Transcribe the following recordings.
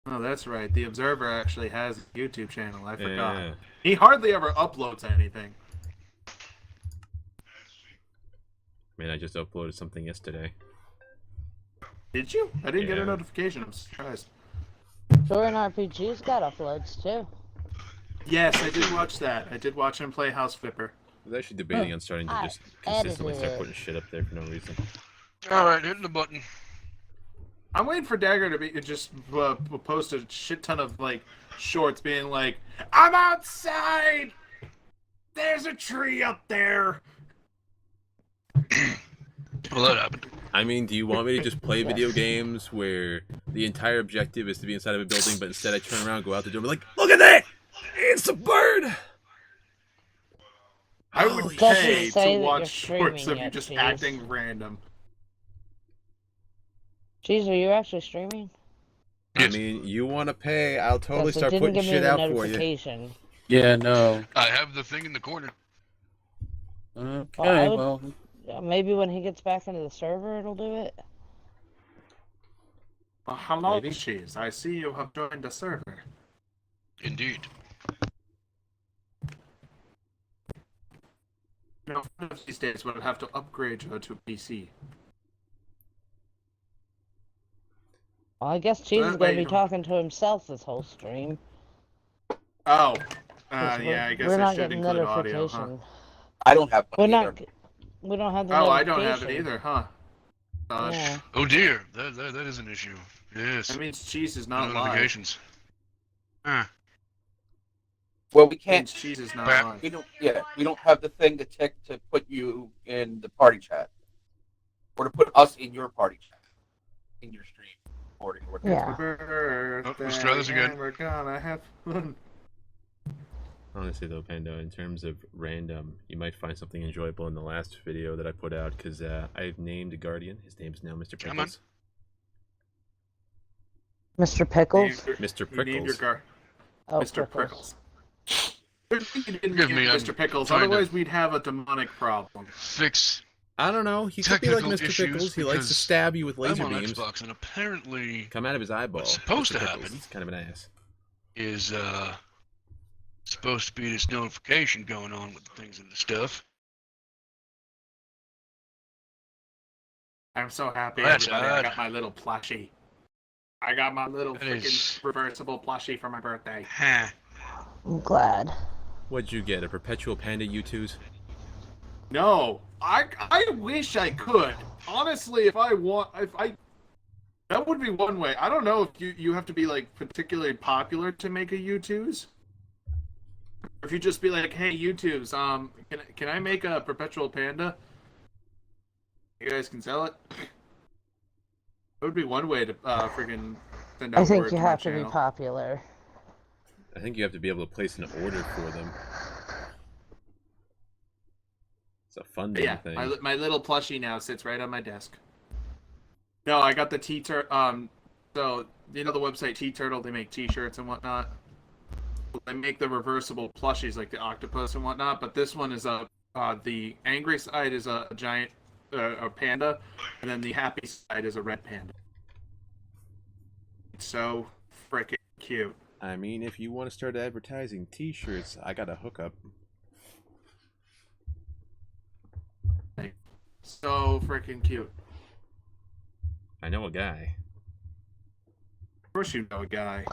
Oh, that's right. The Observer actually has a YouTube channel. I forgot. Yeah. He hardly ever uploads anything. Man, I just uploaded something yesterday. Did you? I didn't get a Yeah. notification. I'm surprised. Jordan RPG's got uploads too. Yes, I did watch that. I did watch him play House Flipper. I was actually debating on starting to I just consistently edited start it. putting shit up there for no reason. Alright, hitting the button. I'm waiting for Dagger to be just post a shit ton of like shorts being like, "I'm outside. There's a tree up there." Well, that happened. I mean, do you want me to just play video games where the entire objective is to be inside of a building, but instead I turn around, go out the door, and be like, look at that! It's a bird! I would Holy pay shit. Say to that watch you're shorts streaming of you yet, just Cheese. acting random. Jeez, are you actually streaming? I mean, you want to pay, I'll totally Yes, it start didn't putting give me shit the out for you. notification. Yeah, no. I have the thing in the corner. Okay, well. Maybe when he gets back into the server, it'll do it. Hello, Maybe. Cheese. I see you have joined the server. Indeed. You know, one of these days we'll have to upgrade you to PC. Well, I guess Cheese is That going to way- be talking to himself this whole stream. Oh, 'Cause yeah, I guess we're I not should getting include audio, huh? notification. I don't have We're one not. either. We don't have the Oh, I notification. don't have it either, huh? Gosh. Yeah. Oh dear, that is an issue. Yes. That means Cheese is No not live. notifications. Ah, Well, we Means can't. Cheese is not Crap. live. We don't. Yeah, we don't have the thing to check to put you in the party chat, or to put us in your party chat, in your stream recording or whatever. Yeah. Birthday, let's try this again. and we're gonna have fun. Honestly, though, Panda, in terms of random, you might find something enjoyable in the last video that I put out, because I've named a guardian. His name's now Mr. Come on. Pickles. Mr. Pickles? Mr. You named your Prickles. gar- Oh, Mr. Prickles. Good thing you didn't Forgive name me, I'm Mr. Pickles, trying to- otherwise we'd have a demonic problem. fix. I don't know. He could be like Technical Mr. issues, Pickles. He likes to because stab you with laser I'm on beams. Xbox, and apparently Come out of his eyeball. What's supposed Mr. to Pickles. happen? He's kind of an ass. is supposed to be this notification going on with the things and the stuff. I'm so happy, That's everybody. I odd. got my little plushie. I got my little That freaking is- reversible plushie for my birthday. Huh. I'm glad. What'd you get? A perpetual panda U2s? No, I wish I could. Honestly, if I that would be one way. I don't know if you have to be like particularly popular to make a U2s. Or if you just be like, hey U2s, can I make a perpetual panda? You guys can sell it. That would be one way to freaking send out I think word you to my have to be channel. popular. I think you have to be able to place an order for them. It's a funding Yeah, thing. my little plushie now sits right on my desk. No, I got the so you know the website T-Turtle, they make T-shirts and whatnot. They make the reversible plushies like the octopus and whatnot, but this one is the angry side is a giant a panda, and then the happy side is a red panda. It's so freaking cute. I mean, if you want to start advertising T-shirts, I got a hookup. So freaking cute. I know a guy. Of course you know a guy.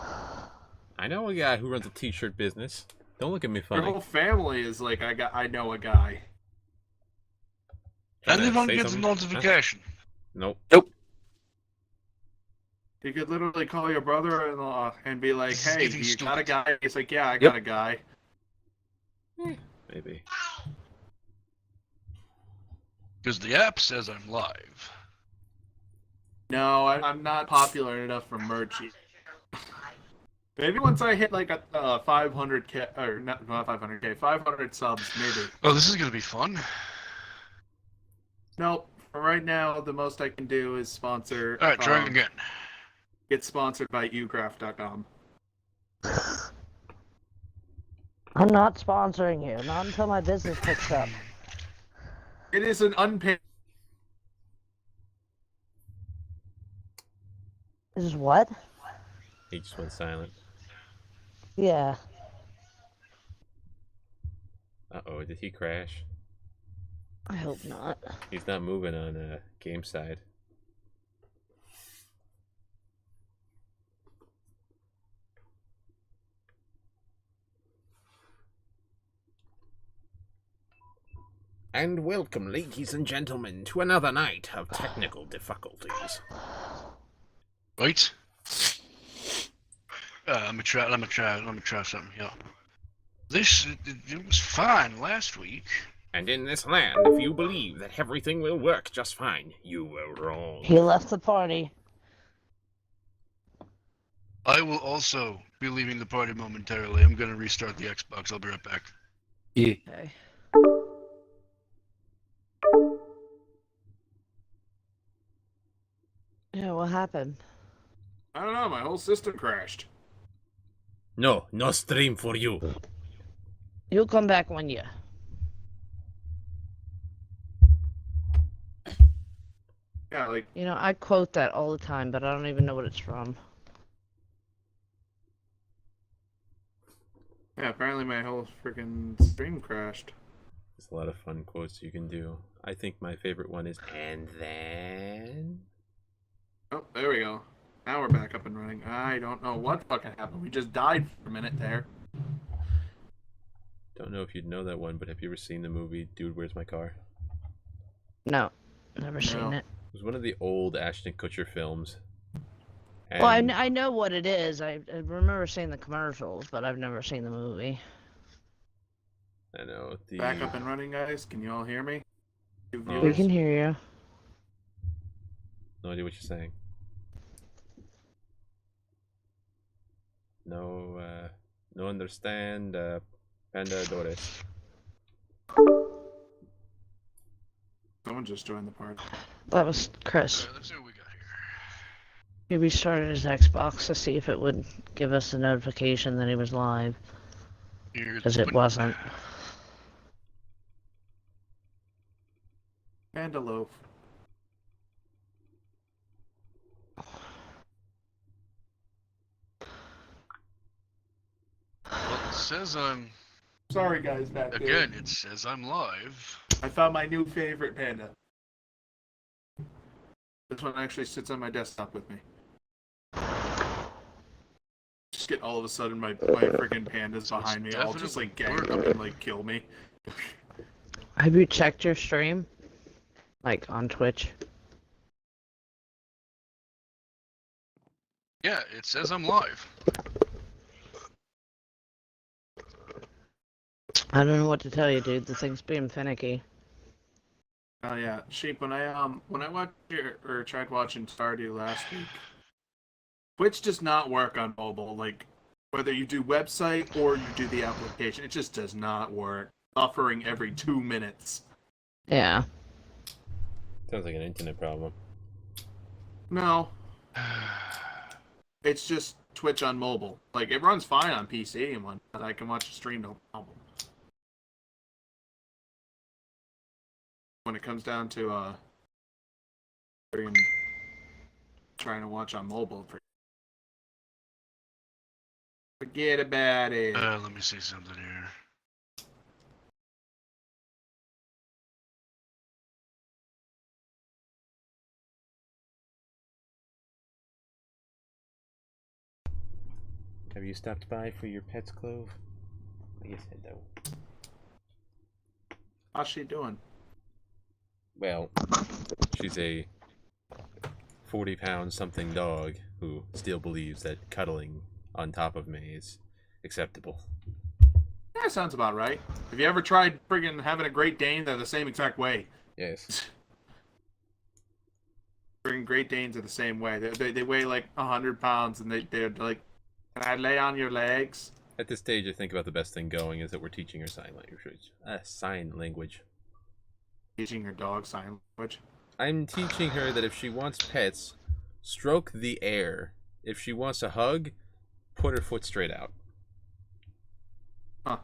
I know a guy who runs a T-shirt business. Don't look at me Your funny. whole family is like I know a guy. Trying And to everyone say gets a something? notification. Nope. You could literally call your brother-in-law and be like, This is "Hey, getting you got a stupid. guy?" He's like, "Yeah, I got a guy." Maybe. Because the app says I'm live. No, I'm not popular enough for merch yet. Maybe once I hit like a 500k or not 500k, 500 subs, maybe. Oh, this is going to be fun. Nope. For right now, the most I can do is sponsor. Alright, try again. Get sponsored by ucraft.com. I'm not sponsoring you. Not until my business picks up. It is an unpaid. This is what? He just went silent. Yeah. Uh-oh, did he crash? I hope not. He's not moving on game side. And welcome, ladies and gentlemen, to another night of technical difficulties. Right? Let me try something here. It was fine last week. And in this land, if you believe that everything will work just fine, you were wrong. He left the party. I will also be leaving the party momentarily. I'm gonna restart the Xbox. I'll be right back. Okay. Yeah, what happened? I don't know. My whole system crashed. No stream for you. You'll come back when you. Yeah, like You know, I quote that all the time, but I don't even know what it's from. yeah. Apparently, my whole freaking stream crashed. There's a lot of fun quotes you can do. I think my favorite one is, and then... Oh, there we go. Now we're back up and running. I don't know what fucking happened. We just died for a minute there. Don't know if you'd know that one, but have you ever seen the movie Dude, Where's My Car? No, never seen No. it. It was one of the old Ashton Kutcher films. And Well, I know what it is. I remember seeing the commercials, but I've never seen the movie. I know. Back up and running, guys. Can you all hear me? You Oh. We viewers? can hear you. No idea what you're saying. No understand, Panda Dores. Someone just joined the party. That was Chris. Alright, let's see what we got here. He restarted his Xbox to see if it would give us a notification that he was live, Here's because it wasn't. And a loaf. Well, it says I'm Sorry, guys, back there. again. It says I'm live. I found my new favorite panda. This one actually sits on my desktop with me. Just get all of a sudden my freaking pandas So it's behind me, all just like gang definitely up and like kill me. Have you checked your stream? Like on Twitch? Yeah, it says I'm live. I don't know what to tell you, dude. The thing's being finicky. Oh yeah, Sheep. When I watched or tried watching Stardew last week, Twitch does not work on mobile. Like whether you do website or you do the application, it just does not work. Buffering every 2 minutes. Yeah. Sounds like an internet problem. No, it's just Twitch on mobile. Like it runs fine on PC and one, but I can watch the stream no problem. When it comes down to freaking trying to watch on mobile, forget about it. Let me see something here. Have you stopped by for your pet's clove? I guess hello. How's she doing? Well, she's a 40-pound something dog who still believes that cuddling on top of me is acceptable. Yeah, sounds about right. Have you ever tried friggin' having a Great Dane? They're the same exact way. Yes. Friggin' Great Danes are the same way. They weigh like 100 pounds, and they're like, "Can I lay on your legs?" At this stage, I think about the best thing going is that we're teaching her sign language. Sign language. Teaching your dog sign language. I'm teaching her that if she wants pets, stroke the air. If she wants a hug, put her foot straight out. Huh.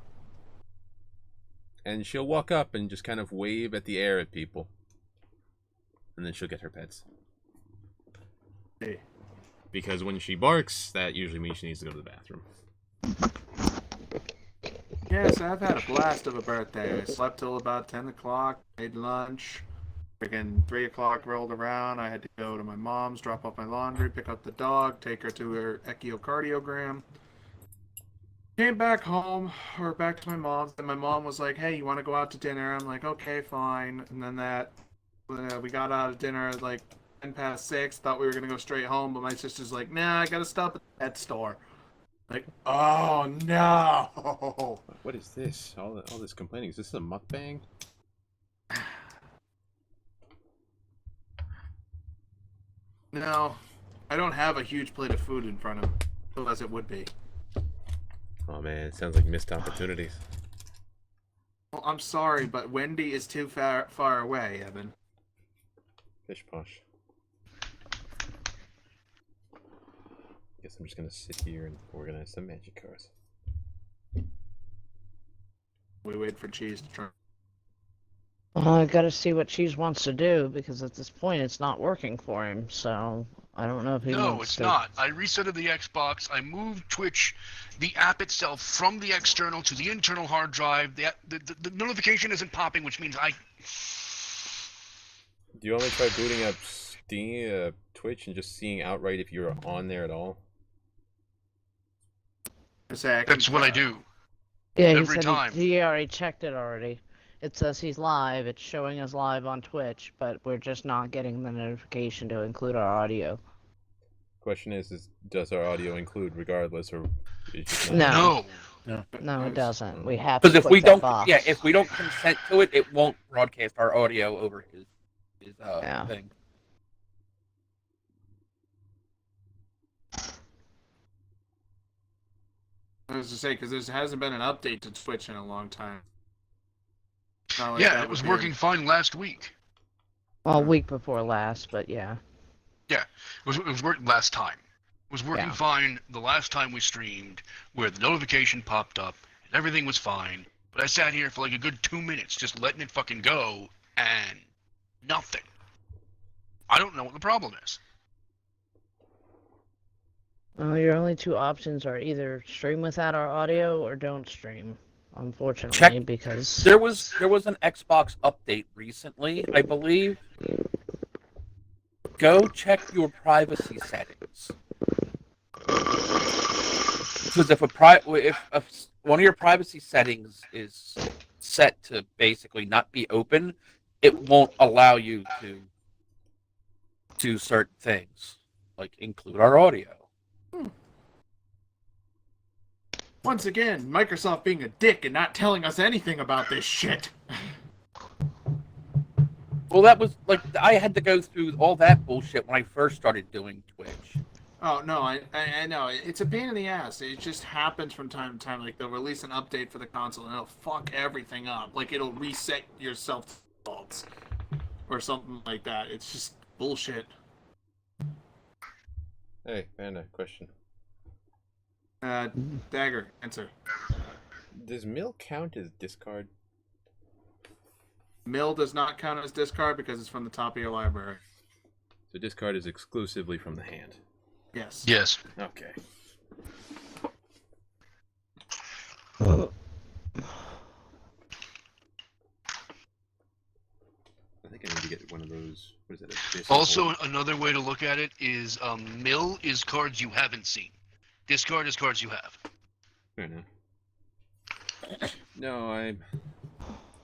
And she'll walk up and just kind of wave at the air at people. And then she'll get her pets. Hey. Because when she barks, that usually means she needs to go to the bathroom. Yes, I've had a blast of a birthday. I slept till about 10 o'clock, made lunch. Freaking 3 o'clock rolled around. I had to go to my mom's, drop off my laundry, pick up the dog, take her to her echocardiogram. Came back home, or back to my mom's, and my mom was like, hey, you want to go out to dinner? I'm like, okay, fine. And then we got out of dinner at like 6:10, thought we were going to go straight home, but my sister's like, nah, I got to stop at the pet store. Like, oh, no! What is this? All this complaining. Is this a mukbang? No, I don't have a huge plate of food in front of me, as it would be. Oh man, it sounds like missed opportunities. Well, I'm sorry, but Wendy is too far away, Evan. Pish posh. Guess I'm just gonna sit here and organize some magic cards. We wait for Cheese to try. I gotta see what Cheese wants to do, because at this point it's not working for him, so I don't know if he No, wants it's to... not. I resetted the Xbox. I moved Twitch, the app itself, from the external to the internal hard drive. The notification isn't popping, which means I... Do you want me to try booting up Steam, Twitch, and just seeing outright if you're on there at all? That's what I do. Yeah, he every said time. he already checked it already. It says he's live, it's showing us live on Twitch, but we're just not getting the notification to include our audio. Question is does our audio include regardless, or is just No. No. No, it doesn't. We have to Because if click we that don't, box. yeah, if we don't consent to it, it won't broadcast our audio over his Yeah. thing. I was to say, because there hasn't been an update to Twitch in a long time. Not like Yeah, that it was would be- working fine last week. Well, a week before last, but yeah. It was working last time. It was working Yeah. fine the last time we streamed, where the notification popped up and everything was fine. But I sat here for like a good 2 minutes just letting it fucking go, and nothing. I don't know what the problem is. Well, your only two options are either stream without our audio or don't stream. Unfortunately, Check- because There was an Xbox update recently, I believe. Go check your privacy settings. Because if one of your privacy settings is set to basically not be open, it won't allow you to do certain things, like include our audio. Once again, Microsoft being a dick and not telling us anything about this shit. Well, that was like I had to go through all that bullshit when I first started doing Twitch. Oh, no, I know. It's a pain in the ass. It just happens from time to time. Like, they'll release an update for the console and it'll fuck everything up. Like, it'll reset your self-defaults or something like that. It's just bullshit. Hey, Panda, question. Dagger, answer. Does mill count as discard? Mill does not count as discard because it's from the top of your library. So discard is exclusively from the hand. Yes. Yes. Okay. I think I need to get one of those. What is that? A disc Also, hold? another way to look at it is mill is cards you haven't seen. Discard is cards you have. Fair enough. No,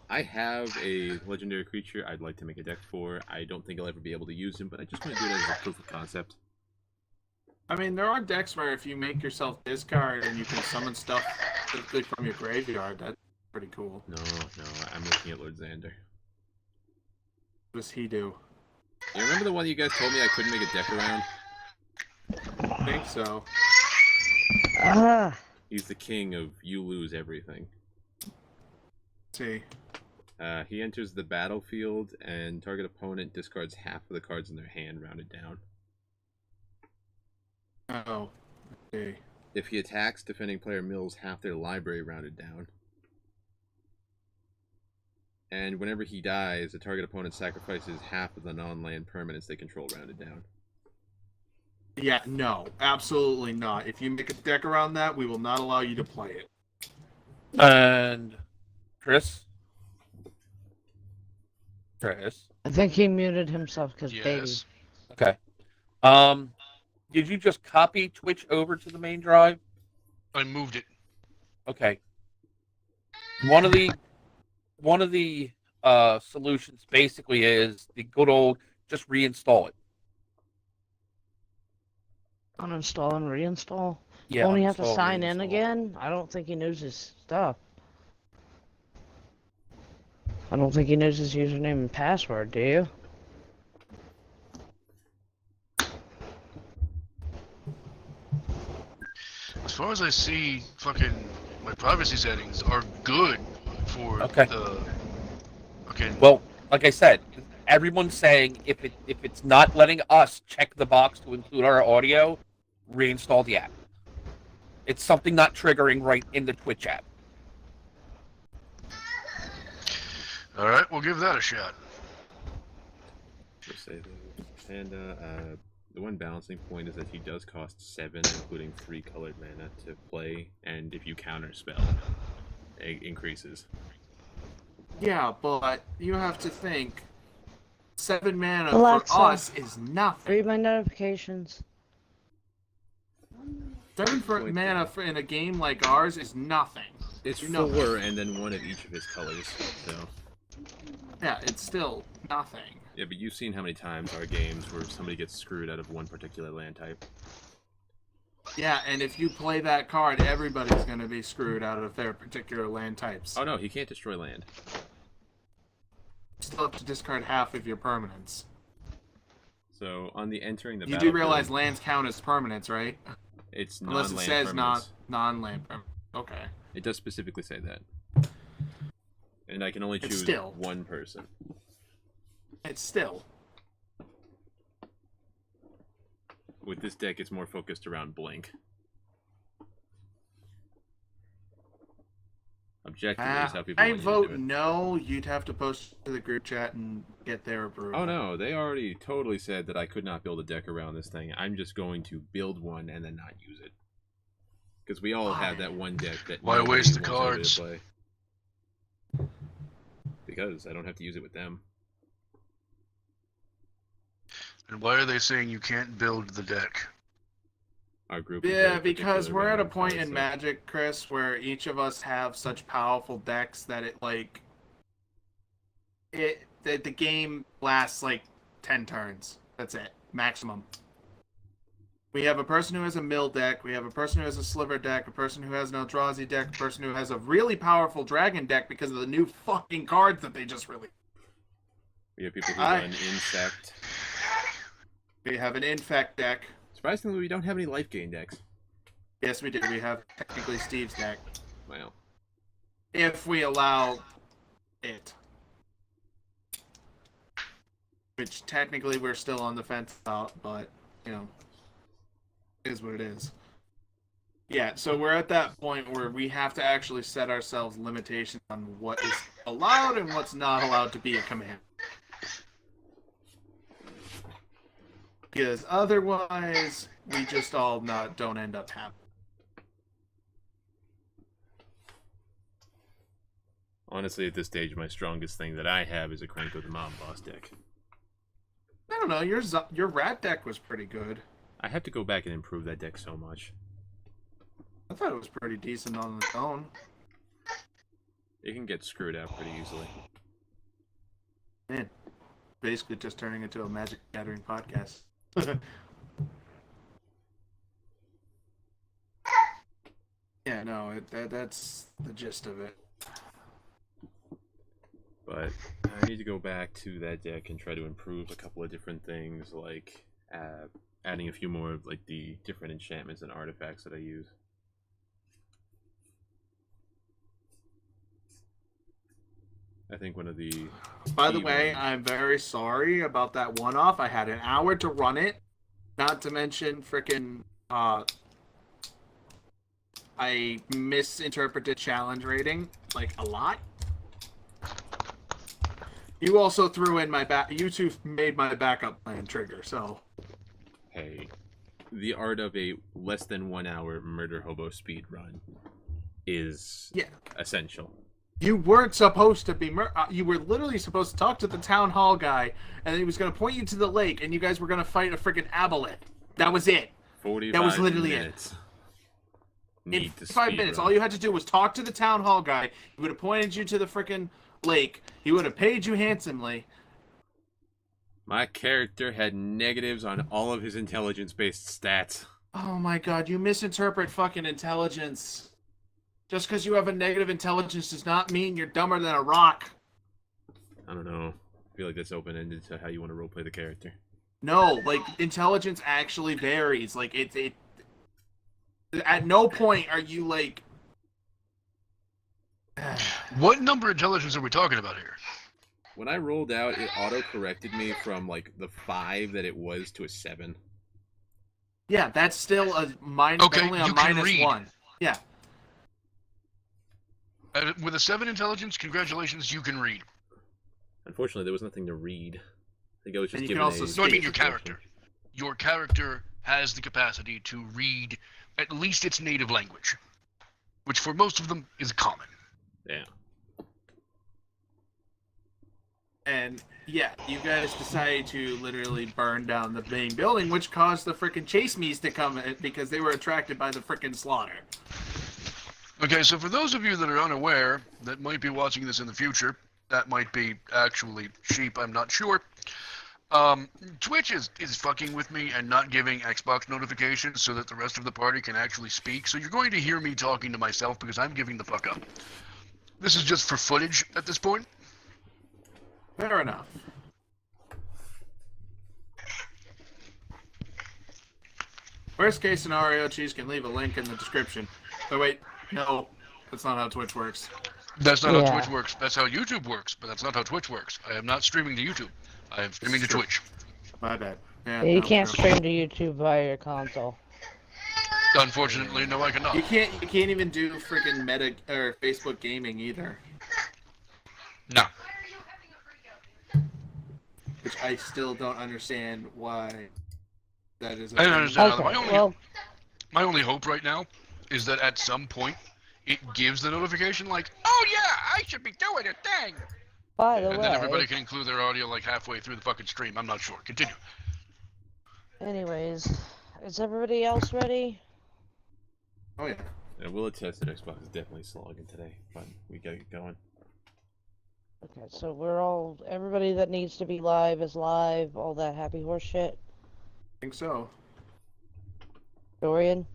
I have a legendary creature I'd like to make a deck for. I don't think I'll ever be able to use him, but I just want to do it as a proof of concept. I mean, there are decks where if you make yourself discard and you can summon stuff specifically from your graveyard, that's pretty cool. No, I'm looking at Lord Xander. What does he do? You remember the one you guys told me I couldn't make a deck around? I think so. Ah, He's the king of you lose everything. Let's see. He enters the battlefield and target opponent discards half of the cards in their hand rounded down. Oh. Okay. If he attacks, defending player mills half their library rounded down. And whenever he dies, the target opponent sacrifices half of the non-land permanents they control rounded down. Yeah, no, absolutely not. If you make a deck around that, we will not allow you to play it. And Chris? Chris? I think he muted himself because baby. Yes. Okay. Did you just copy Twitch over to the main drive? I moved it. Okay. One of the solutions basically is the good old just reinstall it. Uninstall and reinstall. Yeah. Won't he have to uninstall, sign in reinstall. again? I don't think he knows his stuff. I don't think he knows his username and password, do you? As far as I see, fucking my privacy settings are good for Okay. the fucking. Well, like I said, everyone's saying if it's not letting us check the box to include our audio, reinstall the app. It's something not triggering right in the Twitch app. All right, we'll give that a shot. Just say that. And the one balancing point is that he does cost 7, including 3 colored mana to play, and if you counter spell, it increases. Yeah, but you have to think 7 mana Alexa, for us is nothing. Read my notifications. 7 mana in a game like ours is nothing. It's You know 4 and then 1 of each of his colors, so... Yeah, it's still nothing. Yeah, but you've seen how many times our games where somebody gets screwed out of one particular land type. Yeah, and if you play that card, everybody's going to be screwed out of their particular land types. Oh no, he can't destroy land. You still have to discard half of your permanents. So, on the entering the You do battlefield, realize lands count as permanents, right? it's Unless non-land it says permanents. non-land permanents. Okay. It does specifically say that. And I can only choose still. one person. It's still. With this deck, it's more focused around Blink. Objectively is how people I want you to vote do it. no. You'd have to post to the group chat and get their approval. Oh no, they already totally said that I could not build a deck around this thing. I'm just going to build one and then not use it. Because we all have that one deck that Why nobody waste the wants everybody cards? to play. Because I don't have to use it with them. And why are they saying you can't build the deck? Our group is Yeah, very because particular we're at a around point card in stuff. Magic, Chris, where each of us have such powerful decks that the game lasts like 10 turns. That's it, maximum. We have a person who has a mill deck, we have a person who has a sliver deck, a person who has an Eldrazi deck, a person who has a really powerful dragon deck because of the new fucking cards that they just released. We have people who run Insect. We have an Infect deck. Surprisingly, we don't have any life gain decks. Yes, we do. We have technically Steve's deck. Well, If we allow it. Which technically we're still on the fence about, but, you know, is what it is. Yeah, so we're at that point where we have to actually set ourselves limitations on what is allowed and what's not allowed to be a command. Because otherwise, we just all don't end up happy. honestly, at this stage, my strongest thing that I have is a Krenko the Mob Boss deck. I don't know, your rat deck was pretty good. I have to go back and improve that deck so much. I thought it was pretty decent on its own. It can get screwed out pretty easily. Man, basically just turning into a Magic Gathering podcast. Yeah, no, that's the gist of it. But I need to go back to that deck and try to improve a couple of different things, like adding a few more of like the different enchantments and artifacts that I use. I think one of the... By the key way, ones- I'm very sorry about that one-off. I had an hour to run it. Not to mention frickin' I misinterpreted challenge rating, like, a lot. You also threw in my you two made my backup plan trigger, so... Hey, the art of a less than 1 hour murder hobo speed run is essential. You weren't supposed to be. You were literally supposed to talk to the town hall guy, and then he was going to point you to the lake, and you guys were going to fight a freaking aboleth. That was it. 45 that was literally minutes. In 5 minutes, all you had to do was talk to the town hall guy. He would have pointed you to the freaking lake. He would have paid you handsomely. My character had negatives on all of his intelligence-based stats. Oh my god, you misinterpret fucking intelligence. Just because you have a negative intelligence does not mean you're dumber than a rock. I don't know. I feel like that's open-ended to how you want to roleplay the character. No, like, intelligence actually varies. Like, it at no point are you, like... What number of intelligence are we talking about here? When I rolled out, it auto-corrected me from, like, the 5 that it was to a 7. Yeah, that's still a minus, Okay, only a you can minus read. 1. Yeah. With a 7 intelligence, congratulations, you can read. Unfortunately, there was nothing to read. I think I was just And you given can also No, I mean speak. your character. Your character has the capacity to read at least its native language, which for most of them is common. Yeah. And, yeah, you guys decided to literally burn down the main building, which caused the frickin' chase me's to come in because they were attracted by the frickin' slaughter. Okay, so for those of you that are unaware, that might be watching this in the future, that might be actually sheep, I'm not sure. Twitch is fucking with me and not giving Xbox notifications so that the rest of the party can actually speak. So you're going to hear me talking to myself because I'm giving the fuck up. This is just for footage at this point. Fair enough. Worst case scenario, Cheese can leave a link in the description. But wait, no, that's not how Twitch works. That's not how Yeah. Twitch works. That's how YouTube works, but that's not how Twitch works. I am not streaming to YouTube. I am streaming to Sure. Twitch. My bad. Yeah, You no, can't true. stream to YouTube via your console. Unfortunately, no, I cannot. You can't even do freaking Meta or Facebook gaming either, No. which I still don't understand why that is. I don't understand. Okay, My only hope right now is that at some point it gives the notification like, oh yeah, I should be doing a thing. by the And then everybody way, can include their audio like halfway through the fucking stream. I'm not sure. Continue. anyways, is everybody else ready? Oh yeah. Yeah, we'll attest that Xbox is definitely slogging today, but we gotta get going. Okay, so everybody that needs to be live is live, all that happy horse shit. I think so. Dorian?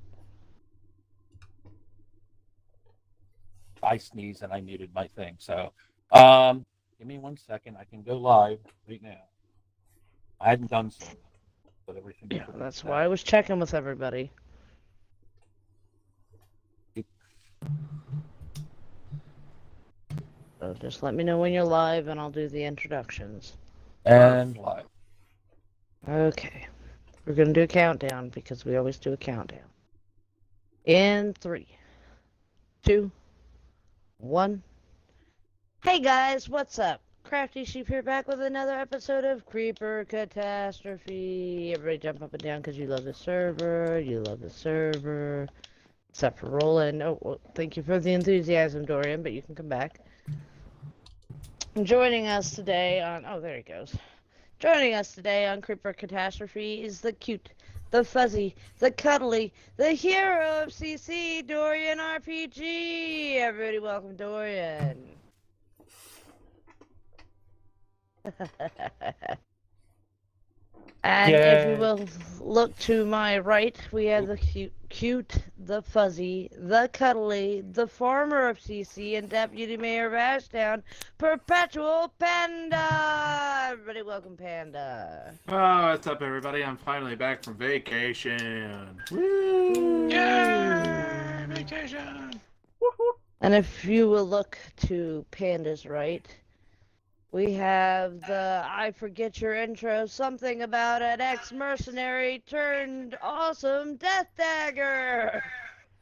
I sneezed and I muted my thing. So, give me 1 second. I can go live right now. I hadn't done so, but everything. Yeah, that's why I was checking with everybody. So just let me know when you're live and I'll do the introductions. And live. Okay. We're gonna do a countdown because we always do a countdown. In 3, 2, 1. Hey guys, what's up? Crafty Sheep here, back with another episode of Creeper Catastrophe. Everybody jump up and down because you love the server. You love the server. Except for Roland. Oh, well, thank you for the enthusiasm, Dorian, but you can come back. Joining us today on... Oh, there he goes. Joining us today on Creeper Catastrophe is the cute, the fuzzy, the cuddly, the hero of CC, Dorian RPG. Everybody welcome Dorian. And if you will look to my right, we have the cute, the fuzzy, the cuddly, the farmer of CC, and Deputy Mayor of Ashtown, Perpetual Panda! Everybody welcome Panda. Oh, what's up, everybody? I'm finally back from vacation. Woo! Yeah, vacation. And if you will look to Panda's right, we have the I forget your intro, something about an ex-mercenary turned awesome Death Dagger!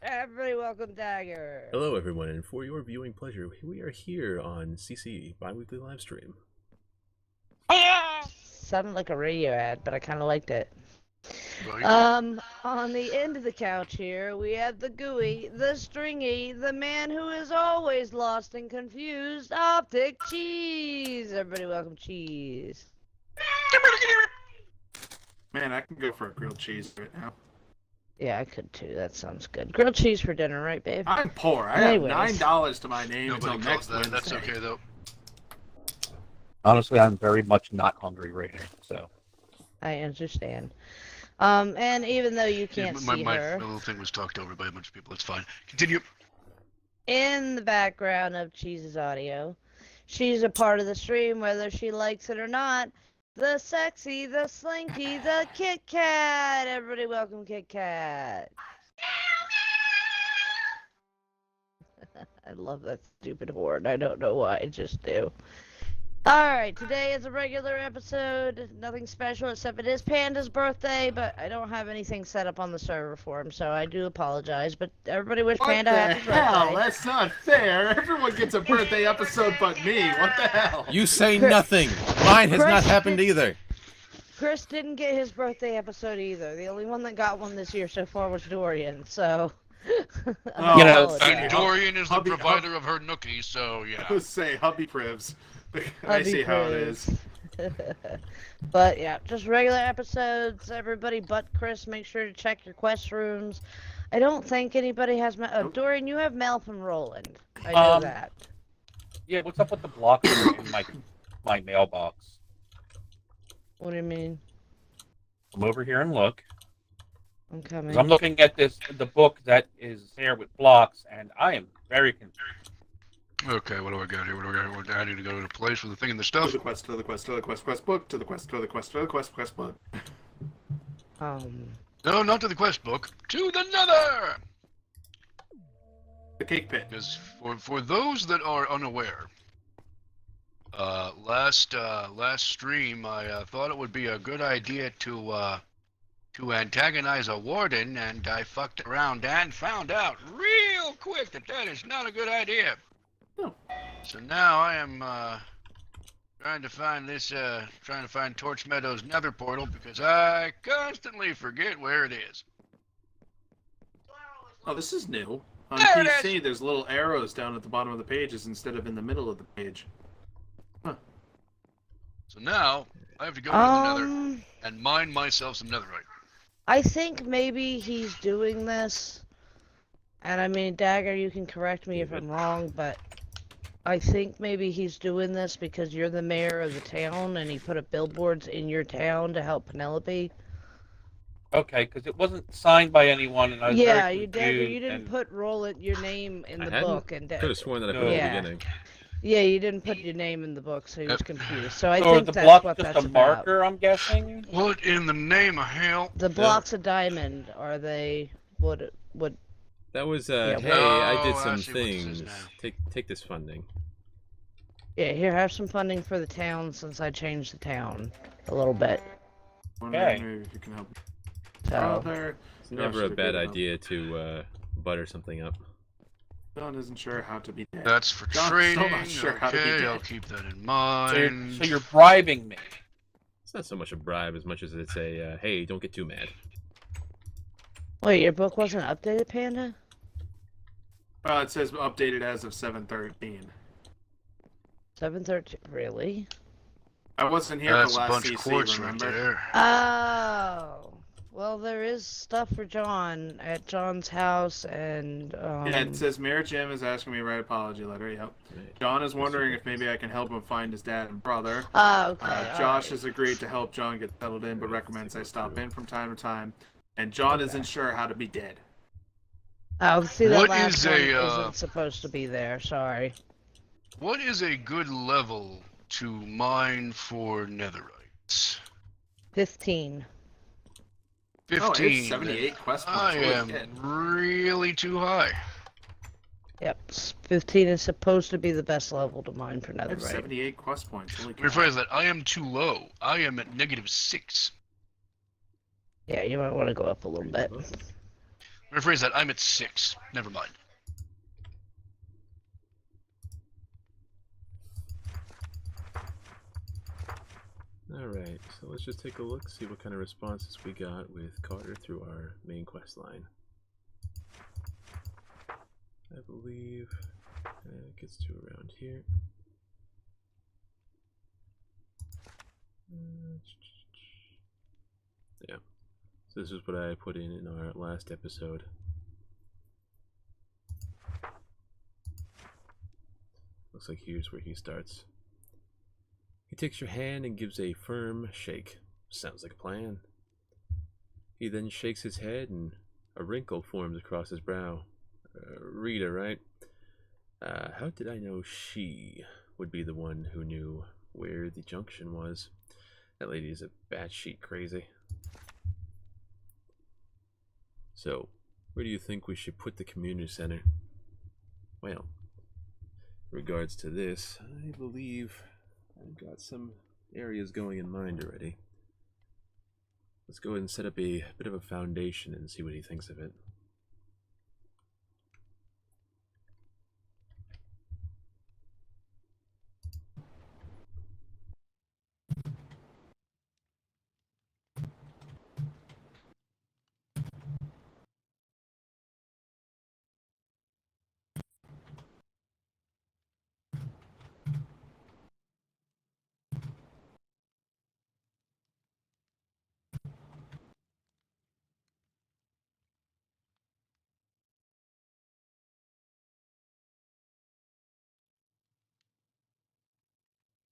Everybody welcome Dagger. Hello, everyone, and for your viewing pleasure, we are here on CC Bi-Weekly Livestream. Sounded like a radio ad, but I kind of liked it. Right? On the end of the couch here, we have the gooey, the stringy, the man who is always lost and confused, Optic Cheese. Everybody welcome Cheese. Man, I can go for a grilled cheese right now. Yeah, I could too. That sounds good. Grilled cheese for dinner, right, babe? I'm poor. I Anyways. have $9 to my name Nobody until calls next that. That's Wednesday. okay though. Honestly, I'm very much not hungry right now. So I understand. And even though you Yeah, can't see her, my little thing was talked over by a bunch of people. It's fine. Continue. in the background of Cheese's audio, she's a part of the stream whether she likes it or not. The sexy, the slinky, the Kit Kat. Everybody welcome Kit Kat. I love that stupid horn. I don't know why, I just do. Alright, today is a regular episode. Nothing special except it is Panda's birthday, but I don't have anything set up on the server for him, so I do apologize. But everybody wish What Panda the happy hell? birthday. That's not fair. Everyone gets a birthday episode but me. What the hell? You say nothing. Mine has not happened either. Chris didn't get his birthday episode either. The only one that got one this year so far was Dorian, so... Oh, You know, apologize. And Dorian is the Hubby- provider of her nookie, so yeah. I would say hubby privs. I Hubby see how it Chris. is. But yeah, just regular episodes. Everybody but Chris, make sure to check your quest rooms. I don't think anybody has Nope. Dorian, you have mail from Roland. I know Um, that. yeah, what's up with the blocks in my mailbox? What do you mean? Come over here and look. I'm 'Cause coming. I'm looking at the book that is here with blocks, and I am very confused. Okay, what do I got here? What do I got? I need to go to the place with the thing and the To stuff. the quest, to the quest, to the quest, quest book, to the quest, to the quest, to the quest, quest book. No, not to the quest book. To the nether! The cake pit. Because for those that are unaware, last stream I thought it would be a good idea to antagonize a warden, and I fucked around and found out real quick that that is not a good idea. Oh. So now I am trying to find Torch Meadows nether portal because I constantly forget where it is. Oh, this is new. On There it PC, there's little arrows down at the bottom of the pages instead of in the middle of the page. So now I have to go to the nether Um, and mine myself some netherite. I think maybe he's doing this, and I mean, Dagger, you can correct me if I'm wrong, but I think maybe he's doing this because you're the mayor of the town, and he put up billboards in your town to help Penelope. Okay, because it wasn't signed by anyone, and I was Yeah, very you Dagger, you confused, didn't and- put Roland your name in I the hadn't. book, and Could have sworn that I put it Yeah. at the beginning. yeah, you didn't put your name in the book, so he was Yep. confused. So I So are think the that's blocks what just that's a about. marker, I'm guessing? What in the name of hell? The blocks of diamond, are they what? That was Yeah, hey, well- I did Oh, I some see what this is things. now. Take this funding. Yeah, here, have some funding for the town since I changed the town a little bit. Wondering Okay. maybe if you can help. So. Oh, there. It's never a should bad agree with idea to butter something up. John isn't sure how to be dead. That's for John's trading. still not sure how to be Okay, dead. I'll keep that in So you're, mind. so you're bribing me. It's not so much a bribe as much as it's a hey, don't get too mad. Wait, your book wasn't updated, Panda? It says updated as of 7/13. 7/13, really? I wasn't here That's for a last bunch of CC, quartz remember? right there. Oh, well, there is stuff for John at John's house, and Yeah, it says Mayor Jim is asking me to write an apology letter. Yep. Right. John is wondering if maybe I can help him find his dad and brother. oh, okay. Josh alright. has agreed to help John get settled in, but recommends I stop in from time to time. And John isn't sure how to be dead. Oh, see, that What last is one a, isn't supposed to be there. Sorry. What is a good level to mine for netherites? 15. 15. Oh, it's 78 quest points. I Holy am shit. really too high. Yep, 15 is supposed to be the best level to mine for I have netherite. 78 quest points. Holy cow. Rephrase that. I am too low. I am at -6. Yeah, you might want to go up a little bit. Rephrase that. I'm at 6. Never mind. Alright, so let's just take a look, see what kind of responses we got with Carter through our main quest line. I believe it gets to around here. Yeah, so this is what I put in our last episode. Looks like here's where he starts. He takes your hand and gives a firm shake. Sounds like a plan. He then shakes his head and a wrinkle forms across his brow. Rita, right? How did I know she would be the one who knew where the junction was? That lady is a batshit crazy. So, where do you think we should put the community center? Well, in regards to this, I believe I've got some areas going in mind already. Let's go ahead and set up a bit of a foundation and see what he thinks of it.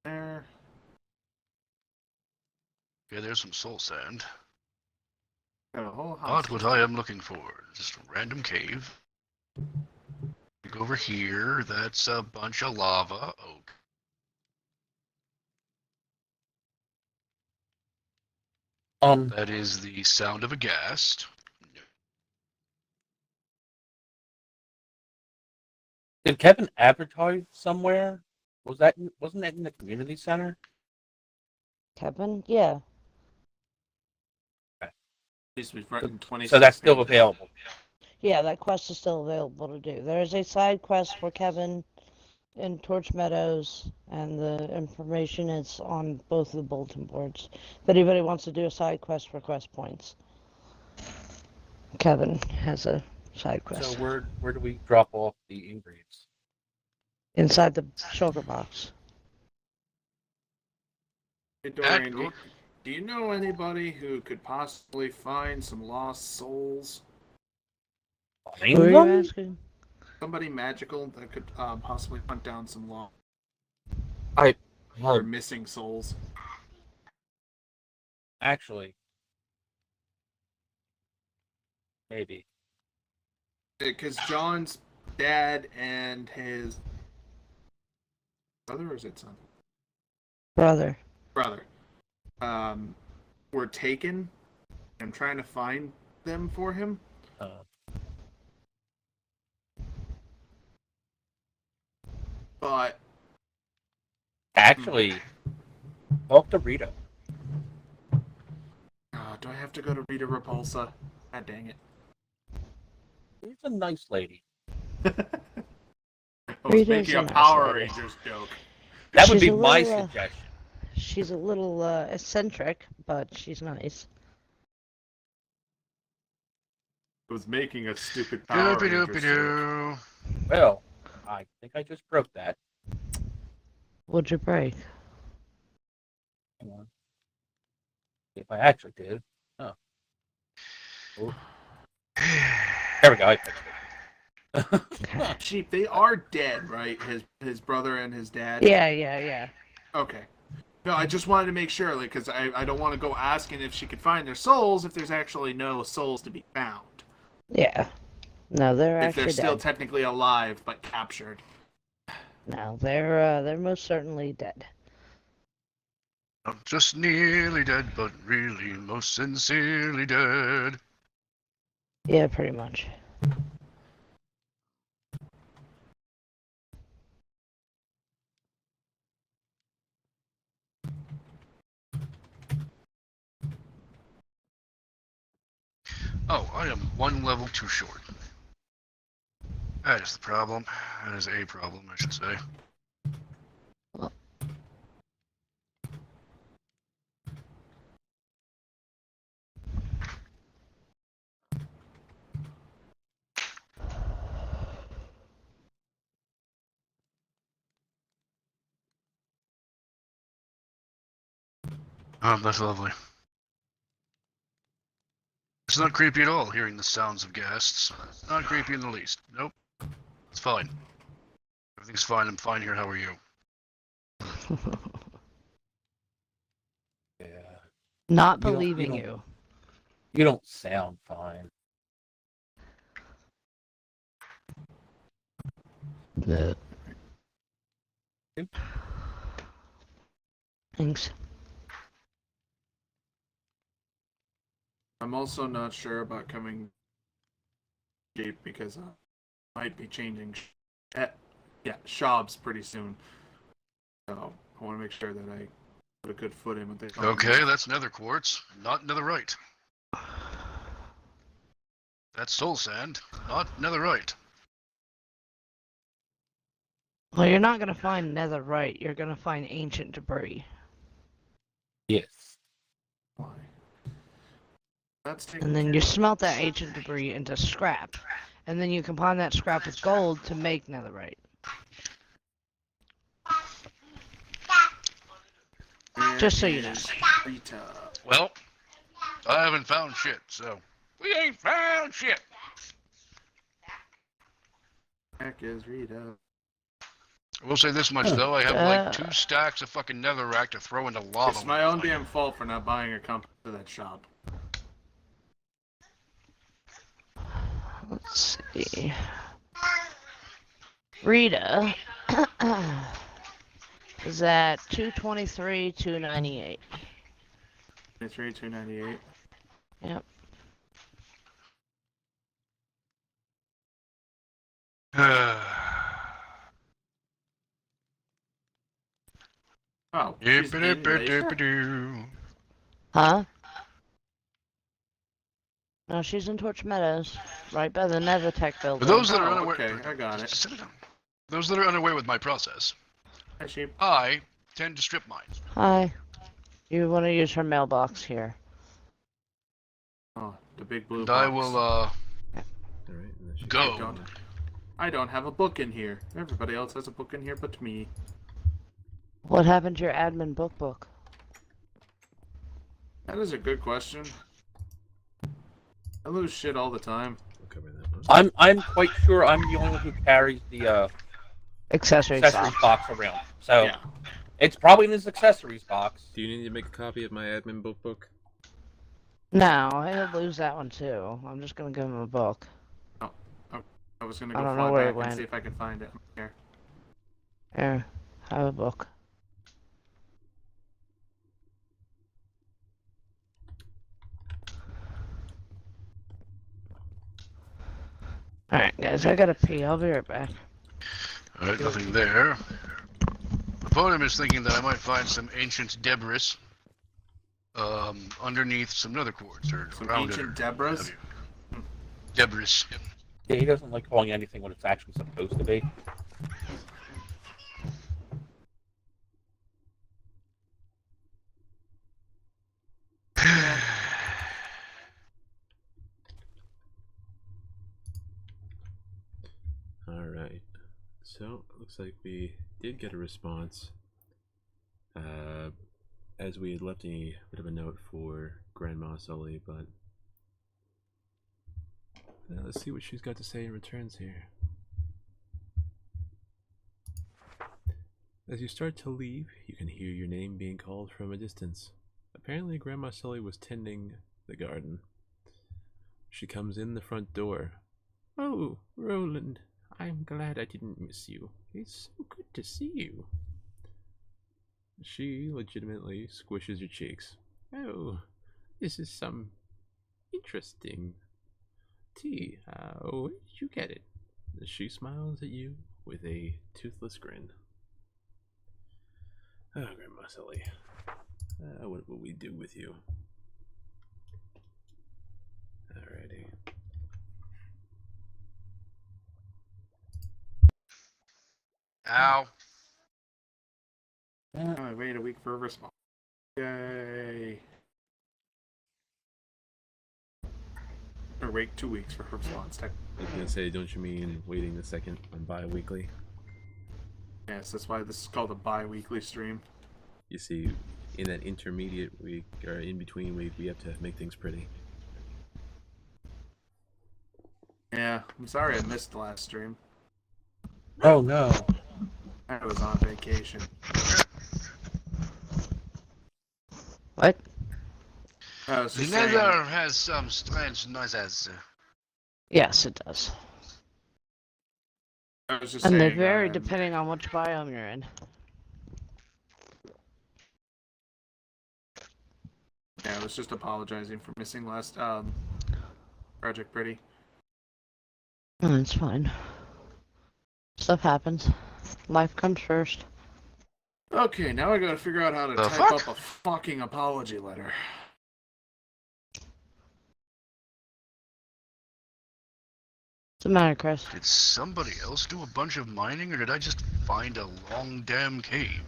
There. Okay, there's some soul sand. Got a whole house. Not what I am looking for. Just a random cave. Look over here. That's a bunch of lava. Oak. That is the sound of a ghast. Did Kevin advertise somewhere? Wasn't that in the community center? Kevin? Yeah. Needs to be written 26 So that's still pages. available. Yeah, that quest is still available to do. There is a side quest for Kevin in Torch Meadows, and the information is on both of the bulletin boards. If anybody wants to do a side quest for quest points, Kevin has a side quest. So where do we drop off the ingredients? Inside the shulker box. Hey, Dorian, do you know anybody who could possibly find some lost souls? Who are you asking? Somebody magical that could possibly hunt down some lost I or missing souls. actually maybe. Because John's dad and his brother, or is it son? Brother. Brother. Were taken. I'm trying to find them for him. But Actually, talk to Rita. do I have to go to Rita Repulsa? God dang it. She's a nice lady. I was Rita's making a a nice Power lady. Rangers joke. That would She's be a my little, suggestion. She's a little eccentric, but she's nice. I was making a stupid Power Rangers joke. Doopy-doopy-doo. Well, I think I just broke that. What'd you break? Hang on. If I actually did. Oh. Oh. There we go. I fixed it. Sheep, they are dead, right? His brother and his dad. Yeah. Okay. No, I just wanted to make sure, like, because I don't want to go asking if she could find their souls if there's actually no souls to be found. Yeah. No, they're If actually they're still dead. technically alive but captured. No, they're most certainly dead. I'm just nearly dead, but really most sincerely dead. Yeah, pretty much. Oh, I am one level too short. That is the problem. That is a problem, I should say. Oh, that's lovely. It's not creepy at all, hearing the sounds of guests. It's not creepy in the least. Nope. It's fine. Everything's fine. I'm fine here. How are you? Yeah. Not You don't- believing you you. You don't sound fine. Thanks. I'm also not sure about coming cheap because I might be changing shops pretty soon. So I want to make sure that I put a good foot in with the company. Okay, that's nether quartz, not netherite. That's soul sand, not netherite. Well, you're not gonna find netherite. You're gonna find ancient debris. Yes. Why? That's And then you smelt that ancient debris into scrap. And then you combine that scrap with gold to make netherite. Just so you know. Rita. Well, I haven't found shit, so we ain't found shit. Heck is Rita. I will say this much though: I have like 2 stacks of fucking netherrack to throw into lava. It's my own damn fault for not buying a compass for that shop. Let's see. Rita is at 223, 298. 23, 298. Yep. Oh, she's in Malaysia? Yippity-bidi-bidi-bidi. Huh? No, she's in Torch Meadows, right by the Nevatech For building. those that are Oh, unaware, okay, I got it. Sit down. Those that are unaware with my process, Hi, sheep. I tend to strip mine. Hi. You want to use her mailbox here. Oh, the big blue And box. I will Alright, and that should go. I don't have a book in here. Everybody else has a book in here but me. What happened to your admin book? That is a good question. I lose shit all the time. We'll cover that one. I'm quite sure I'm the only one who carries the Accessories accessories box. box around. So Yeah. it's probably in his accessories box. Do you need to make a copy of my admin book? No, he'll lose that one too. I'm just gonna give him a book. I was gonna I go don't know fly where it back and went. see if I can find it. Here. Here, have a book. Alright, guys, I gotta pee. I'll be right back. Alright, nothing there. The podium is thinking that I might find some ancient debris underneath some nether quartz or Some around ancient it. Debris. Debris. Yeah, he doesn't like calling anything what it's actually supposed to be. Alright. So, looks like we did get a response. As we had left a bit of a note for Grandma Sully, but let's see what she's got to say in returns here. As you start to leave, you can hear your name being called from a distance. Apparently, Grandma Sully was tending the garden. She comes in the front door. Oh, Roland, I'm glad I didn't miss you. It's so good to see you. She legitimately squishes your cheeks. Oh, this is some interesting tea. Where did you get it? She smiles at you with a toothless grin. Oh, Grandma Sully. What will we do with you? Alrighty. Ow. I wait a week for a response. Yay. Or wait 2 weeks for her response. I was gonna say, don't you mean waiting a second on Bi-Weekly? Yes, that's why this is called a bi-weekly stream. You see, in that intermediate week or in between week, we have to make things pretty. Yeah, I'm sorry I missed the last stream. Oh no. I was on vacation. What? I was The just saying. nether has some strange noises. Yes, it does. I was just And they saying. vary depending on which biome you're in. Yeah, I was just apologizing for missing last Project Pretty. Oh, it's fine. Stuff happens. Life comes first. Okay, now I gotta figure out how to The type fuck? up a fucking apology letter. What's the matter, Chris? Did somebody else do a bunch of mining, or did I just find a long damn cave?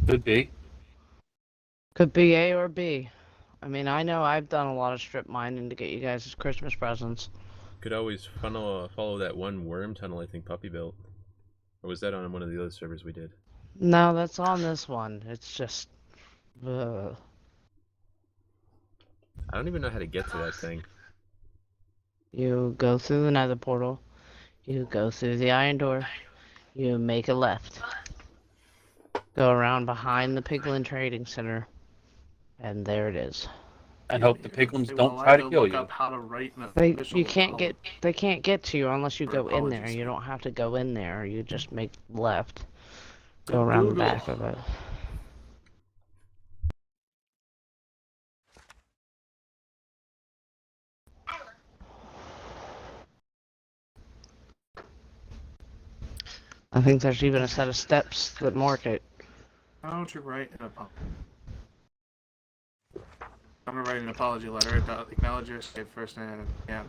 Could be. Could be A or B. I mean, I know I've done a lot of strip mining to get you guys' Christmas presents. Could always follow that one worm tunnel I think Puppy built. Or was that on one of the other servers we did? No, that's on this one. It's just... I don't even know how to get to that thing. You go through the nether portal. You go through the iron door. You make a left. Go around behind the Piglin Trading Center. And there it is. And hope the piglins Okay, don't well, I try have to kill look you. up how to write an They official you can't apology. they can't get to you unless you Or go in there. apologies. You don't have to go in there. You just make left. Go around the Google. back of it. I think there's even a set of steps that mark it. How to write an apology. I'm gonna write an apology letter. Acknowledge your state first and yeah.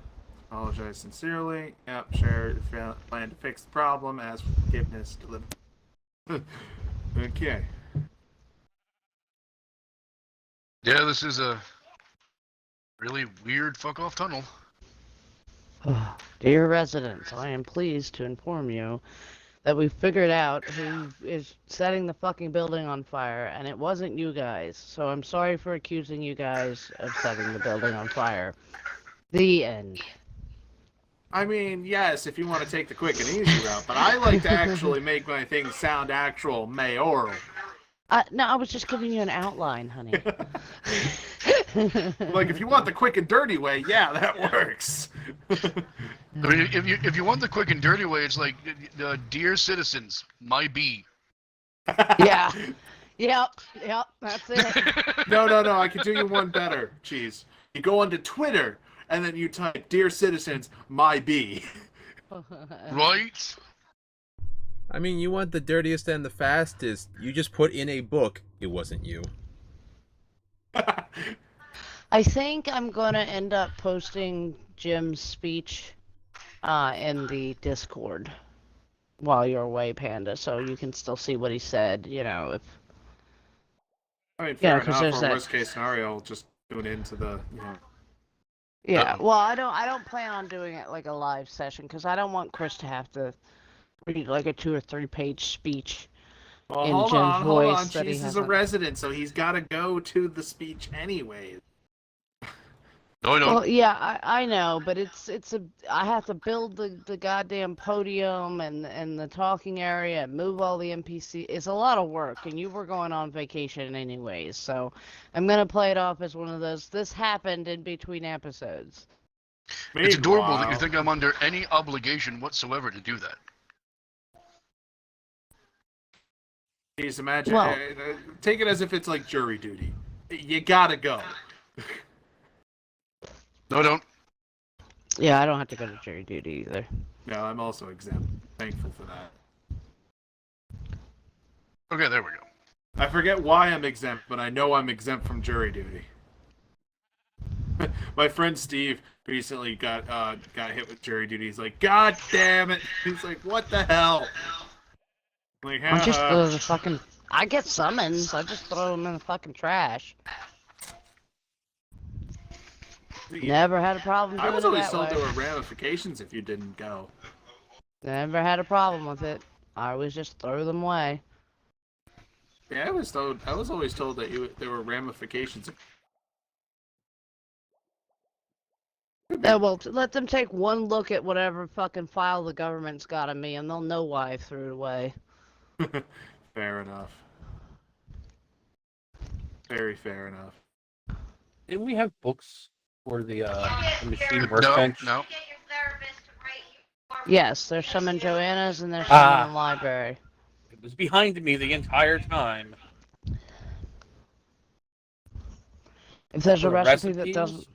Apologize sincerely. Yep, share your plan to fix the problem. Ask for forgiveness. Deliver. Okay. Yeah, this is a really weird fuck off tunnel. Dear residents, I am pleased to inform you that we figured out who is setting the fucking building on fire, and it wasn't you guys. So I'm sorry for accusing you guys of setting the building on fire. The end. I mean, yes, if you want to take the quick and easy route, but I like to actually make my things sound actual mayoral. No, I was just giving you an outline, honey. Like, if you want the quick and dirty way, yeah, that works. I mean, if you want the quick and dirty way, it's like, dear citizens, my bee. Yeah. Yep, that's it. No, I can do you one better, Cheese. You go onto Twitter, and then you type, Dear Citizens, my bee. Right? I mean, you want the dirtiest and the fastest. You just put in a book. It wasn't you. I think I'm gonna end up posting Jim's speech in the Discord while you're away, Panda, so you can still see what he said, you know, if... I mean, Yeah, fair 'cause enough, there's or that- worst case scenario, I'll just tune into the, you know... Yeah, well, I don't plan on doing it like a live session, because I don't want Chris to have to read like a 2 or 3 page speech. Well, in hold Jim's on. voice that he Cheese is a hasn't- resident, so he's got to go to the speech anyway. No, I don't. Well, yeah, I know, but I have to build the goddamn podium and the talking area and move all the NPC. It's a lot of work, and you were going on vacation anyways, so I'm gonna play it off as one of those. This happened in between episodes. It's adorable that you Meanwhile- think I'm under any obligation whatsoever to do that. Please imagine. Well- Take it as if it's like jury duty. You gotta go. No, I don't. Yeah, I don't have to go to jury duty either. No, I'm also exempt. Thankful for that. Okay, there we go. I forget why I'm exempt, but I know I'm exempt from jury duty. My friend Steve recently got hit with jury duty. He's like, God damn it! He's like, what the hell? I'm like, I just haha. throw the fucking... I get summons, I just throw them in the fucking trash. Never had a problem I doing was it always that told way. there were ramifications if you didn't go. Never had a problem with it. I always just throw them away. Yeah, I was always told that there were ramifications. Well, let them take one look at whatever fucking file the government's got on me, and they'll know why I threw it away. Fair enough. Very fair enough. Didn't we have books for the machine No, workbench? no. Yes, there's some in Joanna's and there's some in the library. It was behind me the entire time. If there's For a the recipe that recipes? doesn't...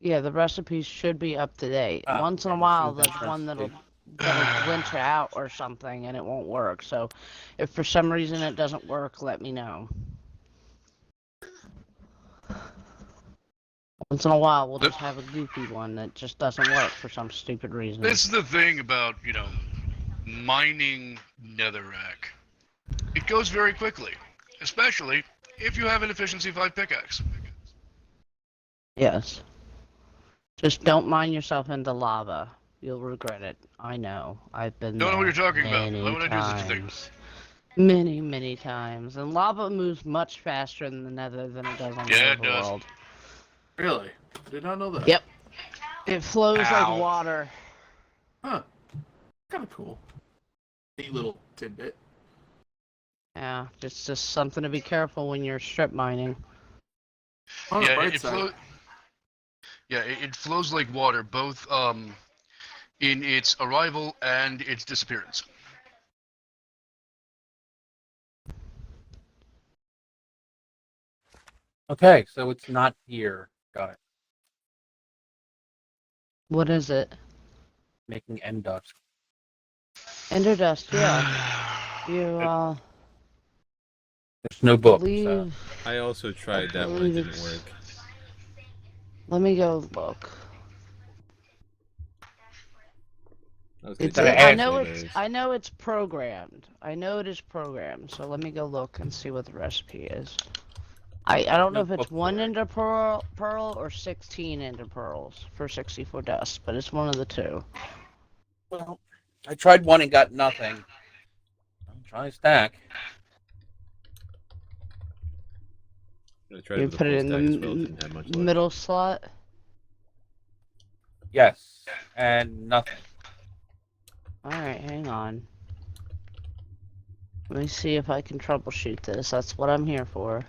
Yeah, the recipes should be up to date. Ah, Once in yeah, a while, machine there's bench one that'll recipe. glitch out or something, and it won't work. So, if for some reason it doesn't work, let me know. Once in a while, we'll just have a goofy one that just doesn't work for some stupid reason. This is the thing about, mining netherrack. It goes very quickly, especially if you have an efficiency 5 pickaxe. Yes. Just don't mine yourself into lava. You'll regret it. I know. I've been Don't know what there you're talking about. many Why would I do such a thing? times. Many, many times. And lava moves much faster in the nether than it does on the Yeah, it does. overworld. Really? Did not know that. Yep. It flows Ow. like water. Huh. Kind of cool. Neat little tidbit. Yeah, it's just something to be careful when you're strip mining. On the Yeah, bright it side, it flows like water, both in its arrival and its disappearance. Okay, so it's not here. Got it. What is it? Making end dust. Ender dust, yeah. You, There's no book. So. leave... I also tried that one. It didn't work. Let me go look. I was gonna It's, say I ask know one of it's those. I know it's programmed. I know it is programmed. So let me go look and see what the recipe is. I don't know if it's Book one for it. ender pearl or 16 ender pearls for 64 dust, but it's one of the two. Well, I tried one and got nothing. I'll try a stack. I tried You with a put it full in stack as well, didn't have much the luck. middle slot. Yes, and nothing. All right, hang on. Let me see if I can troubleshoot this. That's what I'm here for.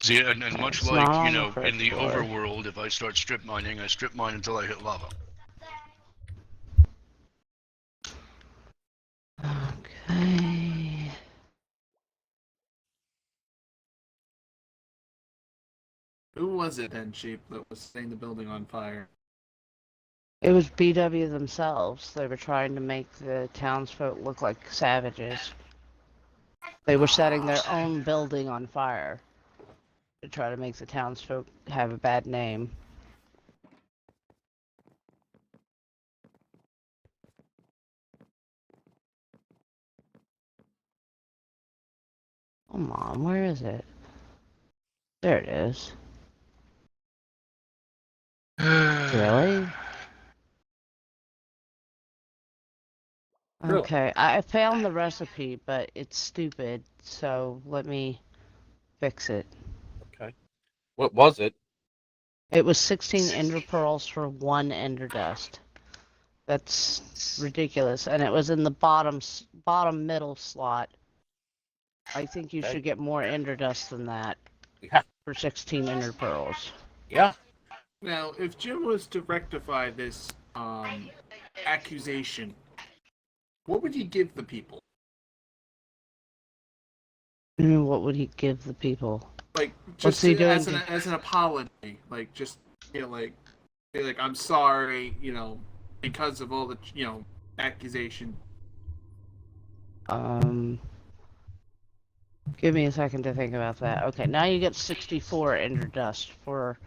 See, and much It's like, not on the in the first floor. overworld, if I start strip mining, I strip mine until I hit lava. Okay. who was it then, Sheep, that was setting the building on fire? It was BW themselves. They were trying to make the townsfolk look like savages. They were setting their own building on fire to try to make the townsfolk have a bad name. Come on, where is it? There it is. Really? Really? Okay, I found the recipe, but it's stupid, so let me fix it. Okay. What was it? It was 16 ender pearls for 1 ender dust. That's ridiculous, and it was in the bottom middle slot. I think you Okay. should get more ender dust than that Yeah. for 16 ender pearls. Yeah. Now, if Jim was to rectify this accusation, what would he give the people? I mean, what would he give the people? Like, What's just he doing as an apology, like, just, like, say, like, I'm sorry, because of all the, accusation. Give me a second to think about that. Okay, now you get 64 ender dust for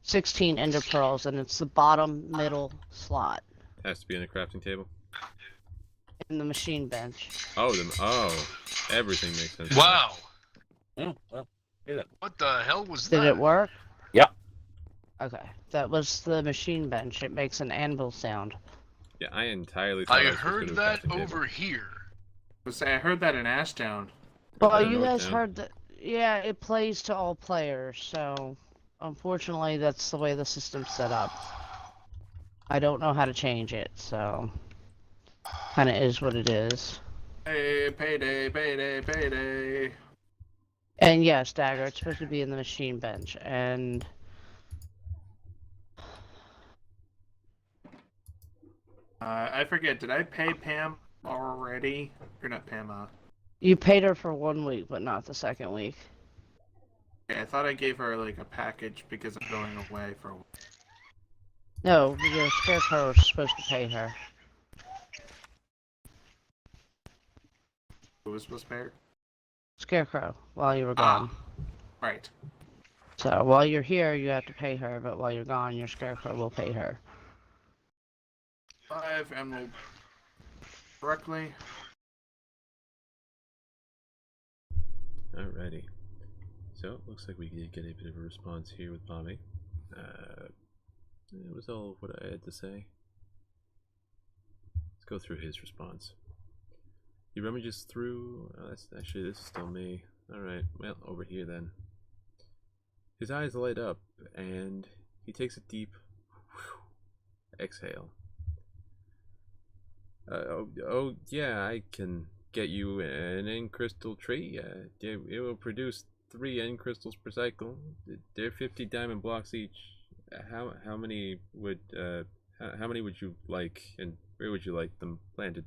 16 ender pearls, and it's the bottom middle slot Has to be in a crafting table. in the machine bench. Oh, everything makes sense. Wow! Oh, well. What the hell was Did that? it work? Yeah. Okay, that was the machine bench. It makes an anvil sound. Yeah, I entirely thought I I was supposed to heard do a that crafting table. over here. I heard that in Ashtown. Or Well, is that you North guys Town? heard that. Yeah, it plays to all players, so unfortunately, that's the way the system's set up. I don't know how to change it, so kind of is what it is. Hey, payday, payday, payday. And yes, Dagger, it's supposed to be in the machine bench, and I forget. Did I pay Pam already? Or not Pam? you paid her for 1 week, but not the second week. Yeah, I thought I gave her like a package because I'm going away for. No, your scarecrow was supposed to pay her. Who was supposed to pay her? Scarecrow, while you were gone. Right. So while you're here, you have to pay her, but while you're gone, your scarecrow will pay her. 5 emerald. Correctly. Alrighty. So, it looks like we did get a bit of a response here with Bobby. It was all of what I had to say. Let's go through his response. He rummages through. Oh, this is still me. Alright, well, over here then. His eyes light up, and he takes a deep exhale. Oh, yeah, I can get you an end crystal tree. It will produce 3 end crystals per cycle. They're 50 diamond blocks each. How many would you like, and where would you like them planted?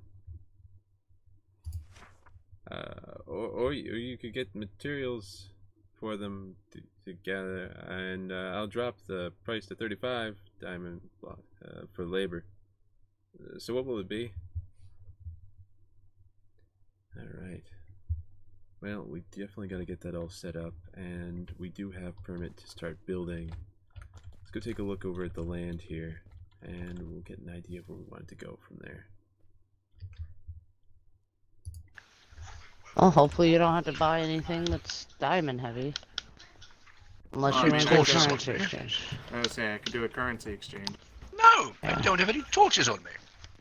Or you could get materials for them to gather, and I'll drop the price to 35 diamond block for labor. So what will it be? Alright. Well, we definitely got to get that all set up, and we do have permit to start building. Let's go take a look over at the land here, and we'll get an idea of where we want to go from there. Well, hopefully you don't have to buy anything that's diamond heavy. Unless Oh, you I want to mean, do I currency could- exchange. I was saying I could do a currency exchange. No, I Yeah. don't have any torches on me.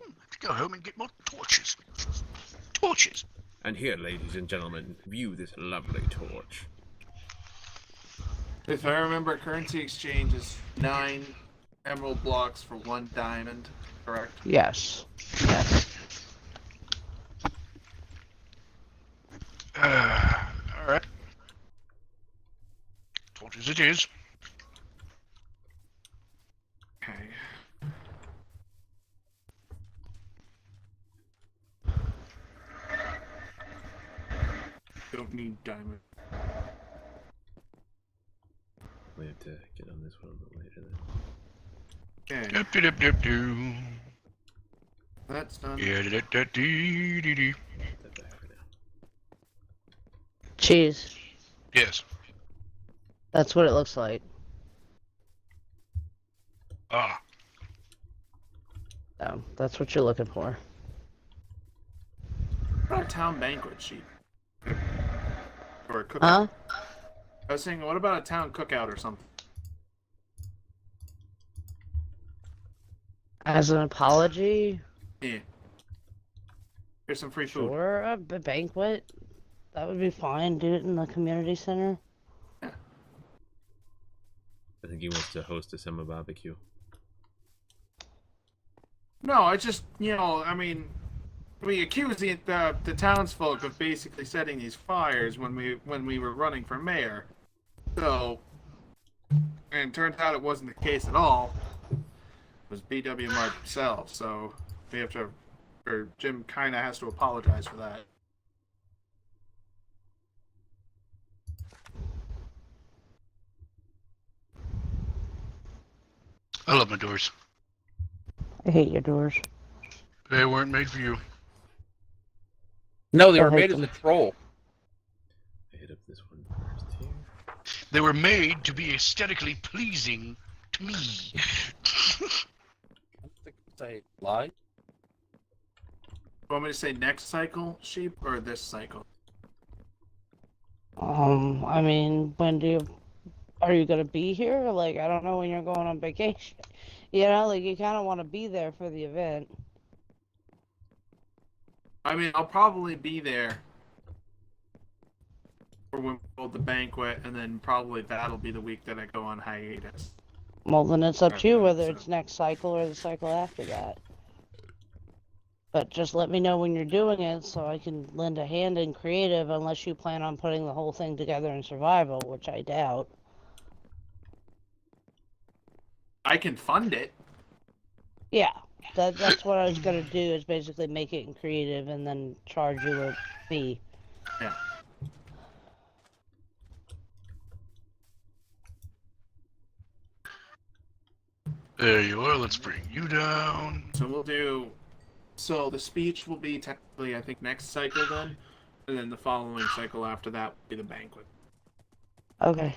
I have to go home and get more torches. Torches. And here, ladies and gentlemen, view this lovely torch. If I remember, currency exchange is 9 emerald blocks for 1 diamond, correct? Yes. Yes. Alright. Torches it is. Okay. Don't need diamond. We have to get on this one a little later then. Okay, Dip, dip, dip, doo. that's done. Yeah, da, da, da, dee, dee, dee. Put that back for now. Cheese. Yes. That's what it looks like. Ah. So, that's what you're looking for. What about a town banquet sheet? Or a cookout? Huh? I was saying, what about a town cookout or something? As an apology, Yeah. Here's some free food. sure, a banquet. That would be fine. Do it in the community center. I think he wants to host a summer barbecue. No, I just, we accuse the townsfolk of basically setting these fires when we were running for mayor. So, and it turns out it wasn't the case at all. It was BW Mark himself, so we have to, or Jim kind of has to apologize for that. I love my doors. I hate your doors. They weren't made for you. No, they I were hate made as them. a troll. I hit up this one first here. They were made to be aesthetically pleasing to me. I don't think it's a lie. Want me to say next cycle, sheep, or this cycle? I mean, when do you Are you gonna be here? Like, I don't know when you're going on vacation. You know, like, you kind of want to be there for the event. I mean, I'll probably be there for when we hold the banquet, and then probably that'll be the week that I go on hiatus. Well, then it's up to you Okay, whether so- it's next cycle or the cycle after that. But just let me know when you're doing it so I can lend a hand in creative, unless you plan on putting the whole thing together in survival, which I doubt. I can fund it. Yeah, that's what I was gonna do, is basically make it in creative and then charge you a fee. Yeah. There you are. Let's bring you down. So we'll do. So the speech will be technically, I think, next cycle then, and then the following cycle after that will be the banquet. Okay.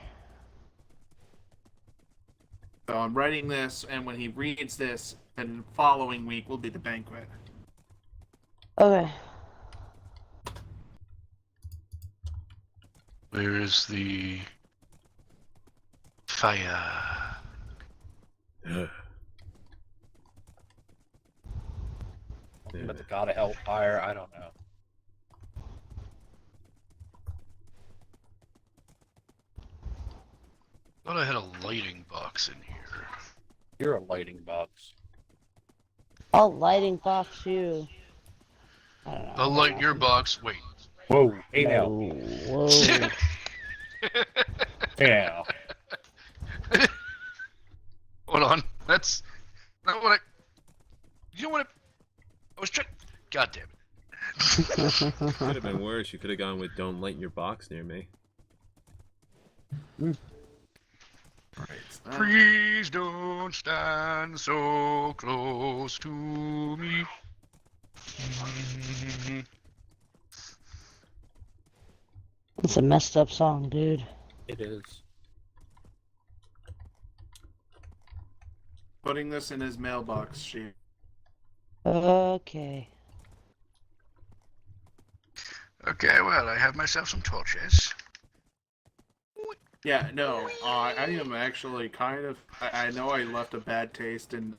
So I'm writing this, and when he reads this, then the following week will be the banquet. Okay. Where is the fire? But the god of hellfire, I don't know. Thought I had a lighting box in here. You're a lighting box. I'll lighting box you. I don't know. I'll light your box. Wait. Whoa, hey now. Whoa. Hey now. Hold on. That's not what I. You know what I was trying. God damn it. Could have been worse. You could have gone with "Don't light your box near me." Right. Please don't stand so close to me. It's a messed up song, dude. It is. Putting this in his mailbox sheet. Okay. Okay, well, I have myself some torches. Yeah, no, I am actually kind of. I know I left a bad taste in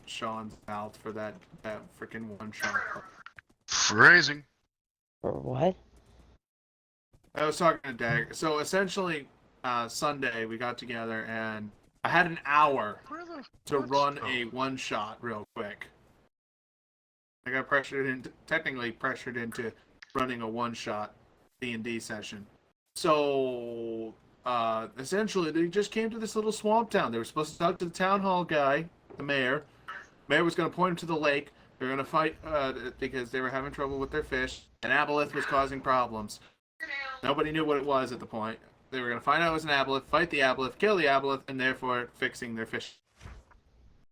Sean's mouth for that freaking one shot. Phrasing. For what? I was talking to Dag. So essentially, Sunday we got together and I had an hour Where the to what's- run oh. a one shot real quick. I got technically pressured into running a one shot D&D session. So essentially, they just came to this little swamp town. They were supposed to talk to the town hall guy, the mayor. Mayor was going to point them to the lake. They were going to fight because they were having trouble with their fish. An aboleth was causing problems. Nobody knew what it was at the point. They were going to find out it was an aboleth, fight the aboleth, kill the aboleth, and therefore fixing their fish.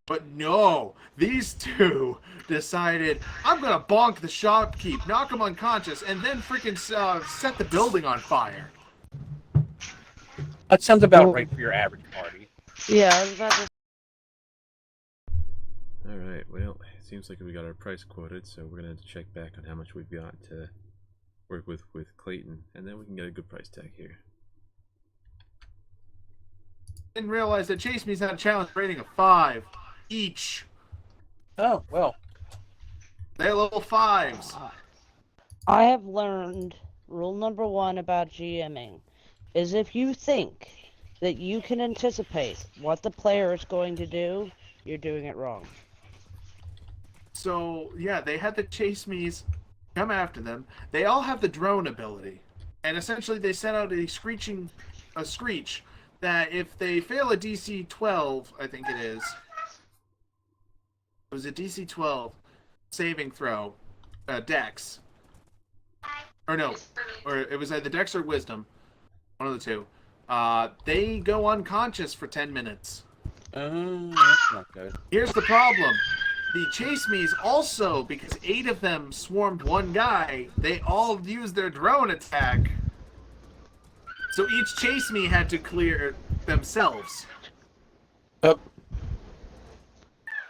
But no, these two decided, I'm going to bonk the shopkeep, knock him unconscious, and then freaking set the building on fire. That sounds about Well- right for your average party. Yeah, I was about to. Alright, well, it seems like we got our price quoted, so we're gonna have to check back on how much we've got to work with Clayton, and then we can get a good price tag here. Didn't realize that Chase Me's had a challenge rating of 5 each. Oh, well. They're level 5s. I have learned rule number 1 about GMing is if you think that you can anticipate what the player is going to do, you're doing it wrong. So, yeah, they had the Chase Me's come after them. They all have the drone ability. And essentially they sent out a screech that if they fail a DC 12, I think it is. It was a DC 12 saving throw, Dex. Or no, or it was either Dex or Wisdom. One of the two. They go unconscious for 10 minutes. That's not good. Here's the problem. The Chase Me's also, because 8 of them swarmed one guy, they all used their drone attack. So each Chase Me had to clear themselves. Yep.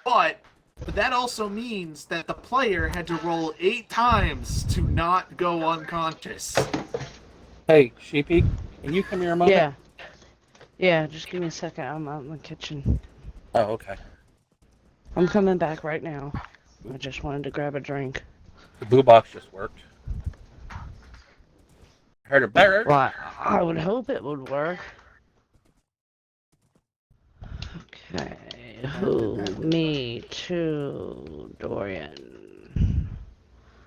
But that also means that the player had to roll 8 times to not go unconscious. Hey, Sheepy, can you come here a moment? Yeah. Yeah, just give me a second. I'm out in the kitchen. Oh, okay. I'm coming back right now. I just wanted to grab a drink. The blue box just worked. Heard it better. Well, I would hope it would work. Okay. Who? Me. To Dorian.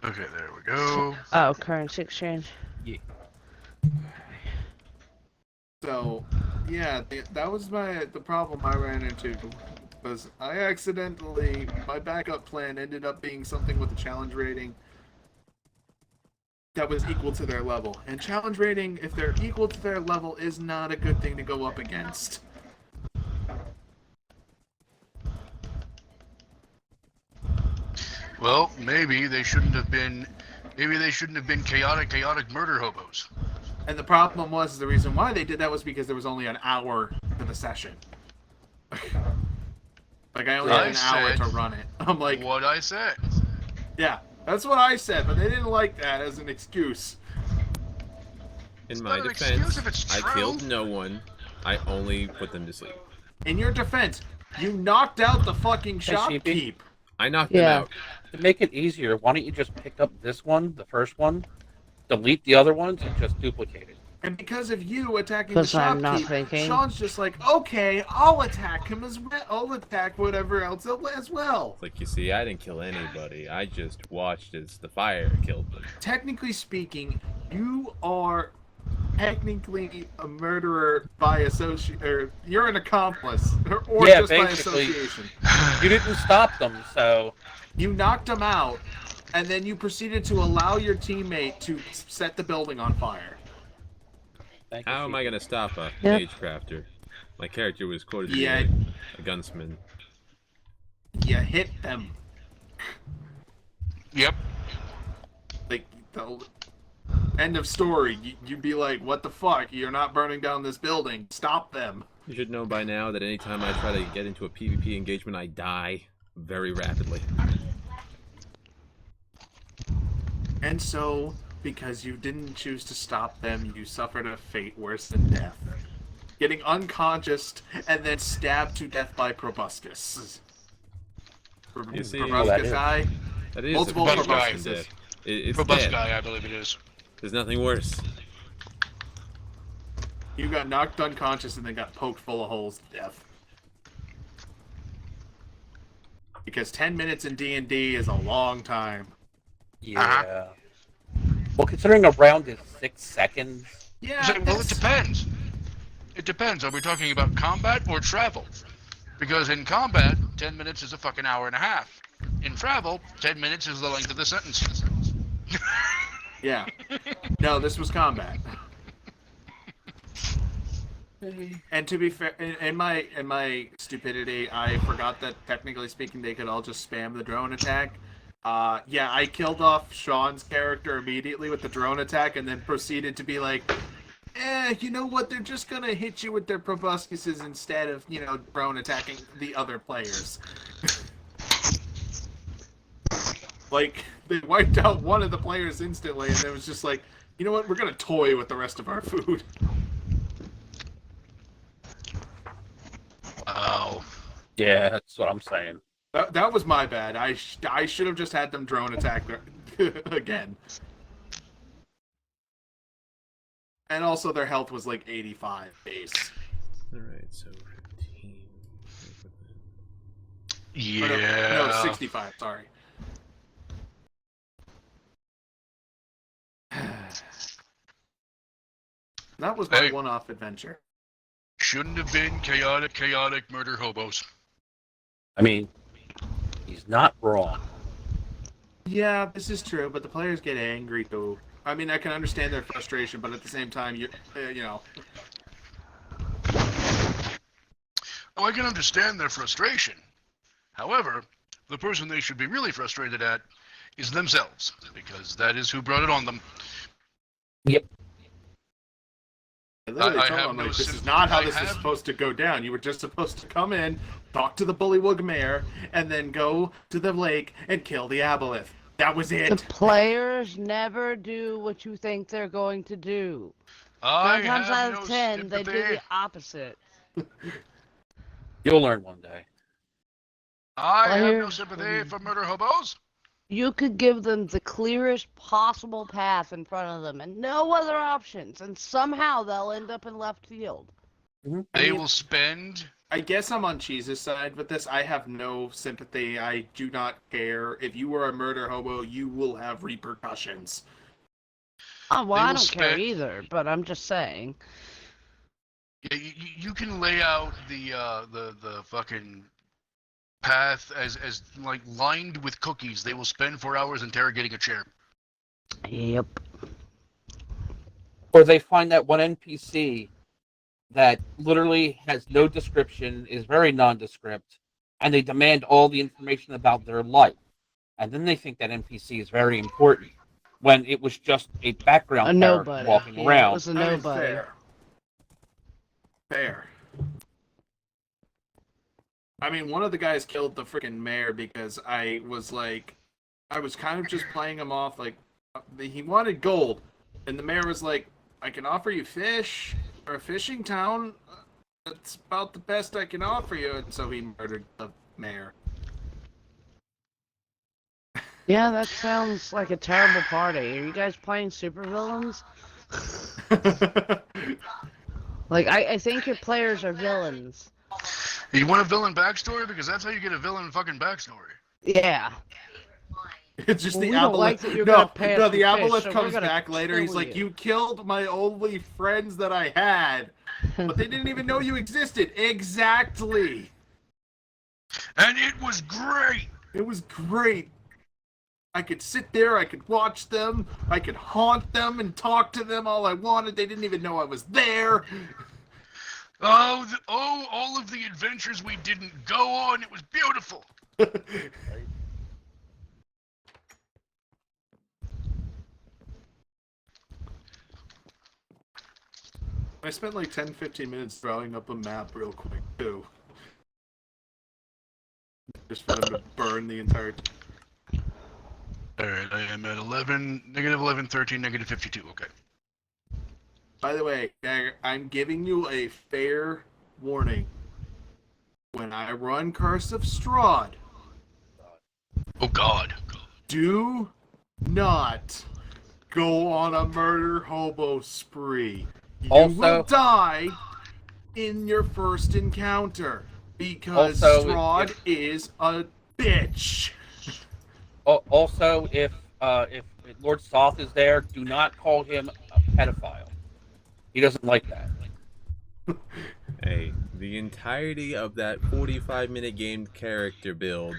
Okay, there we go. Oh, currency exchange. So, yeah, that was the problem I ran into. Was I accidentally, my backup plan ended up being something with a challenge rating that was equal to their level. And challenge rating, if they're equal to their level, is not a good thing to go up against. Well, maybe they shouldn't have been chaotic murder hobos. And the problem was, the reason why they did that was because there was only an hour to the session. Like, I only had an hour to run it. I'm like, What I said. yeah, that's what I said, but they didn't like that as an excuse. In It's my not an defense, excuse if it's I true. killed no one. I only put them to sleep. In your defense, you knocked out the fucking Sheepy. shopkeep. I knocked them Yeah. out. To make it easier, why don't you just pick up this one, the first one, delete the other ones, and just duplicate it? And because of you attacking the Because I'm not shopkeep, thinking. Sean's just like, okay, I'll attack him as well. I'll attack whatever else as well. It's like, you see, I didn't kill anybody. I just watched as the fire killed them. Technically speaking, you are technically a murderer by association, or you're an accomplice, or Yeah, just by basically. association. You didn't stop them, so You knocked him out, and then you proceeded to allow your teammate to set the building on fire. thank you. How am I Sheepy. gonna stop a Yep. mage crafter? My character was quoted to Yeah. be a gunsman. You hit them. Yep. Like, the end of story. You'd be like, what the fuck? You're not burning down this building. Stop them. You should know by now that anytime I try to get into a PvP engagement, I die very rapidly. And so, because you didn't choose to stop them, you suffered a fate worse than death. Getting unconscious and then stabbed to death by proboscis. You see- Proboscis eye? That is Multiple a proboscis. proboscis death. It's Robust dead. guy, I believe it is. There's nothing worse. You got knocked unconscious and then got poked full of holes to death. Because 10 minutes in D&D is a long time. Yeah. Well, considering a round is 6 seconds. Yeah, It's like, well, it that's- depends. It depends. Are we talking about combat or travel? Because in combat, 10 minutes is a fucking hour and a half. In travel, 10 minutes is the length of the sentence. Yeah. No, this was combat. And to be fair, in my stupidity, I forgot that technically speaking, they could all just spam the drone attack. Yeah, I killed off Sean's character immediately with the drone attack, and then proceeded to be like, you know what? They're just gonna hit you with their proboscises instead of, drone attacking the other players. Like, they wiped out one of the players instantly, and it was just like, you know what? We're gonna toy with the rest of our food. Wow. Yeah, that's what I'm saying. That was my bad. I should have just had them drone attack again. And also, their health was like 85 base. Alright, so 15. Yeah. No, 65. Sorry. That was my Hey. one-off adventure. Shouldn't have been chaotic murder hobos. I mean, he's not wrong. Yeah, this is true, but the players get angry too. I mean, I can understand their frustration, but at the same time, you know. Oh, I can understand their frustration. However, the person they should be really frustrated at is themselves, because that is who brought it on them. I literally I told have them, no like, this is sympathy. not how I this is have- supposed to go down. You were just supposed to come in, talk to the Bullywug Mayor, and then go to the lake and kill the aboleth. That was The it. players never do what you think they're going to do. I 9 times have out no of 10, they do sympathy. the opposite. You'll learn one day. I have Fire. no sympathy for murder hobos. You could give them the clearest possible path in front of them and no other options, and somehow they'll end up in left field. They will spend. I guess I'm on Cheese's side with this. I have no sympathy. I do not care. If you were a murder hobo, you will have repercussions. Oh, well, They I will don't care spend- either, but I'm just saying. Yeah, you can lay out the fucking path as like lined with cookies. They will spend 4 hours interrogating a chair. Yep. Or they find that one NPC that literally has no description, is very nondescript, and they demand all the information about their life. And then they think that NPC is very important, when it was just a background A character nobody. walking Yeah, around. it was a I mean, nobody. Fair. I mean, one of the guys killed the freaking mayor because I was kind of just playing him off like he wanted gold, and the mayor was like, "I can offer you fish or a fishing town. That's about the best I can offer you," and so he murdered the mayor. Yeah, that sounds like a terrible party. Are you guys playing supervillains? Like, I think your players are villains. You want a villain backstory? Because that's how you get a villain fucking backstory. Yeah. It's just Well, the we don't aboleth. like that you're no, gonna pay us no, for the fish, aboleth so we're comes gonna back later. He's kill like, you. "You killed my only friends that I had, but they didn't even know you existed." Exactly. And it was great. It was great. I could sit there, I could watch them, I could haunt them and talk to them all I wanted. They didn't even know I was there. Oh, all of the adventures we didn't go on. It was beautiful. I spent like 10-15 minutes drawing up a map real quick, too. Just for them to burn the entire... Alright, I am at 11, negative 11, 13, negative 52. Okay. By the way, I'm giving you a fair warning. When I run Curse of Strahd, Oh, God. do not go on a murder hobo spree. You Also- will die in your first encounter because Also, Strahd is a bitch. Also, if Lord Soth is there, do not call him a pedophile. He doesn't like that. Hey, the entirety of that 45-minute game character build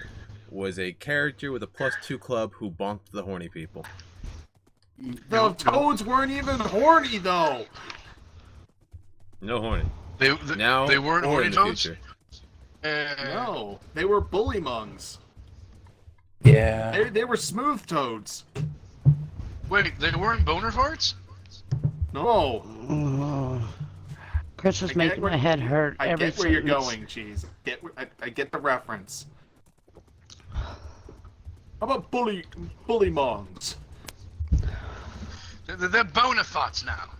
was a character with a +2 club who bonked the horny people. The toads weren't even horny though. No horny. They Now weren't or horny in the toads? future. No, they were bullymongs. Yeah. They were smooth toads. Wait, they weren't boner farts? No, Oh. Chris is I get making where- my head hurt I every get where you're sentence. going, Cheese. I get the reference. How about bullymongs? They're boner farts now.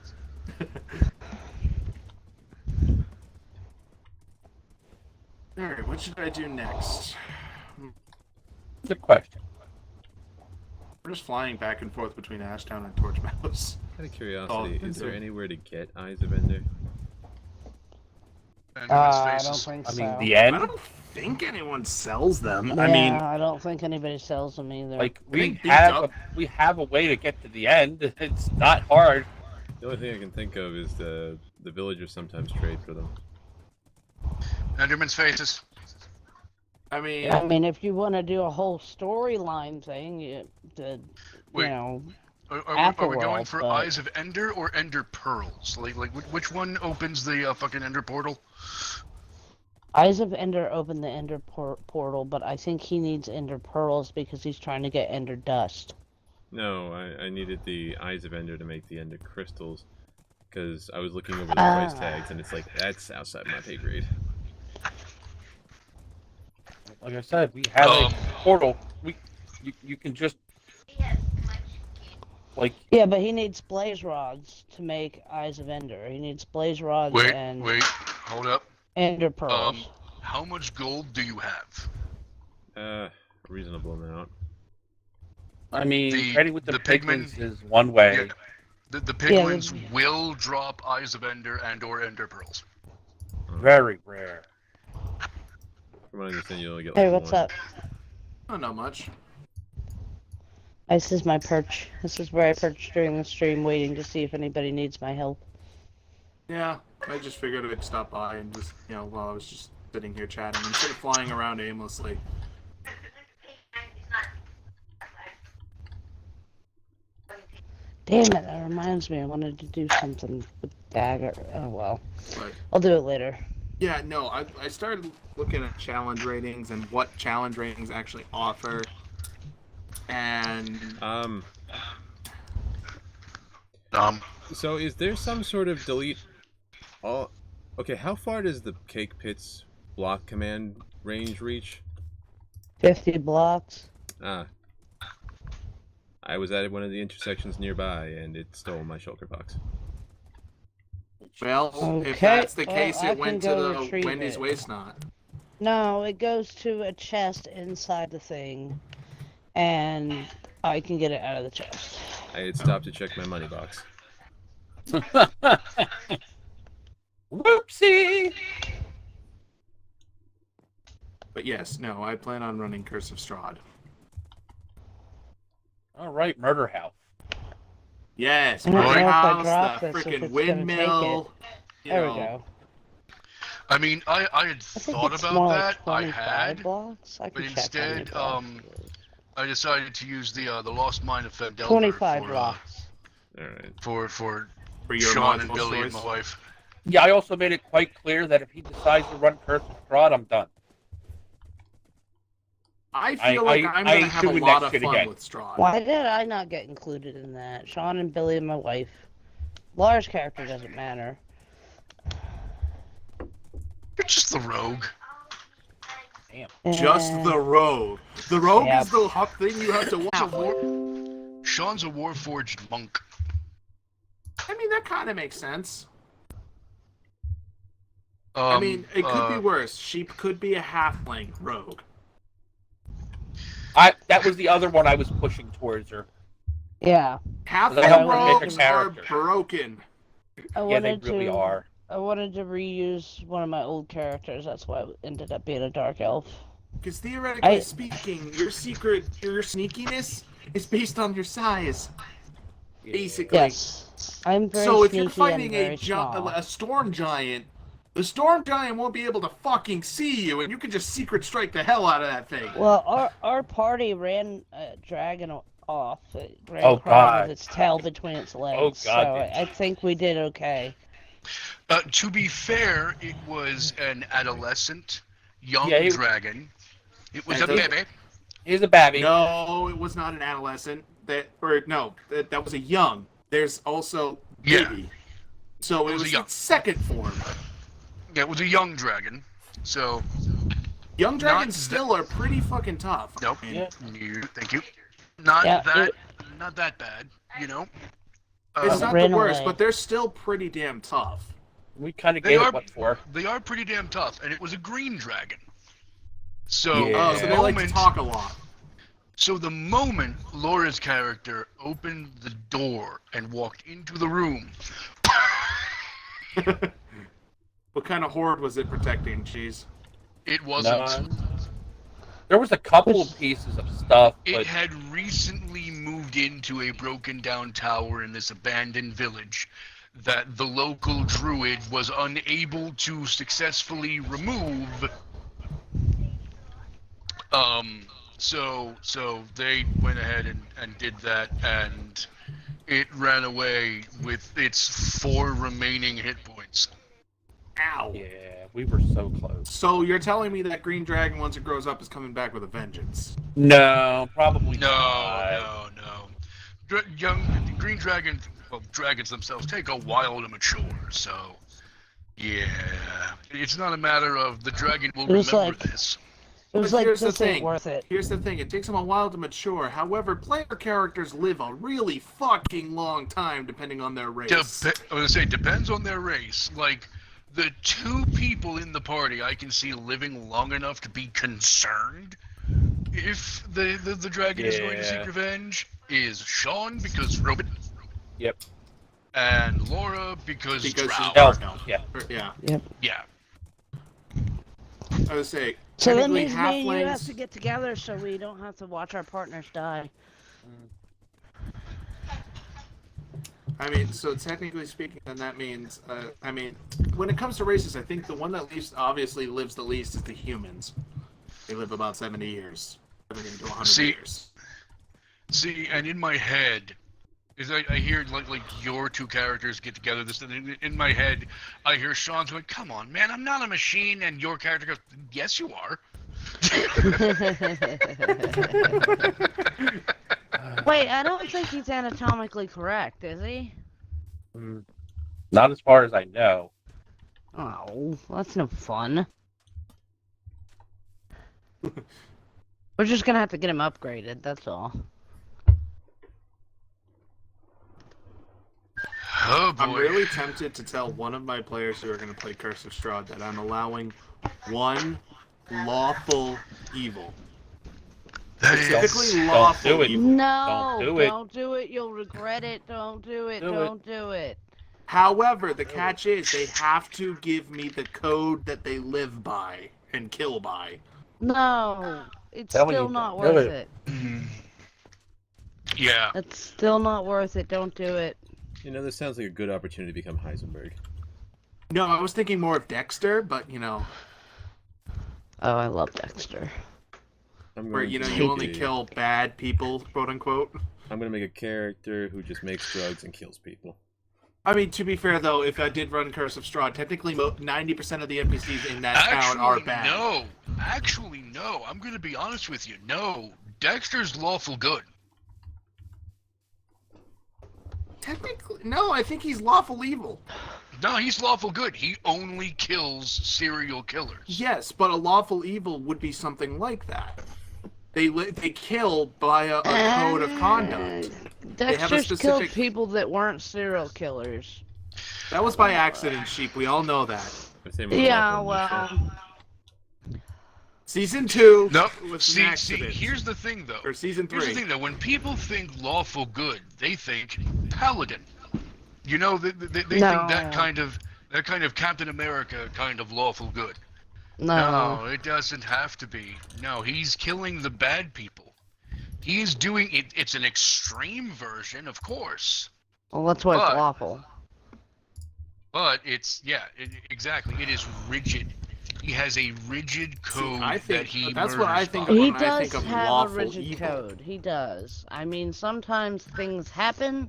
Alright, what should I do next? Good question. We're just flying back and forth between Ashtown and Torchmouse. Out of curiosity, Oh, is there so- anywhere to get Eyes of Ender? And I its don't faces. think I so. mean, the I end. don't think anyone sells them. Yeah, I mean, I don't think anybody sells them either. Like I we think beat have up- we have a way to get to the end. It's not hard. The only thing I can think of is the villagers sometimes trade for them. Enderman's faces. I mean, I mean, if you want to do a whole storyline thing, you Wait. know, Are we going Afterworld, for but- Eyes of Ender or Ender Pearls? Like which one opens the fucking Ender portal? Eyes of Ender opened the Ender portal, but I think he needs Ender Pearls because he's trying to get Ender Dust. No, I needed the Eyes of Ender to make the Ender crystals, because I was looking over the price tags and it's like, that's outside my pay grade. Like I said, we have a portal. You can just like Yeah, but he needs blaze rods to make Eyes of Ender. He needs blaze rods Wait, and hold up. Ender pearls. How much gold do you have? A reasonable amount. I mean, The- trading with the the pigmen- pigments is one way. Yeah. The piglins will drop Eyes of Ender and or Ender Pearls. Very rare. From what I understand, you only get Hey, like what's one. up? Oh, not much. This is my perch. This is where I perch during the stream, waiting to see if anybody needs my help. Yeah, I just figured I'd stop by and just, while I was just sitting here chatting instead of flying around aimlessly. Damn it, that reminds me, I wanted to do something with dagger. Oh well. But I'll do it later. yeah, no, I started looking at challenge ratings and what challenge ratings actually offer. And So is there some sort of delete all? Okay, how far does the Cake Pits block command range reach? 50 blocks. I was at one of the intersections nearby, and it stole my shulker box. well, if Okay, that's the well, case, I it went to can go the retrieve Wendy's it. waste knot. No, it goes to a chest inside the thing, and I can get it out of the chest. I had stopped to check my money box. Whoopsie! But yes, no, I plan on running Curse of Strahd. All right, Murder House. Yes, I don't Murder know if I House, drop the this, if freaking it's gonna windmill. There we go. I mean, I had I think thought it's about more that. like I 25 had, blocks. I but can check how many instead, blocks it is. I decided to use the Lost Mine of Fendelver 25 for, blocks. All right. for For your Sean and module Billy and choice. my wife. Yeah, I also made it quite clear that if he decides to run Curse of Strahd, I'm done. I feel like I'm I going to ain't have a doing lot that of shit fun again. with Strahd. Why did I not get included in that? Sean and Billy and my wife. Lara's character doesn't matter. You're just the rogue. Just Eh, the rogue. The rogue Yep. is the thing you have to watch Sean's a, for. Sean's a Warforged monk. I mean, that kind of makes sense. Um, I mean, it could be worse. She could be a halfling rogue. That was the other one I was pushing towards her. Yeah. Halfling I wanted to rogues make a are character. broken. I Yeah, they wanted really to. are. I wanted to reuse one of my old characters. That's why it ended up being a dark elf. Because theoretically I- speaking, your sneakiness is based on your size. Basically. Yes. I'm very So if sneaky you're fighting and very a storm giant, the storm giant won't be able to fucking see you, and you can just secret strike the hell out of that thing. Well, our party ran a dragon off. It ran Oh, crawling God. with its tail between its legs. Oh, God, So did I think we did okay. To be fair, it was an adolescent young Yeah, dragon. It was And a the- baby. He's a babby. No, it was not an adolescent. That was a young. There's also Yeah. baby. So It it was a was young. its second form. Yeah, it was a young dragon. So, Young dragons Not still are pretty fucking tough. nope. And Yeah. Thank you. Not Yeah, not that bad, you know. It's not Ran the worst, away. but they're still pretty damn tough. We kind of They gave are- it what for. They are pretty damn tough, and it was a green dragon. So, Yeah. Oh, so they like to talk a lot. So the moment Laura's character opened the door and walked into the room, What kind of horde was it protecting, Cheese? it wasn't. None. There was a couple of pieces of stuff, It but had recently moved into a broken down tower in this abandoned village that the local druid was unable to successfully remove. So they went ahead and did that, and it ran away with its 4 remaining hit points. Ow. yeah, we were so close. So you're telling me that green dragon, once it grows up, is coming back with a vengeance? No, probably No, not. no. Green dragon, well, dragons themselves take a while to mature, so yeah, it's not a matter of the dragon will It was remember like- this. It was But like, here's the this ain't thing. worth it. Here's the thing, it takes them a while to mature. However, player characters live a really fucking long time depending on their race. I was gonna say depends on their race. Like the two people in the party I can see living long enough to be concerned if the dragon is going to seek Yeah. revenge is Sean because Robin. Yep. And Laura because Because Drow. she's Elf. dark elf. Yeah. Yeah. Yeah. I would say So that technically means me and you have halflings. to get together so we don't have to watch our partners die. I mean, so technically speaking, then that means, I mean, when it comes to races, I think the one that least obviously lives the least is the humans. They live about 70 years, 70 to 100 years. See, and in my head, is I hear like your two characters get together. This in my head, I hear Sean's going, "Come on, man, I'm not a machine," and your character goes, "Yes, you are." Wait, I don't think he's anatomically correct, is he? Not as far as I know. Oh, that's no fun. We're just gonna have to get him upgraded, that's all. Oh boy. I'm really tempted to tell one of my players who are going to play Curse of Strahd that I'm allowing one lawful evil. That is- Specifically Don't lawful do it. evil. No, Don't do it. don't do it. You'll regret it. Don't do it. Do it. Don't do it. However, the catch is they have to give me the code that they live by and kill by. No, it's Tell me still you not don't do worth it. it. Yeah. It's still not worth it. Don't do it. You know, this sounds like a good opportunity to become Heisenberg. No, I was thinking more of Dexter, but you know, Oh, I love Dexter. I'm where going you know to you make only a- kill bad people, quote unquote. I'm going to make a character who just makes drugs and kills people. I mean, to be fair though, if I did run Curse of Strahd, technically 90% of the NPCs in that town are bad. no. Actually, no. I'm gonna be honest with you. No. Dexter's lawful good. Technically, no. I think he's lawful evil. No, he's lawful good. He only kills serial killers. Yes, but a lawful evil would be something like that. They kill by a code of conduct. They have a Dexter's killed specific- people that weren't serial killers. That was by accident, Sheep. We all know that. I say more Yeah, lawful than well, Season 2 Nope. was an See, accident. here's the thing, though. Or season 3. Here's the thing, though. When people think lawful good, they think paladin. You know, they think No. that kind of Captain America kind of lawful good. no. No, it doesn't have to be. No, he's killing the bad people. He is doing it. It's an extreme version, of course, Well, that's why it's But- lawful. but it's exactly. It is rigid. He has a rigid code I think- that he that's what I murders think by. of He when I does think of have a lawful rigid evil. code. He does. I mean, sometimes things happen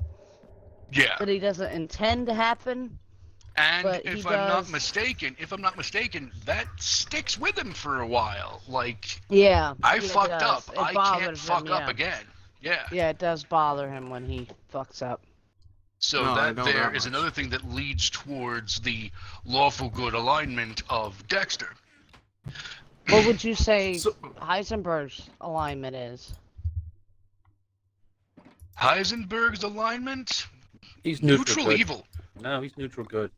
Yeah, that he doesn't intend to happen. and but he if I'm not does- mistaken, that sticks with him for a while. Like Yeah. I it fucked does. up, It I can't bothers fuck him, up yeah. again. Yeah. Yeah, it does bother him when he fucks up. So No, I that know there that is much. another thing that leads towards the lawful good alignment of Dexter. What would you say So, Heisenberg's alignment is? Heisenberg's alignment? He's neutral good. evil. No, he's neutral good.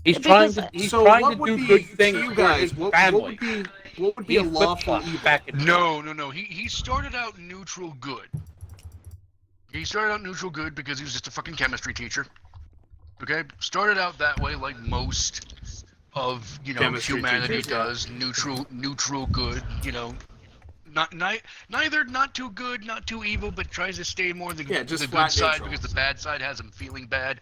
He's Because- trying to. He's so trying what to would do be, good to things you for guys, his what family. would be a He lawful flip-flopped evil? back and No. He started out neutral good. He started out neutral good because he was just a fucking chemistry teacher. Okay? Started out that way like most of, Chemistry humanity teachers, yeah. does. Neutral good, neither not too good, not too evil, but tries to stay more the, Yeah, just the good flat side neutral. because the bad side has him feeling bad.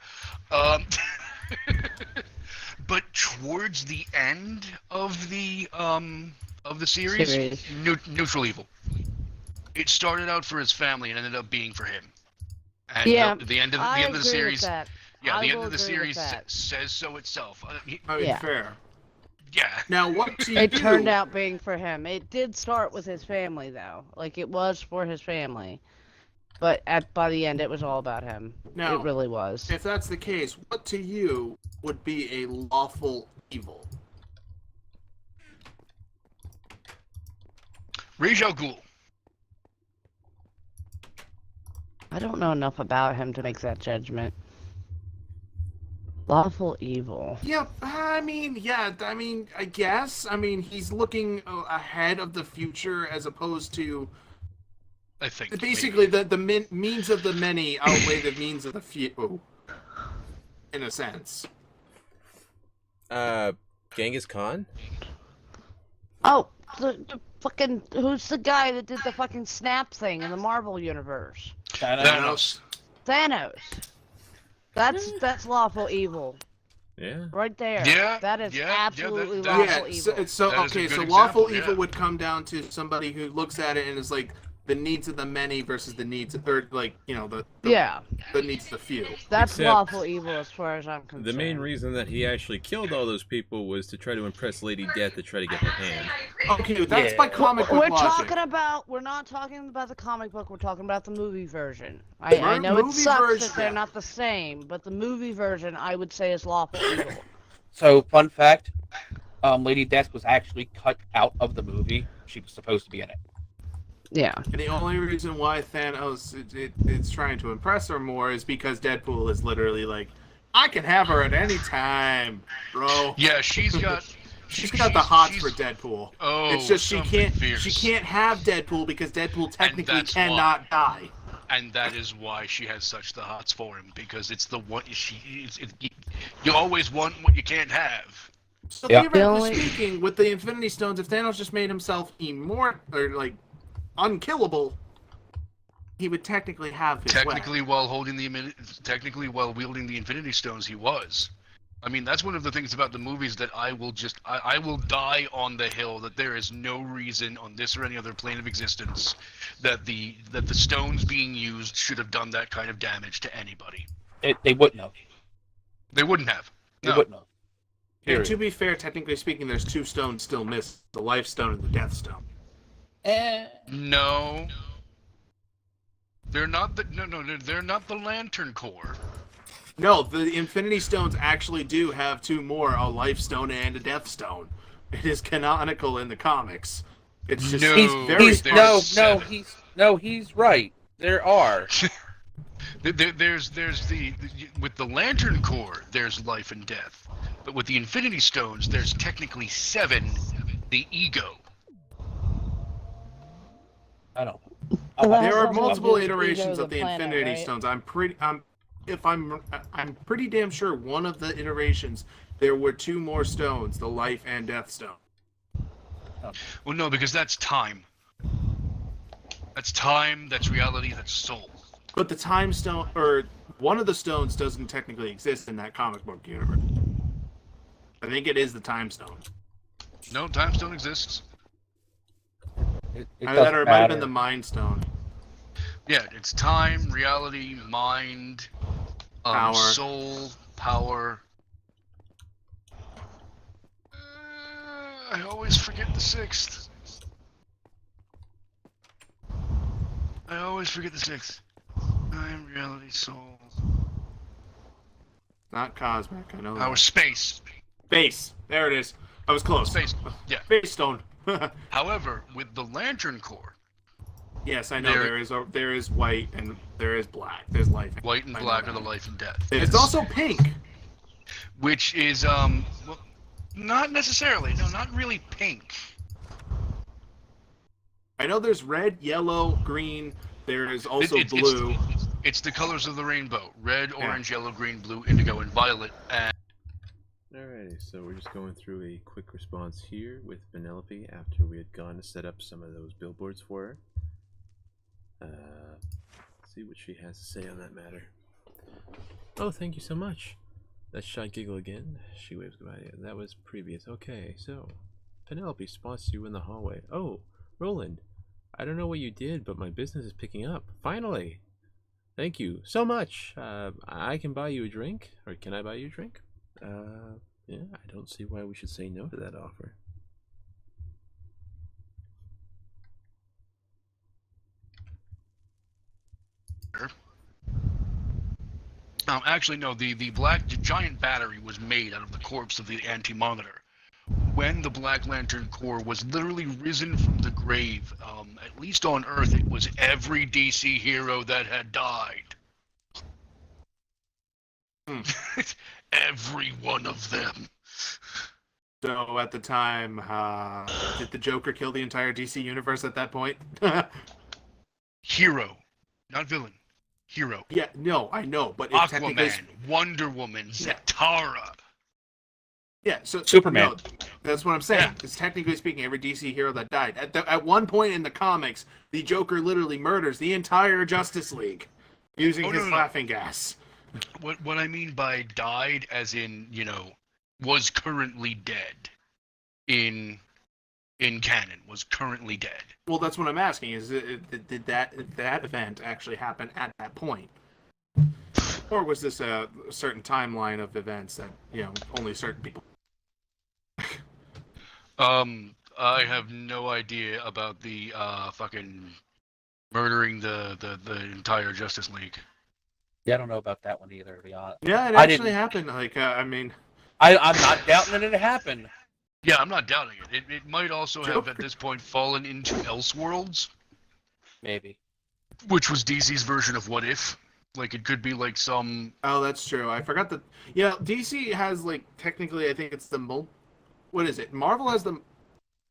But towards the end of the series. Neutral evil. It started out for his family and ended up being for him. And Yeah, the end of I the agree series, with that. yeah, I the end will of the agree with series that. says so itself. I mean, Yeah. fair. Yeah. Now, what do you It do? turned out being for him. It did start with his family, though. Like, it was for his family. But by the end, it was all about him. Now, it really was. If that's the case, what to you would be a lawful evil? Ra's al Ghul. I don't know enough about him to make that judgment. Lawful evil. Yeah, I mean, I guess. I mean, he's looking ahead of the future as opposed to I think basically the means of the many outweigh the means of the few, in a sense. Genghis Khan? Oh, the fucking who's the guy that did the fucking snap thing in the Marvel universe? Thanos. Thanos. That's lawful evil. Yeah. Right there. Yeah, That is yeah, absolutely that- lawful Yeah, evil. so That is a okay, good so lawful example, evil yeah. would come down to somebody who looks at it and is like the needs of the many versus the needs, or like the Yeah, needs of the few. that's Except lawful evil as far as I'm concerned. The main reason that he actually killed all those people was to try to impress Lady Death to try to get her hand. Okay, that's Yeah. by comic book We're logic. we're not talking about the comic book, we're talking about the movie version. I know it Movie sucks version, that they're yeah. not the same, but the movie version I would say is lawful evil. So, fun fact, Lady Death was actually cut out of the movie. She was supposed to be in it. Yeah. And the only reason why Thanos it's trying to impress her more is because Deadpool is literally like, I can have her at any time, bro. Yeah, she's got the hots for Deadpool. Oh, It's just she something fierce. can't have Deadpool because Deadpool technically that's cannot die. And that is why she has such the hots for him, because it's the one you always want what you can't have. So Yeah. theoretically speaking, with the Infinity Stones, if Thanos just made himself immortal or like unkillable, he would technically have his way. Technically, while wielding the Infinity Stones, he was. I mean, that's one of the things about the movies that I will die on the hill that there is no reason on this or any other plane of existence that the stones being used should have done that kind of damage to anybody. They wouldn't have. They wouldn't have. They No. wouldn't have. And Period. to be fair, technically speaking, there's two stones still missed: the Life Stone and the Death Stone. No. They're not they're not the Lantern Core. No, the Infinity Stones actually do have two more: a Life Stone and a Death Stone. It is canonical in the comics. It's just No. He's right. There are. There's with the Lantern Core, there's life and death, but with the Infinity Stones, there's technically 7. The ego. I don't. The last There are one multiple was iterations Ego of the planet, Infinity right? Stones. I'm pretty damn sure one of the iterations there were two more stones: the Life and Death Stone. Well, no, because that's time. That's time. That's reality. That's soul. But the Time Stone, or one of the stones, doesn't technically exist in that comic book universe. I think it is the Time Stone. No, time stone exists. It Either that or it might have been matter. the Mind Stone. Yeah, it's time, reality, mind, Power. soul, power. I always forget the 6th. Time, reality, soul. Not cosmic, I know Power, that. space. Space. There it is. I was close. Space. Yeah. Space Stone. However, with the Lantern Core, Yes, I know There- there is white and there is black. There's life. white and I know black are that. the life and death. It's also pink. Which is well, not necessarily. No, not really pink. I know there's red, yellow, green. There is also It's- blue. It's the colors of the rainbow: red, orange, yellow, green, blue, indigo, and violet. And Alrighty, so we're just going through a quick response here with Penelope after we had gone to set up some of those billboards for her. Let's see what she has to say on that matter. Oh, thank you so much. That shy giggle again. She waves goodbye. That was previous. Okay, so Penelope spots you in the hallway. Oh, Roland, I don't know what you did, but my business is picking up. Finally! Thank you so much. I can buy you a drink, or can I buy you a drink? Yeah, I don't see why we should say no to that offer. actually, no. The black giant battery was made out of the corpse of the Anti-Monitor. When the Black Lantern Corps was literally risen from the grave, at least on Earth, it was every DC hero that had died. Every one of them. So at the time, did the Joker kill the entire DC universe at that point? Hero, not villain. Hero. Yeah, no, I know, but it's technically... Aquaman, Wonder Woman, Zatara. Yeah, so Superman. No, that's what I'm saying. Yeah. Because technically speaking, every DC hero that died at one point in the comics, the Joker literally murders the entire Justice League using his laughing gas. What I mean by died, as in, was currently dead. In canon, was currently dead. Well, that's what I'm asking. Is did that event actually happen at that point, or was this a certain timeline of events that only certain people? I have no idea about the fucking murdering the entire Justice League. Yeah, I don't know about that one either, to be honest. Yeah, it I actually didn't- happened. Like, I mean, I'm not doubting that it happened. Yeah, I'm not doubting it. It might also have Joker. at this point fallen into Elseworlds, Maybe. which was DC's version of What If. Like, it could be like some... oh, that's true. I forgot that. Yeah, DC has like technically, I think it's the what is it? Marvel has the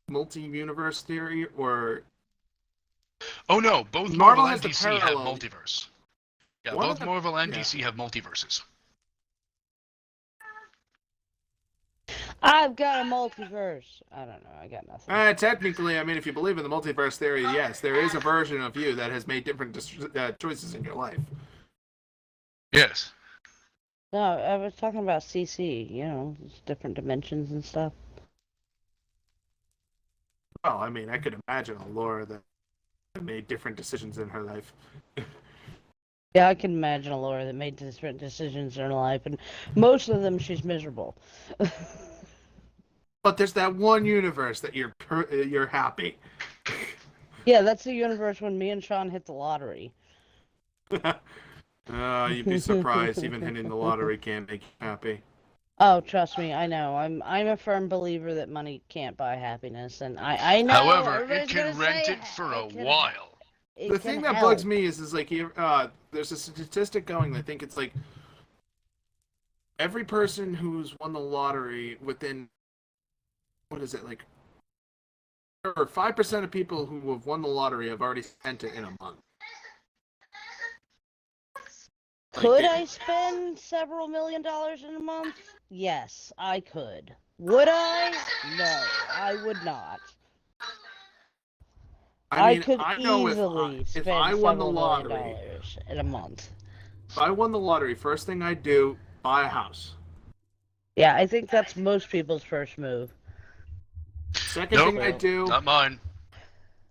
multi-universe theory, or Oh no, both Marvel Marvel has and the DC have parallel- multiverse. Yeah, One of both the- Marvel and yeah. DC have multiverses. I've got a multiverse. I don't know. I got nothing. technically, I mean, if you believe in the multiverse theory, yes, there is a version of you that has made different choices in your life. Yes. No, I was talking about CC. It's different dimensions and stuff. Well, I mean, I could imagine a Laura that made different decisions in her life. Yeah, I can imagine a Laura that made different decisions in her life, and most of them she's miserable. But there's that one universe that you're happy. Yeah, that's the universe when me and Sean hit the lottery. You'd be surprised. Even hitting the lottery can't make you happy. Oh, trust me, I know. I'm a firm believer that money can't buy happiness, and I know. However, it everybody's can gonna rent say it for a it can- while. it The can thing that help. bugs me is like there's a statistic going. I think it's like every person who's won the lottery within, what is it, like, or 5% of people who have won the lottery have already spent it in a month. Could I spend several $1 million in a month? Yes, I could. Would I? No, I would not. I mean, could I know easily if spend I won the several $1 lottery, million in a month. if I won the lottery, first thing I'd do, buy a house. Yeah, I think that's most people's first move. Second Nope. thing I'd do, Not mine.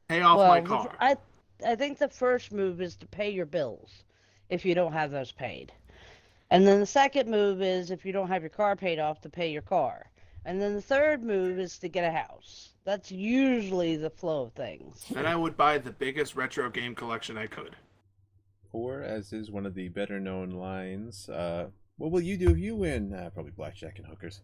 pay off my car. I think the first move is to pay your bills if you don't have those paid. And then the second move is, if you don't have your car paid off, to pay your car. And then the third move is to get a house. That's usually the flow of things. Then I would buy the biggest retro game collection I could. Or, as is one of the better known lines, what will you do if you win? Probably blackjack and hookers.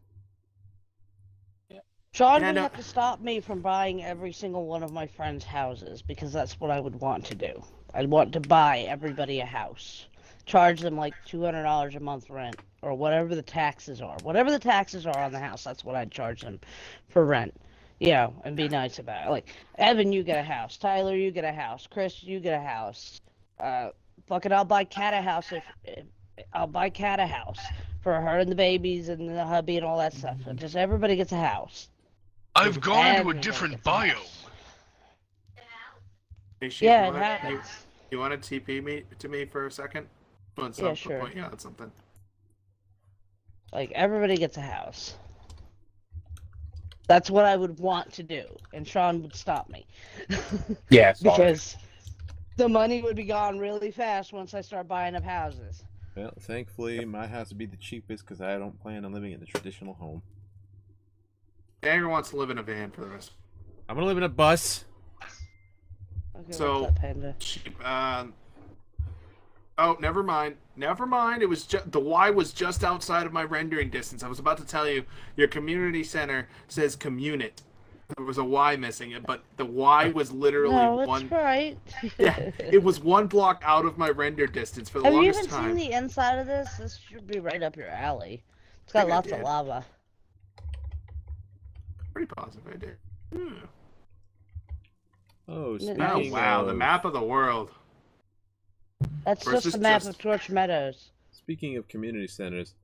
Sean Yeah, would no- have to stop me from buying every single one of my friends' houses, because that's what I would want to do. I'd want to buy everybody a house. Charge them like $200 a month rent, or whatever the taxes are. Whatever the taxes are on the house, that's what I'd charge them for rent. And be nice about it. Like, Evan, you get a house. Tyler, you get a house. Chris, you get a house. I'll buy Kat a house I'll buy Kat a house for her and the babies and the hubby and all that stuff. Just everybody gets a house. I've gone into a Everybody different gets a house. biome. Hey, Sheep, Yeah, you it wanna- happens. You want to TP me to me for a second? Yeah, sure. Point you out something. Like, everybody gets a house. That's what I would want to do, and Sean would stop me. Yeah, sorry. Because the money would be gone really fast once I start buying up houses. Well, thankfully, my house would be the cheapest because I don't plan on living in the traditional home. Dagger wants to live in a van for the rest. I'm gonna live in a bus. Okay, So- what's up, Panda? Sheep, oh, never mind. Never mind. It was the Y was just outside of my rendering distance. I was about to tell you, your community center says communit. There was a Y missing it, but the Y was literally No, it's one. right. Yeah, it was one block out of my render distance for the Have you longest even time. seen the inside of this? This should be right up your alley. It's got think I lots of did. lava. Pretty positive I did. Oh, Isn't it Oh, speaking nice? wow, the of map of the world. That's Or is just this the map just- of Torch Meadows. speaking of community centers,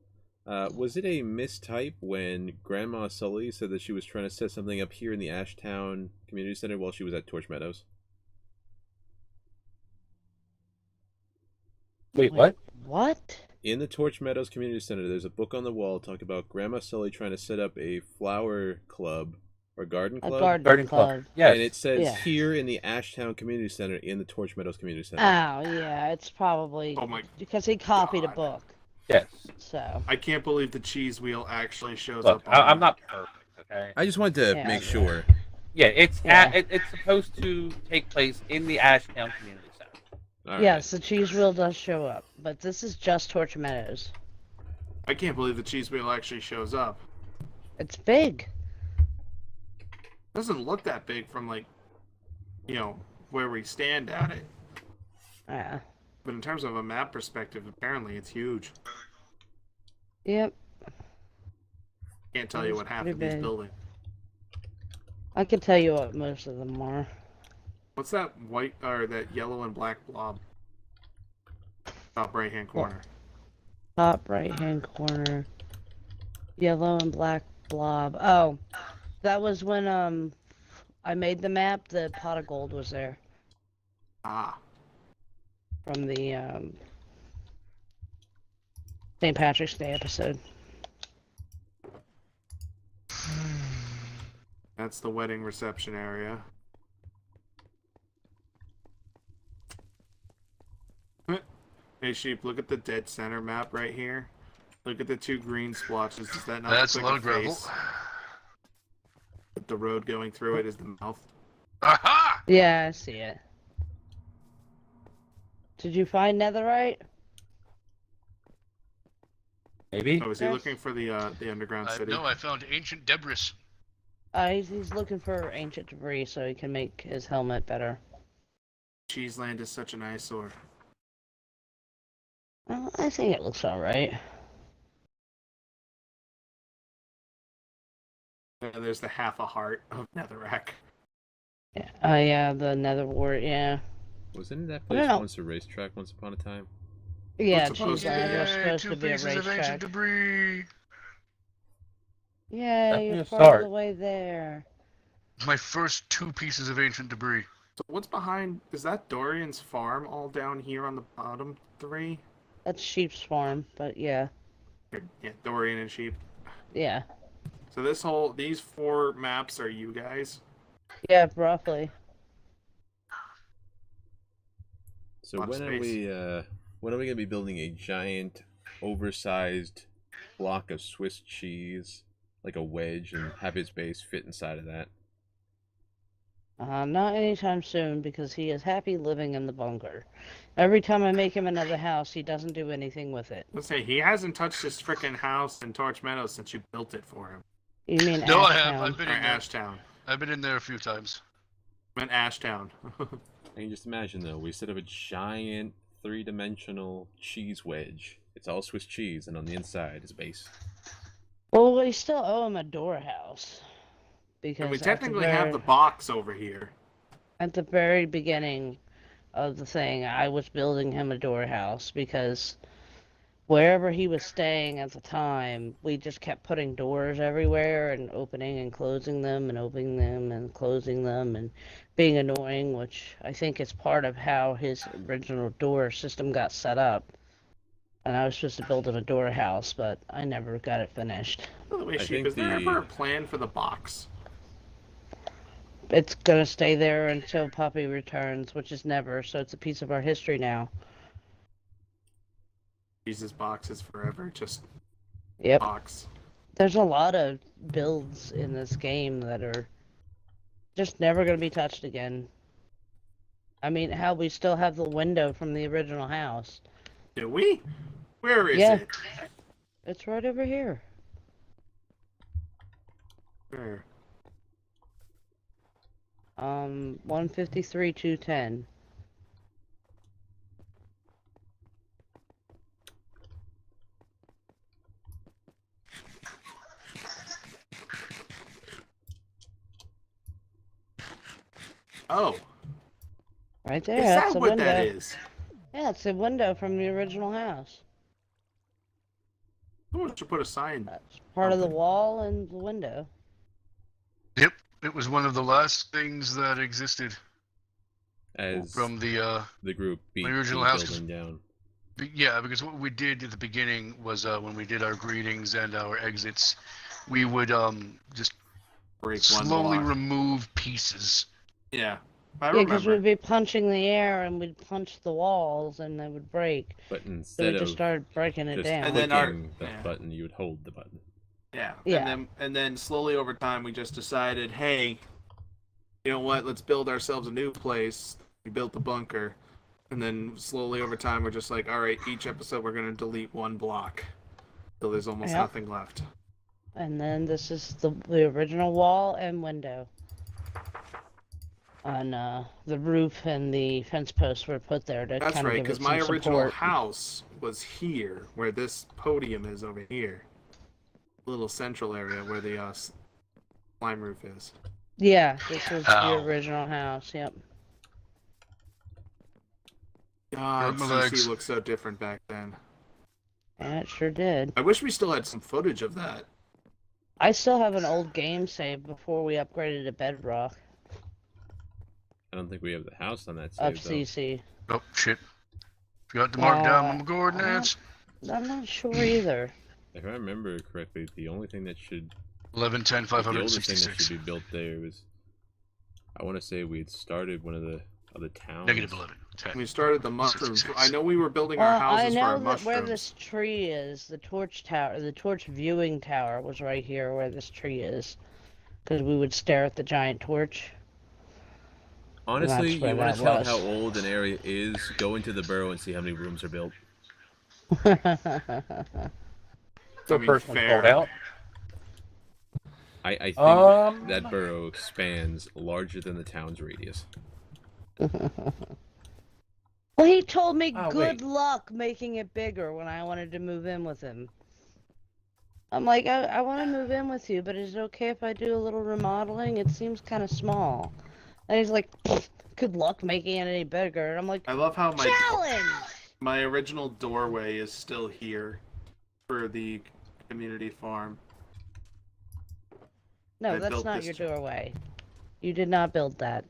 was it a mistype when Grandma Sully said that she was trying to set something up here in the Ashtown Community Center while she was at Torch Meadows? Wait, what? What? In the Torch Meadows Community Center, there's a book on the wall talking about Grandma Sully trying to set up a flower club or garden A club. garden club. Yes. And it says Yeah. here in the Ashtown Community Center in the Torch Meadows Community Center. Oh, yeah, it's probably Oh my because he copied a God. book. Yes. So, I can't believe the cheese wheel actually shows Look, up on I'm not perfect, okay? I just wanted to Yeah, make yeah. sure. Yeah, it's Yeah. it's supposed to take place in the Ashtown Community Center. All yes, the cheese wheel does show up, but this is just Torch Meadows. I can't believe the cheese wheel actually shows up. It's big. Doesn't look that big from like, you know, where we stand at it. Yeah. But in terms of a map perspective, apparently it's huge. Yep. Can't tell you It's what half pretty of these big. buildings. I can tell you what most of them are. What's that white or that yellow and black blob? Top right hand corner. Top right hand corner. Yellow and black blob. Oh, that was when I made the map. The pot of gold was there Ah. from the St. Patrick's Day episode. That's the wedding reception area. Hey Sheep, look at the dead center map right here. Look at the two green splotches. Does that not That's a look lot like of gravel. face? With the road going through it is the mouth. Aha! Yeah, I see it. Did you find netherite? Maybe? Oh, is he Yes. looking for the underground city? No, I found ancient debris. He's looking for ancient debris so he can make his helmet better. Cheeseland is such an eyesore. Well, I think it looks alright. There's the half a heart of Netherrack. Yeah, the nether wart, yeah. Wasn't that I don't place know. once a racetrack once upon a time? Yeah, supposed to Cheeseland be. was supposed two to be a pieces of ancient racetrack. debris. Yeah, Definitely you're a part of start. the way there. My first two pieces of ancient debris. So what's behind? Is that Dorian's farm all down here on the bottom three? That's Sheep's farm, but yeah. Yeah, Dorian and Sheep. Yeah. So these four maps are you guys? Yeah, roughly. So Lot of when are we gonna be building a giant, oversized block of Swiss cheese, like a wedge, and have his base fit inside of that? Not anytime soon because he is happy living in the bunker. Every time I make him another house, he doesn't do anything with it. Let's say he hasn't touched his frickin' house in Torch Meadows since you built it for him. You mean No, I Ashtown? have. I've Or been in there. Ashtown. I've been in there a few times. I meant Ashtown. I can just imagine though, we set up a giant three-dimensional cheese wedge. It's all Swiss cheese, and on the inside is a base. Well, we still owe him a door house. Because And we at technically the have very, the box over here. at the very beginning of the thing, I was building him a door house because wherever he was staying at the time, we just kept putting doors everywhere and opening and closing them and opening them and closing them and being annoying, which I think is part of how his original door system got set up. And I was supposed to build him a door house, but I never got it finished. By the way, I Sheep, think is there the- ever a plan for the box? It's gonna stay there until Puppy returns, which is never, so it's a piece of our history now. Jesus, box is forever just Yep. box. There's a lot of builds in this game that are just never gonna be touched again. I mean, hell, we still have the window from the original house. Do we? Where is Yeah. it? It's right over here. Where? 153, 210. Oh, Right there. is That's that the what window. that is? Yeah, it's a window from the original house. Someone should put a sign. That's part of the Open. wall and the window. Yep, it was one of the last things that existed As from the group beat original the house. building down. Yeah, because what we did at the beginning was when we did our greetings and our exits, we would just Break slowly one block. remove pieces. Yeah, I Yeah, because remember. we'd be punching the air and we'd punch the walls and they would break. But So we instead just of started breaking it just down. And clicking then the yeah. button, you would hold the button. Yeah. Yeah. And then slowly over time, we just decided, hey, you know what? Let's build ourselves a new place. We built the bunker. And then slowly over time, we're just like, all right, each episode we're going to delete one block. So there's almost Yep. nothing left. And then this is the original wall and window. And the roof and the fence posts were put there to That's kind of right, give because it my some original support. house was here, where this podium is over here. Little central area where the slime roof is. Yeah, this was the Ow. original house. Yep. God, Broke my legs. CC looked so different back then. Yeah, it sure did. I wish we still had some footage of that. I still have an old game save before we upgraded to Bedrock I don't think we have the house on that of save, though. CC. Oh shit! Forgot to mark down my Uh, coordinates. I'm not sure either. If I remember correctly, the only thing that should 11, 10, the oldest thing that 566. should be built there was, I want to say we had started one of the other towns. Negative 11, 10. We started the mushrooms. 66. I know we were building our Well, I houses for our know that mushrooms. where this tree is, the torch tower, the torch viewing tower was right here where this tree is. Because we would stare at the giant torch. Honestly, That's where you want to that tell was. how old an area is, go into the borough and see how many rooms are built. So I mean, first one fair. called out. I think that borough spans larger than the town's radius. Well, he told me Oh, good wait. luck making it bigger when I wanted to move in with him. I'm like, I want to move in with you, but is it okay if I do a little remodeling? It seems kind of small. And he's like, good luck making it any bigger. And I'm like, I love how challenge! my original doorway is still here for the community farm. No, I that's built not this your too. doorway. You did not build that.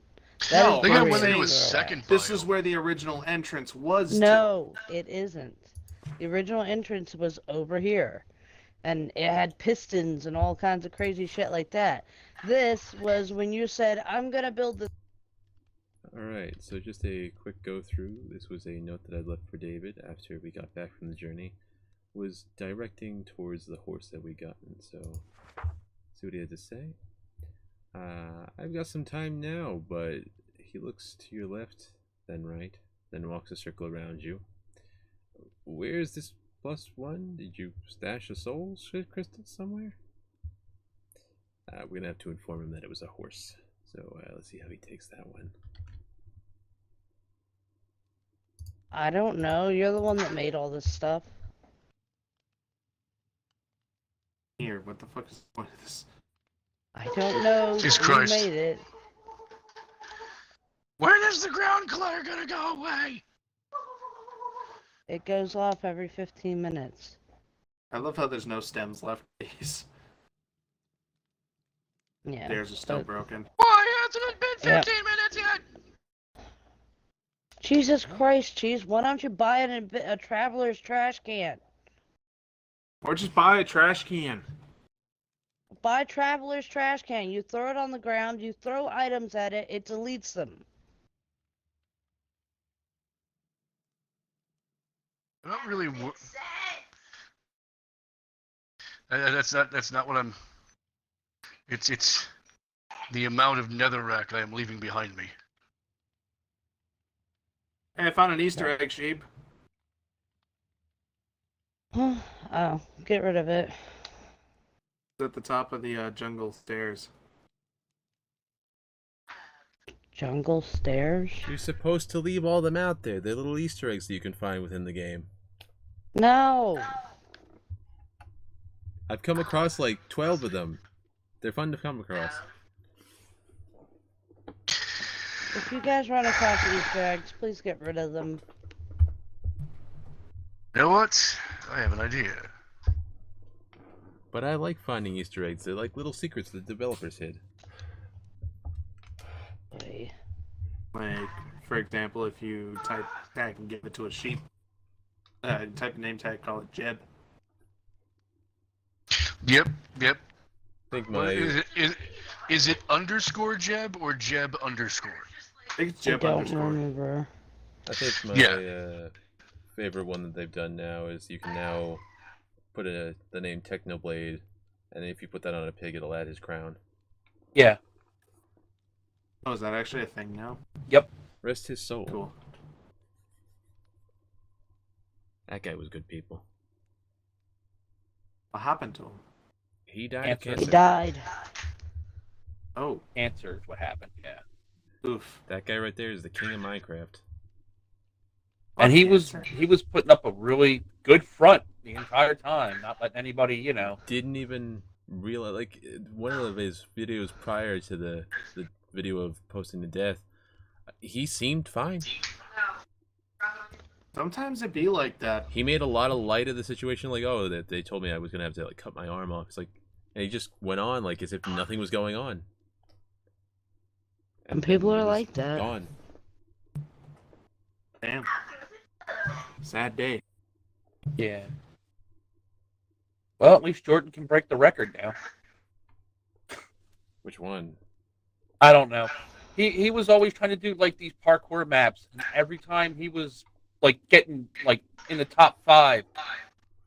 No, is They got I'm one saying into a doorway. second This bio. is where the original entrance was. to. No, it isn't. The original entrance was over here. And it had pistons and all kinds of crazy shit like that. This was when you said, I'm gonna build this. Alright, so just a quick go through. This was a note that I left for David after we got back from the journey. Was directing towards the horse that we got, and so see what he had to say. I've got some time now, but he looks to your left, then right, then walks a circle around you. Where's this +1? Did you stash a soul crystal somewhere? We're gonna have to inform him that it was a horse. So let's see how he takes that one. I don't know. You're the one that made all this stuff. Here, what the fuck is the point of this? I don't know. Jesus You Christ. made it. When is the ground clear gonna go away? It goes off every 15 minutes. I love how there's no stems left. These Yeah. stairs are still but- broken. Why hasn't it been Yep. 15 minutes yet? Jesus Christ, Cheese. Why don't you buy it in a traveler's trash can? Or just buy a trash can. Buy traveler's trash can. You throw it on the ground, you throw items at it, it deletes them. I'm not really. That's not what I'm. It's the amount of netherrack I am leaving behind me. Hey, I found an Easter egg, sheep. Oh, get rid of it. It's at the top of the jungle stairs. Jungle stairs? You're supposed to leave all them out there. They're little Easter eggs that you can find within the game. No. I've come across like 12 of them. They're fun to come across. If you guys run across Easter eggs, please get rid of them. You know what? I have an idea. But I like finding Easter eggs. They're like little secrets the developers hid. Oy. Like, for example, if you type tag and give it to a sheep, type a name tag, call it Jeb. Yep. I think What, my is it underscore Jeb or Jeb underscore? I think it's I Jeb don't underscore. remember. Favorite one that they've done now is you can now put the name Technoblade, and if you put that on a pig, it'll add his crown. Yeah. Oh, is that actually a thing now? Rest his soul. Cool. That guy was good people. What happened to him? He died of Cancer. He cancer. died. Oh, Answer is what happened. Yeah. oof. That guy right there is the king of Minecraft. And he was Cancer. putting up a really good front the entire time, not letting anybody, Didn't even realize, like, one of his videos prior to the video of posting the death, he seemed fine. Sometimes it be like that. He made a lot of light of the situation, like, oh, that they told me I was gonna have to like cut my arm off. It's like, and he just went on like as if nothing was going on. And people then are he was like that. Gone. Damn. Sad day. Yeah. Well, at least Jordan can break the record now. Which one? I don't know. He was always trying to do like these parkour maps, and every time he was like getting like in the top 5,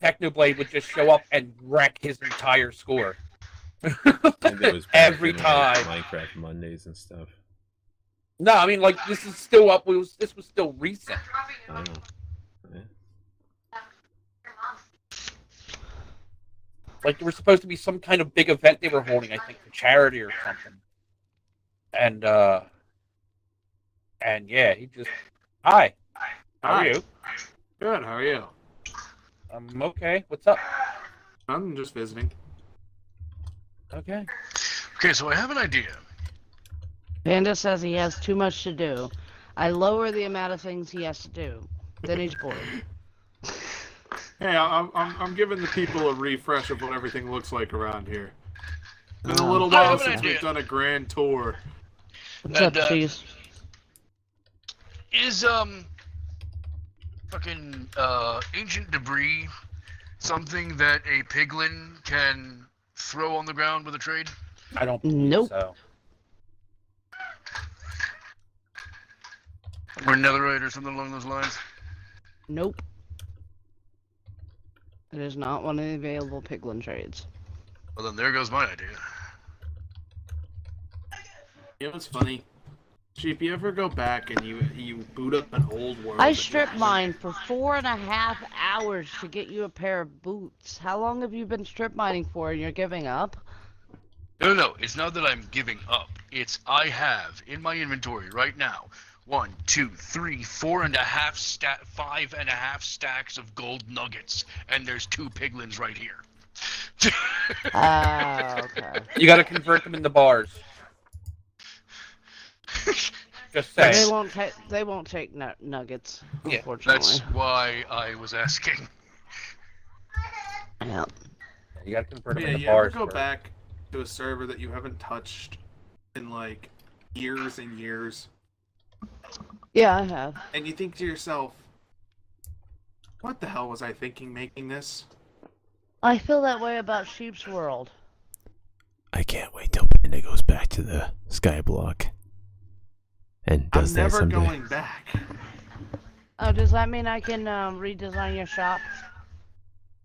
Technoblade would just show up and wreck his entire score. I think it was back Every in, like, time. Minecraft Mondays and stuff. No, I mean like this is still up. This was still recent. I don't know. Yeah. Like there was supposed to be some kind of big event they were holding, I think, for charity or something. And yeah, he just hi. How are Hi. you? Good, how are you? I'm okay. What's up? I'm just visiting. Okay. Okay, so I have an idea. Panda says he has too much to do. I lower the amount of things he has to do. Then he's bored. Hey, I'm giving the people a refresh of what everything looks like around here. It's been a little I while have an since idea. we've done a grand tour. What's And, up, Cheese? Is fucking ancient debris something that a piglin can throw on the ground with a trade? I don't believe Nope. so. Or netherite or something along those lines? Nope. It is not one of the available piglin trades. Well, then there goes my idea. You know what's funny? Sheep, you ever go back and you boot up an old world? I that you strip haven't- mine for 4.5 hours to get you a pair of boots. How long have you been strip mining for and you're giving up? No. It's not that I'm giving up. It's I have in my inventory right now 1, 2, 3, 4.5 5.5 stacks of gold nuggets, and there's 2 piglins right here. Okay. You got to convert them into bars. Just But saying. they won't take nuggets, Yeah, unfortunately. That's why I was asking. Yeah. You got to convert them Yeah, into you ever bars. go first. back to a server that you haven't touched in like years and years, Yeah, I have. and you think to yourself, what the hell was I thinking making this? I feel that way about Sheep's World. I can't wait till Panda goes back to the Skyblock and I'm does that never someday. going back. Oh, does that mean I can redesign your shop?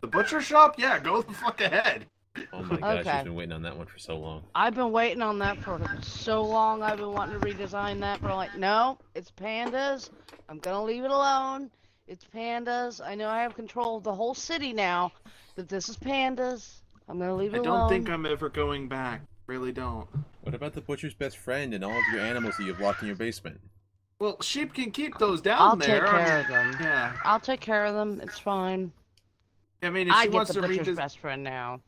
The butcher shop? Yeah, go the fuck ahead. Oh my gosh, Okay. she's been waiting on that one for so long. I've been waiting on that for so long. I've been wanting to redesign that, but I'm like, no, it's pandas. I'm gonna leave it alone. It's pandas. I know I have control of the whole city now, but this is pandas. I'm gonna leave I it don't alone. think I'm ever going back. Really don't. What about the butcher's best friend and all of your animals that you've locked in your basement? Well, sheep can keep those down I'll there. take care of them. Yeah. I'll take care of them. It's fine. I mean, if I she get wants the to butcher's best friend now.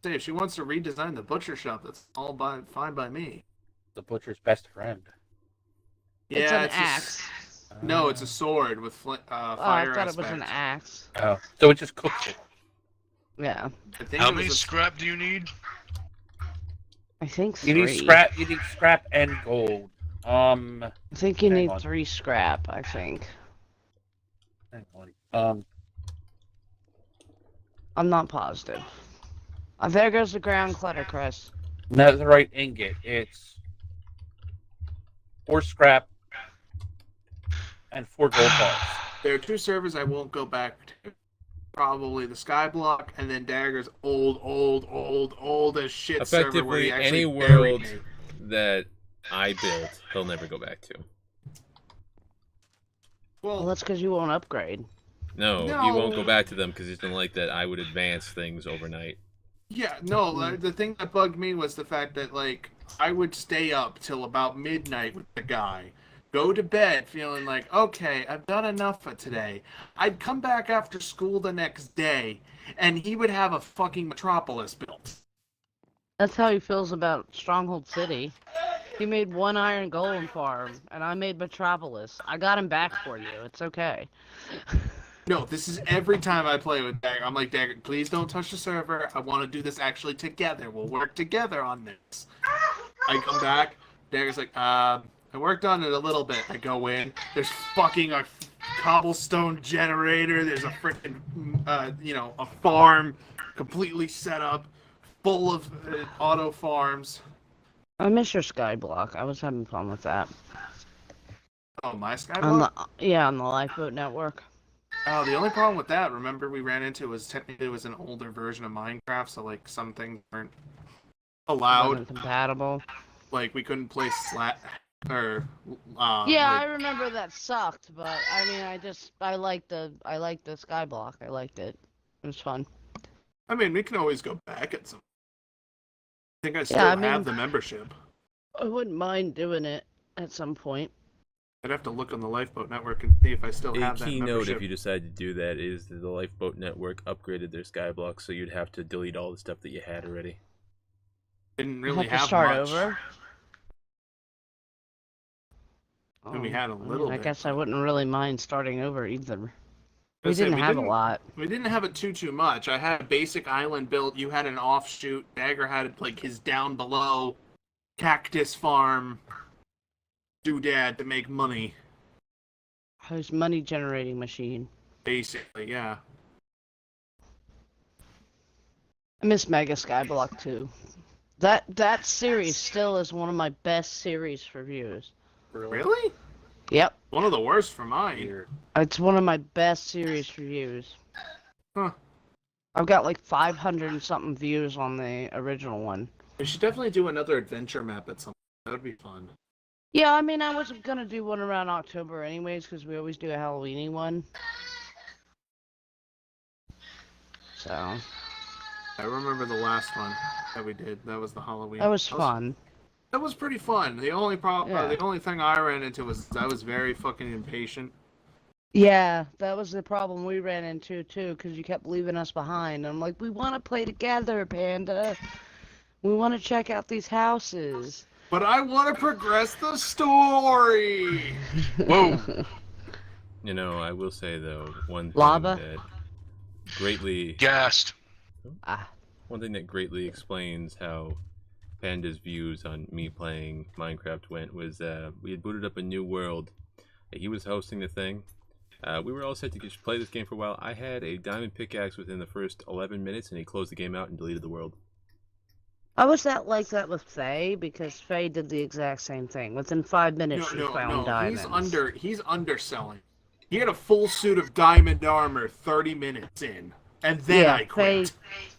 if she wants to redesign the butcher shop, that's all fine by me. The butcher's best friend. It's Yeah, an it's axe. No, it's a sword with Oh, I fire thought aspect. it was an axe. Oh, so it just cooks it. Yeah. I think How it was many a- scrap do you need? I think You 3. need scrap. You need scrap and gold. I think you Hang need on. 3 scrap, I think. Hang on. I'm not positive. There goes the ground clutter, Chris. No, the right ingot. It's 4 scrap and 4 gold bars. There are 2 servers I won't go back to. Probably the Skyblock and then Dagger's old as shit server where he Effectively, actually any buried world me. that I built, he'll never go back to. Well, Well, that's because you won't upgrade. No, No. he won't go back to them because he doesn't like that I would advance things overnight. yeah, no. The thing that bugged me was the fact that like I would stay up till about midnight with the guy, go to bed feeling like, okay, I've done enough for today. I'd come back after school the next day, and he would have a fucking metropolis built. That's how he feels about Stronghold City. He made 1 iron golem farm, and I made Metropolis. I got him back for you. It's okay. No, this is every time I play with Dagger. I'm like, Dagger, please don't touch the server. I want to do this actually together. We'll work together on this. I come back. Dagger's like, I worked on it a little bit. I go in. There's fucking a cobblestone generator. There's a freaking, a farm completely set up, full of auto farms. I miss your Skyblock. I was having fun with that. Oh, my On Skyblock? on the Lifeboat Network. Oh, the only problem with that, remember we ran into, was technically it was an older version of Minecraft, so like some things weren't allowed. Wasn't compatible. Like we couldn't play or Yeah, like, I remember that sucked, but I mean, I liked the Skyblock. I liked it. It was fun. I mean, we can always go back at some. I think I still I mean- have the membership. I wouldn't mind doing it at some point. I'd have to look on the Lifeboat Network and see if I still A have that keynote, membership. if you decide to do that, is that the Lifeboat Network upgraded their Skyblock, so you'd have to delete all the stuff that you had already. Didn't You really have to start much. over. And we had a little I bit. guess I wouldn't really mind starting over either. We That's it, didn't have a lot. We didn't have it too much. I had a basic island built. You had an offshoot. Dagger had like his down below cactus farm doodad to make money. His money generating machine. Basically, yeah. I miss Mega Skyblock too. That series still is one of my best series for views. Really? Yep. One of the worst for mine. Weird. It's one of my best series for views. Huh. I've got like 500 and something views on the original one. We should definitely do another adventure map at some point. That would be fun. Yeah, I mean, I was gonna do one around October anyways, because we always do a Halloweeny one. So, I remember the last one that we did. That was the Halloween. that was fun. That was pretty fun. The only problem, Yeah. the only thing I ran into was I was very fucking impatient. Yeah, that was the problem we ran into too, because you kept leaving us behind. I'm like, we want to play together, Panda. We want to check out these houses. But I want to progress the story. Whoa. You know, I will say though, one thing Lava? that greatly Gassed. Ah, one thing that greatly explains how Panda's views on me playing Minecraft went was we had booted up a new world. He was hosting the thing. We were all set to just play this game for a while. I had a diamond pickaxe within the first 11 minutes, and he closed the game out and deleted the world. I was that like that with Faye, because Faye did the exact same thing. Within 5 minutes, she found diamonds. He's underselling. He had a full suit of diamond armor 30 minutes in, and then I quit.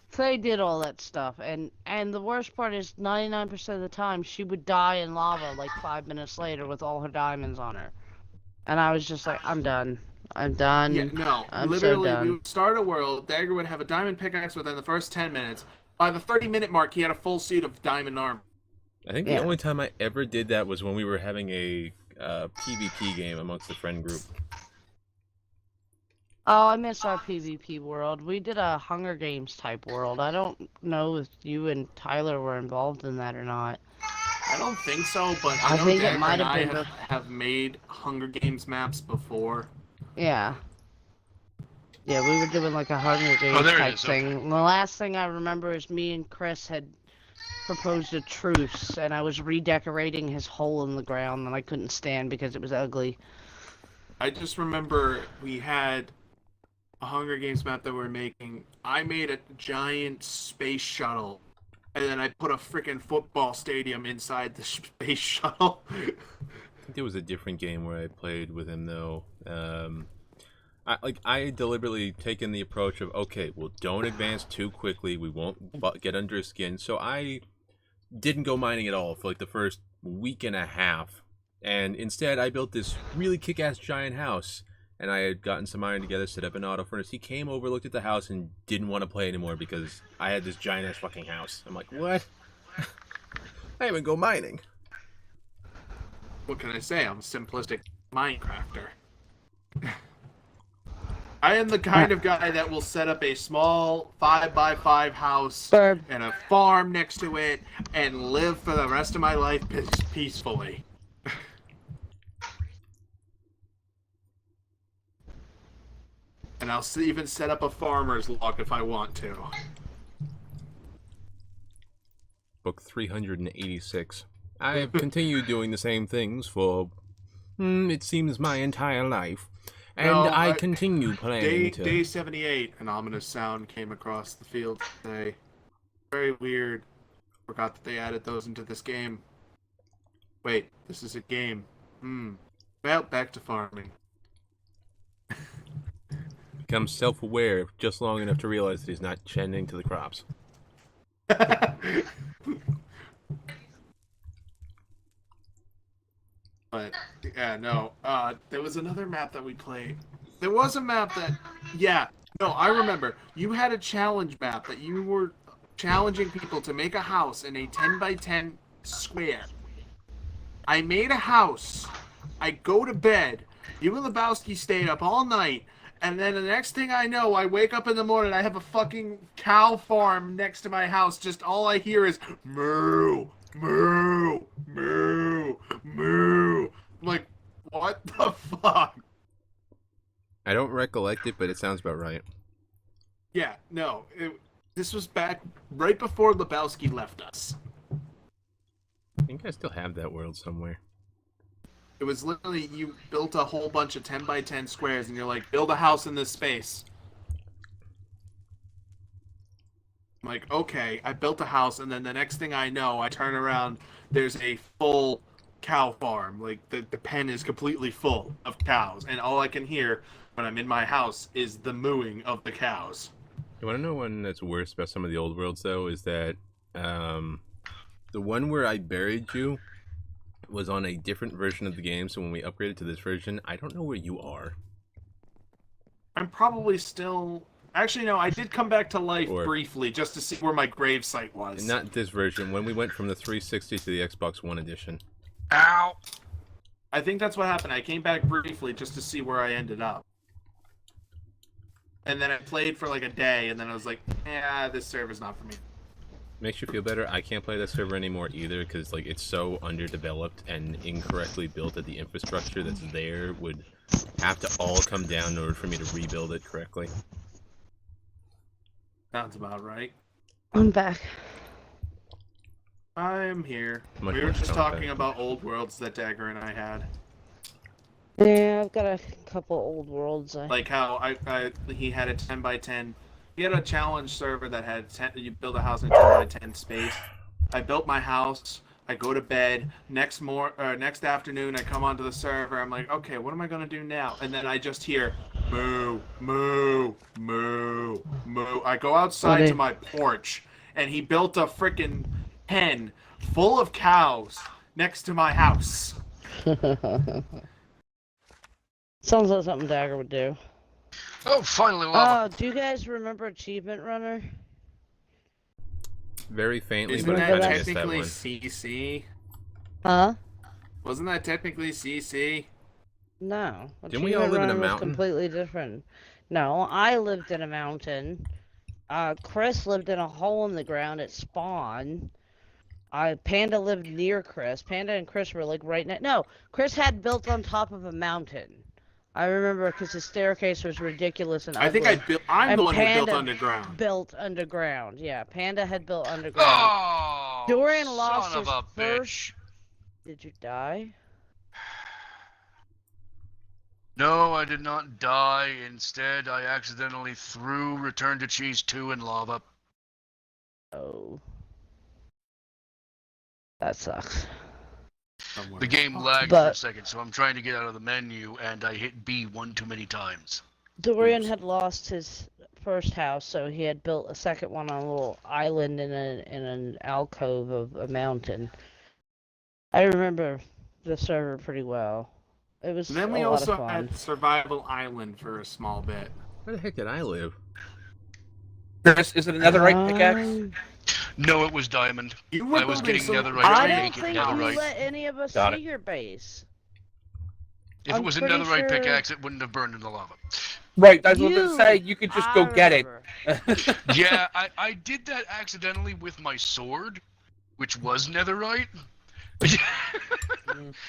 Faye did all that stuff, and the worst part is 99% of the time she would die in lava like 5 minutes later with all her diamonds on her, and I was just like, I'm done. I'm done. Yeah, no, I'm literally, so done. we would start a world. Dagger would have a diamond pickaxe within the first 10 minutes. By the 30-minute mark, he had a full suit of diamond armor. I think the only time I ever did that was when we were having a PvP game amongst the friend group. Oh, I miss our PvP world. We did a Hunger Games type world. I don't know if you and Tyler were involved in that or not. I don't think so, but I I know think it Dagger might and have I been have made Hunger Games maps before. Yeah. Yeah, we were doing like a Hunger Games there it type is, thing. The last thing I remember is me and Chris had proposed a truce, and I was redecorating his hole in the ground, and I couldn't stand because it was ugly. I just remember we had a Hunger Games map that we were making. I made a giant space shuttle, and then I put a freaking football stadium inside the space shuttle. I think there was a different game where I played with him though. I deliberately taken the approach of, okay, well, don't advance too quickly. We won't get under his skin. So I didn't go mining at all for like the first week and a half, and instead I built this really kick-ass giant house. And I had gotten some iron together, set up an auto furnace. He came over, looked at the house, and didn't want to play anymore because I had this giant ass fucking house. I'm like, what? I even go mining. What can I say? I'm a simplistic Minecrafter. I am the kind of guy that will set up a small 5x5 house Bird. and a farm next to it and live for the rest of my life peacefully. And I'll even set up a farmer's log if I want to. Book 386. I've continued doing the same things for, it seems, my entire life. And No, I continue planning to... Day 78, an ominous sound came across the field today. Very weird. Forgot that they added those into this game. Wait, this is a game. Well, back to farming. Becomes self-aware just long enough to realize that he's not tending to the crops. But, yeah, no. There was another map that we played. There was a map that... Yeah, no, I remember. You had a challenge map that you were challenging people to make a house in a 10x10 square. I made a house. I go to bed. You and Lebowski stayed up all night. And then the next thing I know, I wake up in the morning, I have a fucking cow farm next to my house. Just all I hear is moo, moo, moo, moo. I'm like, what the fuck? I don't recollect it, but it sounds about right. Yeah, no. This was back right before Lebowski left us. I think I still have that world somewhere. It was literally, you built a whole bunch of 10x10 squares, and you're like, build a house in this space. I'm like, okay, I built a house, and then the next thing I know, I turn around, there's a full cow farm. Like, the pen is completely full of cows, and all I can hear when I'm in my house is the mooing of the cows. You want to know one that's worse about some of the old worlds, though, is that the one where I buried you was on a different version of the game, so when we upgraded to this version, I don't know where you are. I'm probably still... Actually, no, I did come back to life briefly, just to see where my grave site was. Not this version, when we went from the 360 to the Xbox One edition. Ow! I think that's what happened. I came back briefly just to see where I ended up. And then I played for like a day, and then I was like, yeah, this server's not for me. Makes you feel better. I can't play that server anymore either because like it's so underdeveloped and incorrectly built that the infrastructure that's there would have to all come down in order for me to rebuild it correctly. Sounds about right. I'm back. I'm here. Much We were more just content. talking about old worlds that Dagger and I had. Yeah, I've got a couple old worlds. Like how he had a 10x10. He had a challenge server that had you build a house in a 10x10 space. I built my house. I go to bed. Next afternoon, I come onto the server. I'm like, okay, what am I gonna do now? And then I just hear moo, moo, moo, moo. I go outside to my porch, and he built a freaking pen full of cows next to my house. Sounds like something Dagger would do. Oh, finally lava. Do you guys remember Achievement Runner? Very faintly, Isn't but I that kind of missed that technically one. CC? Huh? Wasn't that technically CC? No. Didn't we all live in a Achievement Runner was mountain? completely different. No, I lived in a mountain. Chris lived in a hole in the ground at spawn. Panda lived near Chris. Panda and Chris were like right next. No, Chris had built on top of a mountain. I remember because his staircase was ridiculous and I think ugly. I'm And the one who built Panda underground. Built underground. Yeah, Panda had built underground. Oh, Dorian lost son his of a first. bitch. Did you die? No, I did not die. Instead, I accidentally threw Return to Cheese 2 in lava. Oh. That sucks. Somewhere. The game lagged for a But second, so I'm trying to get out of the menu, and I hit B one too many times. Dorian Oops. had lost his first house, so he had built a second one on a little island in an alcove of a mountain. I remember the server pretty well. It was And then we a lot also of fun. had Survival Island for a small bit. Where the heck did I live? Chris, is it another right pickaxe? No, it was diamond. You were I was building getting some netherite. I I don't make it think you netherite. let any of us Got see it. your base. If I'm it was a pretty netherite sure- pickaxe, it wouldn't have burned in the lava. Right, that's what I was going to say. You could just I go get it. remember. Yeah, I did that accidentally with my sword, which was netherite.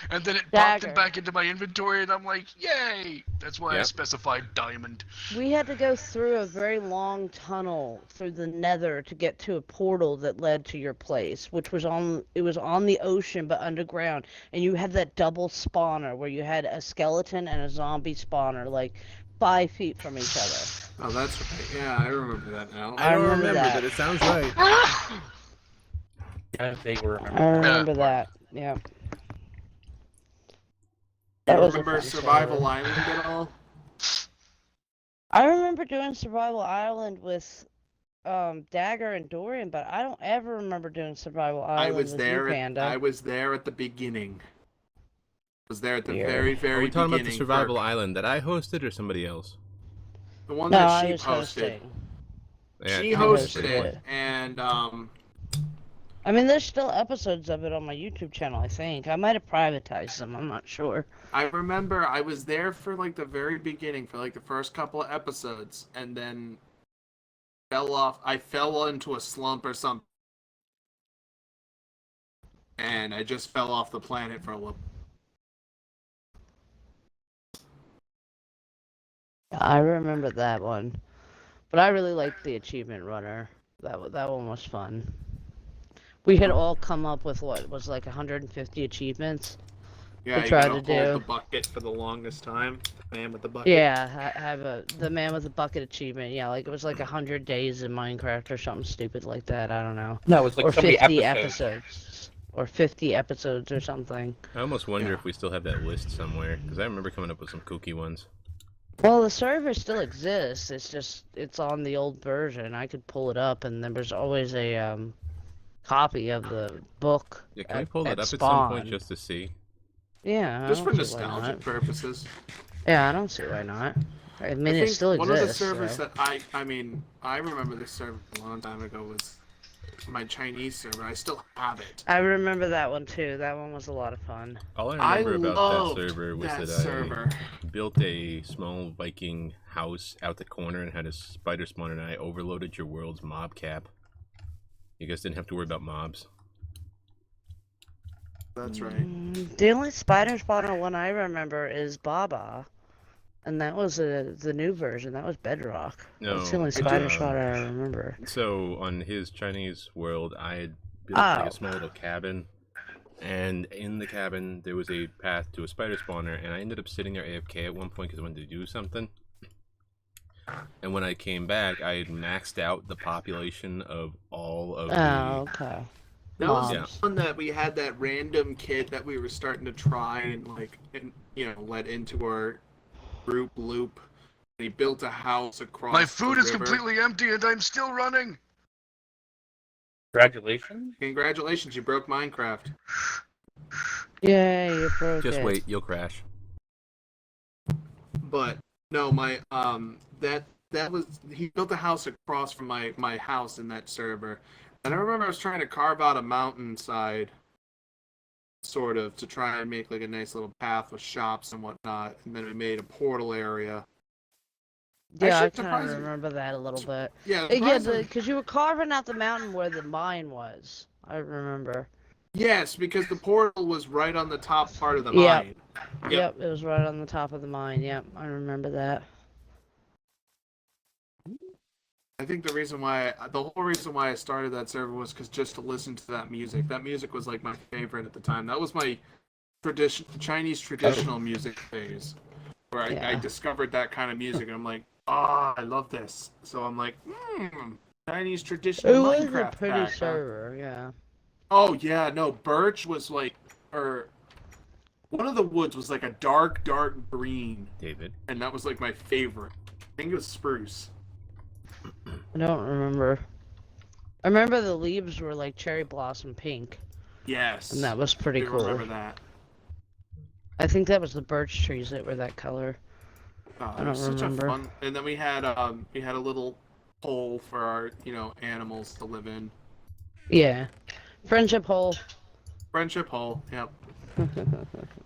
And then it popped Dagger. it back into my inventory, and I'm like, yay! That's why I Yep. specified diamond. We had to go through a very long tunnel through the nether to get to a portal that led to your place, which was on the ocean but underground, and you had that double spawner where you had a skeleton and a zombie spawner like 5 feet from each other. Oh, that's right. Yeah, I remember that now. I don't remember that. but it sounds right. I vaguely remember. I remember that. Yeah. You That was a remember fun Survival server. Island at all? I remember doing Survival Island with Dagger and Dorian, but I don't ever remember doing Survival I Island was with there. you, Panda. I was there at the beginning. I was there at the Weird. very, Are very we talking about beginning. the Survival Island that I hosted or somebody else? The one No, that I she was hosted. hosting. Yeah, She I hosted hosted it, it. and I mean, there's still episodes of it on my YouTube channel, I think. I might have privatized them, I'm not sure. I remember I was there for like the very beginning, for like the first couple of episodes, and then fell off. I fell into a slump or something, and I just fell off the planet for a little. I remember that one. But I really liked the Achievement Runner. That one was fun. We had all come up with what was like 150 achievements. Yeah, To you try gotta to hold do. the bucket for the longest time. Man with the bucket. Yeah, I have the man with the bucket achievement. Yeah, like it was like 100 days in Minecraft or something stupid like that. I don't know. No, it's like Or so many 50 episodes. episodes. Or 50 episodes or something. I almost wonder Yeah. if we still have that list somewhere, because I remember coming up with some kooky ones. Well, the server still exists. It's on the old version. I could pull it up, and there's always a copy of the book. Yeah, can we pull that up Spawn. at some point just to see? Yeah, I Just for don't see why nostalgic not. purposes. Yeah, I don't see why not. I mean, I it think still one of the exists. servers so. that I mean, I remember this server a long time ago was my Chinese server. I still have it. I remember that one too. That one was a lot of fun. All I remember about loved that server was that that server. I built a small Viking house out the corner and had a spider spawner, and I overloaded your world's mob cap. You guys didn't have to worry about mobs. That's right. The only spider spawner one I remember is Baba, and that was the new version. That was Bedrock. That's the No, only spider um, spawner I remember. So on his Chinese world, I had built Oh. like a small little cabin, and in the cabin there was a path to a spider spawner, and I ended up sitting there AFK at one point because I wanted to do something. And when I came back, I had maxed out the population of all of the. Oh, okay. That was Yeah. one that we had that random kid that we were starting to try and let into our group loop. And he built a house across. My food the is river. completely empty, and I'm still running. Congratulations. Congratulations, you broke Minecraft. Yay, you broke Just it. wait, you'll crash. But no, my that was he built a house across from my house in that server. And I remember I was trying to carve out a mountainside, sort of, to try and make like a nice little path with shops and whatnot. And then we made a portal area. Yeah, I Actually, kind of surprising- remember that a little bit. Yeah, Yeah, surprisingly- because you were carving out the mountain where the mine was. I remember. Yes, because the portal was right on the top part of the Yep. mine. Yep, it was right on the top of the mine. Yep, I remember that. I think the whole reason why I started that server was because just to listen to that music. That music was like my favorite at the time. That was my Chinese traditional music phase, where I Yeah. discovered that kind of music, and I'm like, ah, I love this. So I'm like, Chinese traditional It was Minecraft a pretty pack, huh? server, yeah. Oh yeah, no, birch was like, or one of the woods was like a dark green, David. and that was like my favorite. I think it was spruce. I don't remember. I remember the leaves were like cherry blossom pink, Yes, and that was pretty I cool. remember that. I think that was the birch trees that were that color. Oh, I it was don't such remember. a fun. And then we had a little hole for our animals to live in. Yeah. Friendship hole. Friendship hole. Yep.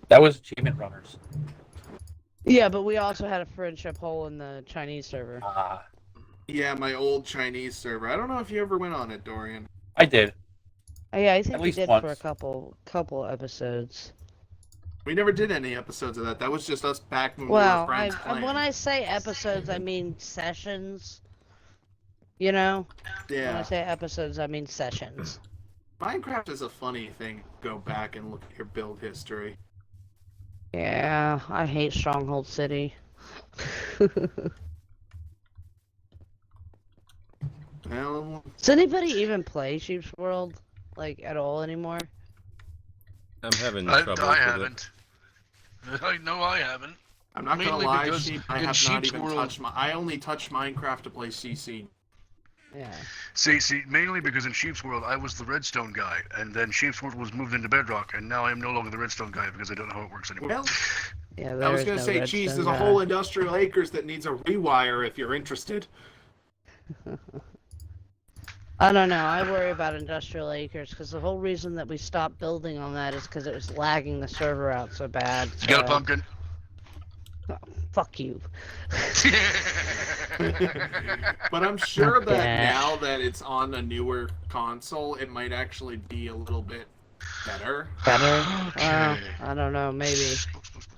That was achievement runners. Yeah, but we also had a friendship hole in the Chinese server. Yeah, my old Chinese server. I don't know if you ever went on it, Dorian. I did. Oh, yeah, I think we least did once. for a couple episodes. We never did any episodes of that. That was just us back when we Well, were friends playing. when I say episodes, I mean sessions. You know? When I Yeah. say episodes, I mean sessions. Minecraft is a funny thing. Go back and look at your build history. Yeah, I hate Stronghold City. Well, Does anybody even play Sheep's World, like, at all anymore? I'm having I trouble with haven't. No, I haven't. I'm not gonna Mainly lie, because Sheep. I in have not Sheep's even World- touched I only touched Minecraft to play CC. Yeah. See, mainly because in Sheep's World I was the redstone guy, and then Sheep's World was moved into Bedrock, and now I am no longer the redstone guy because I don't know how it works anymore. Well, Yeah, I was there gonna is say, no geez, redstone there's a guy. whole industrial acres that needs a rewire if you're interested. I don't know. I worry about Industrial Acres because the whole reason that we stopped building on that is because it was lagging the server out so bad. You got a so- pumpkin? Fuck you. But I'm sure that Yeah. now that it's on a newer console, it might actually be a little bit better. Better? Okay. I don't know. Maybe.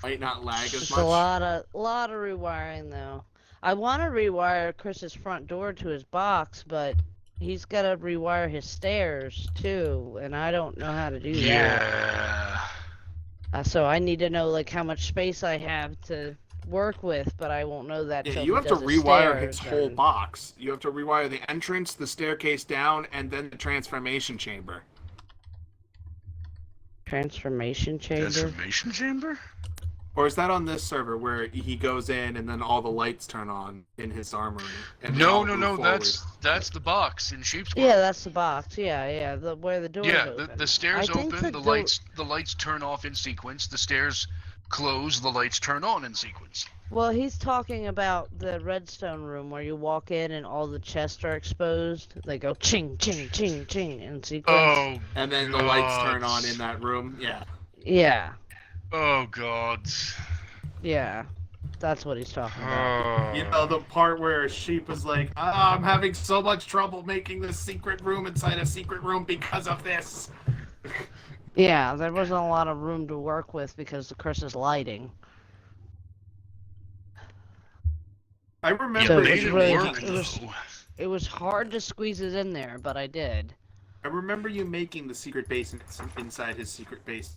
Might not lag as Just much. a lot of rewiring though. I want to rewire Chris's front door to his box, but he's got to rewire his stairs too, and I don't know how to do that. Yeah. So I need to know like how much space I have to work with, but I won't know that Yeah, till you he have to does his rewire his stairs, whole and- box. You have to rewire the entrance, the staircase down, and then the transformation chamber. Transformation chamber. Transformation chamber? Or is that on this server where he goes in and then all the lights turn on in his armory? And they No, all no, move no. forward? That's the box in Sheep's World. Yeah, that's the box. Yeah, where the doors Yeah, open. the stairs I think open, the the lights turn off in sequence. The stairs close, the lights turn on in sequence. Well, he's talking about the redstone room where you walk in and all the chests are exposed. They go ching, ching, ching, ching in sequence. Oh, And then the lights turn God. on in that room. Yeah. Yeah, Oh God. yeah. That's what he's talking about. You know, the part where Sheep was like, I'm having so much trouble making this secret room inside a secret room because of this. Yeah, there wasn't a lot of room to work with because of Chris's lighting. I Yeah, remember So they it's didn't really- work it was- though. It was hard to squeeze it in there, but I did. I remember you making the secret basement inside his secret base.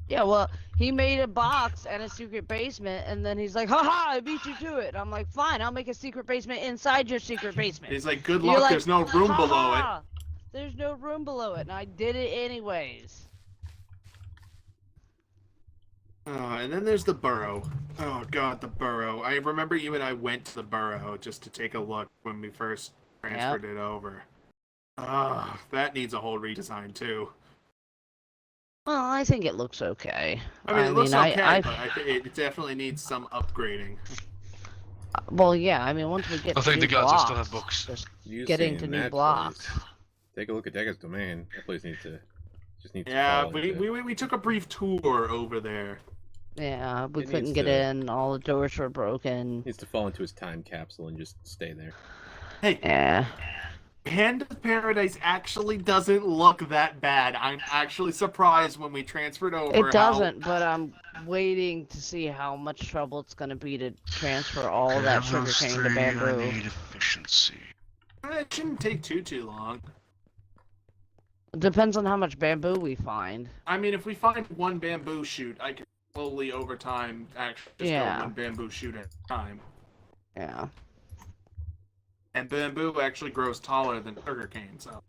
Yeah, well, he made a box and a secret basement, and then he's like, haha, I beat you to it. I'm like, fine, I'll make a secret basement inside your secret basement. He's like, good You're luck, like, there's no room below it. "Ha-ha, There's no room below it, and I did it anyways. And then there's the burrow. Oh god, the burrow. I remember you and I went to the burrow just to take a look when we first transferred it over. That needs a whole redesign too. Well, I think it looks okay. I mean, it looks I- okay, I- but it definitely needs some upgrading. Well, yeah, I mean, once we get Oh, to thank new the gods, I blocks, still have books. just You getting saying to new that blocks. place. Take a look at Dega's domain. That place needs to Yeah, fall into- we took a brief tour over there. Yeah, we It couldn't needs get to- in, all the doors were broken. needs to fall into his time capsule and just stay there. Hey, Yeah. Hand of Paradise actually doesn't look that bad. I'm actually surprised when we transferred over. It doesn't, but I'm waiting to see how much trouble it's going to be to transfer all that sugarcane to I bamboo. need efficiency. It shouldn't take too long. It depends on how much bamboo we find. I mean, if we find one bamboo shoot, I can slowly over time actually just Yeah. go one bamboo shoot at a time. Yeah. And bamboo actually grows taller than sugarcane, so.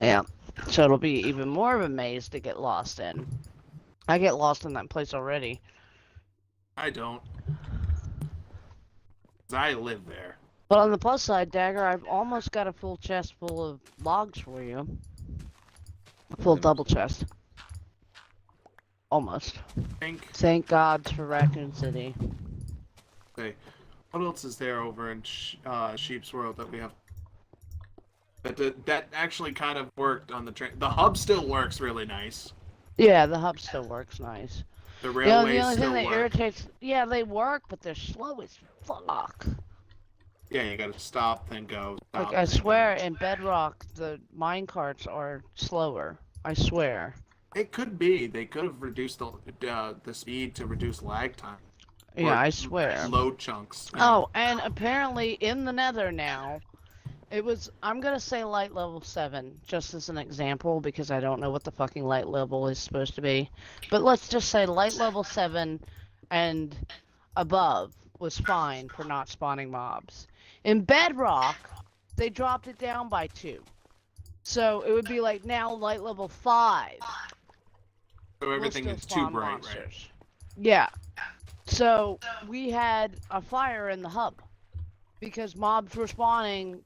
Yeah. So it'll be even more of a maze to get lost in. I get lost in that place already. I don't. 'Cause I live there. But on the plus side, Dagger, I've almost got a full chest full of logs for you. A full double chest. Almost. Thank God for Raccoon City. Okay. What else is there over in Sheep's World that we have? That actually kind of worked on the train. The hub still works really nice. Yeah, the hub still works nice. The The railways only still thing that work. irritates... Yeah, they work, but they're slow as fuck. Yeah, you gotta stop, then go. Stop, Like, I then swear, go. in Bedrock, the minecarts are slower. I swear. It could be. They could have reduced the speed to reduce lag time. Yeah, Or I swear. Load chunks. Oh, and apparently in the Nether now, it was, I'm gonna say light level 7, just as an example, because I don't know what the fucking light level is supposed to be. But let's just say light level 7 and above was fine for not spawning mobs. In Bedrock, they dropped it down by 2. So it would be like now light level 5. So everything will is still too spawn bright, monsters. right? Yeah. So we had a fire in the hub because mobs were spawning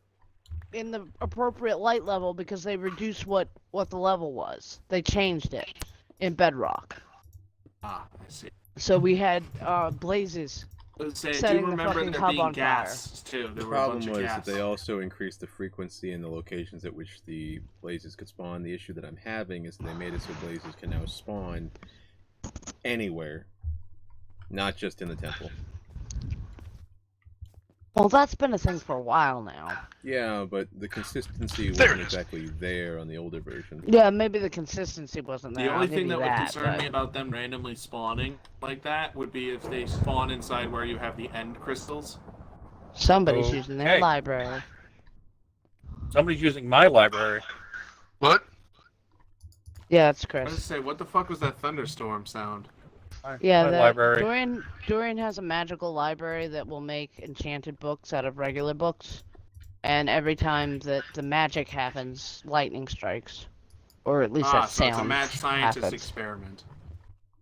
in the appropriate light level because they reduced what the level was. They changed it in Bedrock. Ah, I see. So we had blazes. Let's say, I do Setting the remember fucking there hub being on gas too. The There were a bunch problem of was gas. that they also increased the frequency and the locations at which the blazes could spawn. The issue that I'm having is that they made it so blazes can now spawn anywhere, not just in the temple. Well, that's been a thing for a while now. Yeah, but the consistency There wasn't it is. exactly there on the older version. Yeah, maybe the consistency wasn't there. The I'll only give thing you that would that, concern but- me about them randomly spawning like that would be if they spawn inside where you have the end crystals. Somebody's using their Okay. library. Somebody's using my library. What? Yeah, it's I Chris. was gonna say, what the fuck was that thunderstorm sound? Yeah, my the library. Dorian has a magical library that will make enchanted books out of regular books, and every time that the magic happens, lightning strikes, or at least that So sound it's a mad scientist happens. experiment.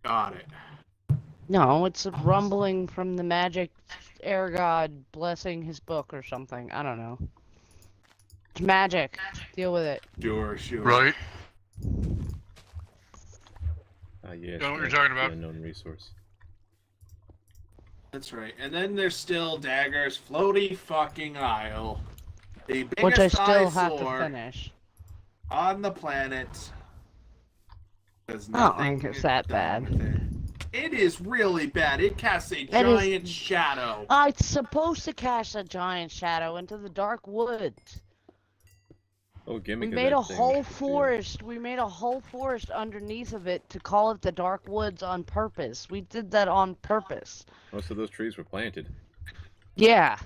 Got it. No, it's a rumbling from the magic air god blessing his book or something. I don't know. It's magic. Deal with it. Sure. Right? Yes, Know what you're the talking about. unknown resource. That's right. And then there's still Dagger's floaty fucking isle. The biggest Which I still have to eyesore finish. on the planet. There's I don't nothing think it's that done bad. with it. It is really bad. It casts a is- giant shadow. It's supposed to cast a giant shadow into the dark woods. Oh, We gimmick. made a of that thing, whole too. forest. We made a whole forest underneath of it to call it the Dark Woods on purpose. We did that on purpose. Most of those trees were planted. Yeah.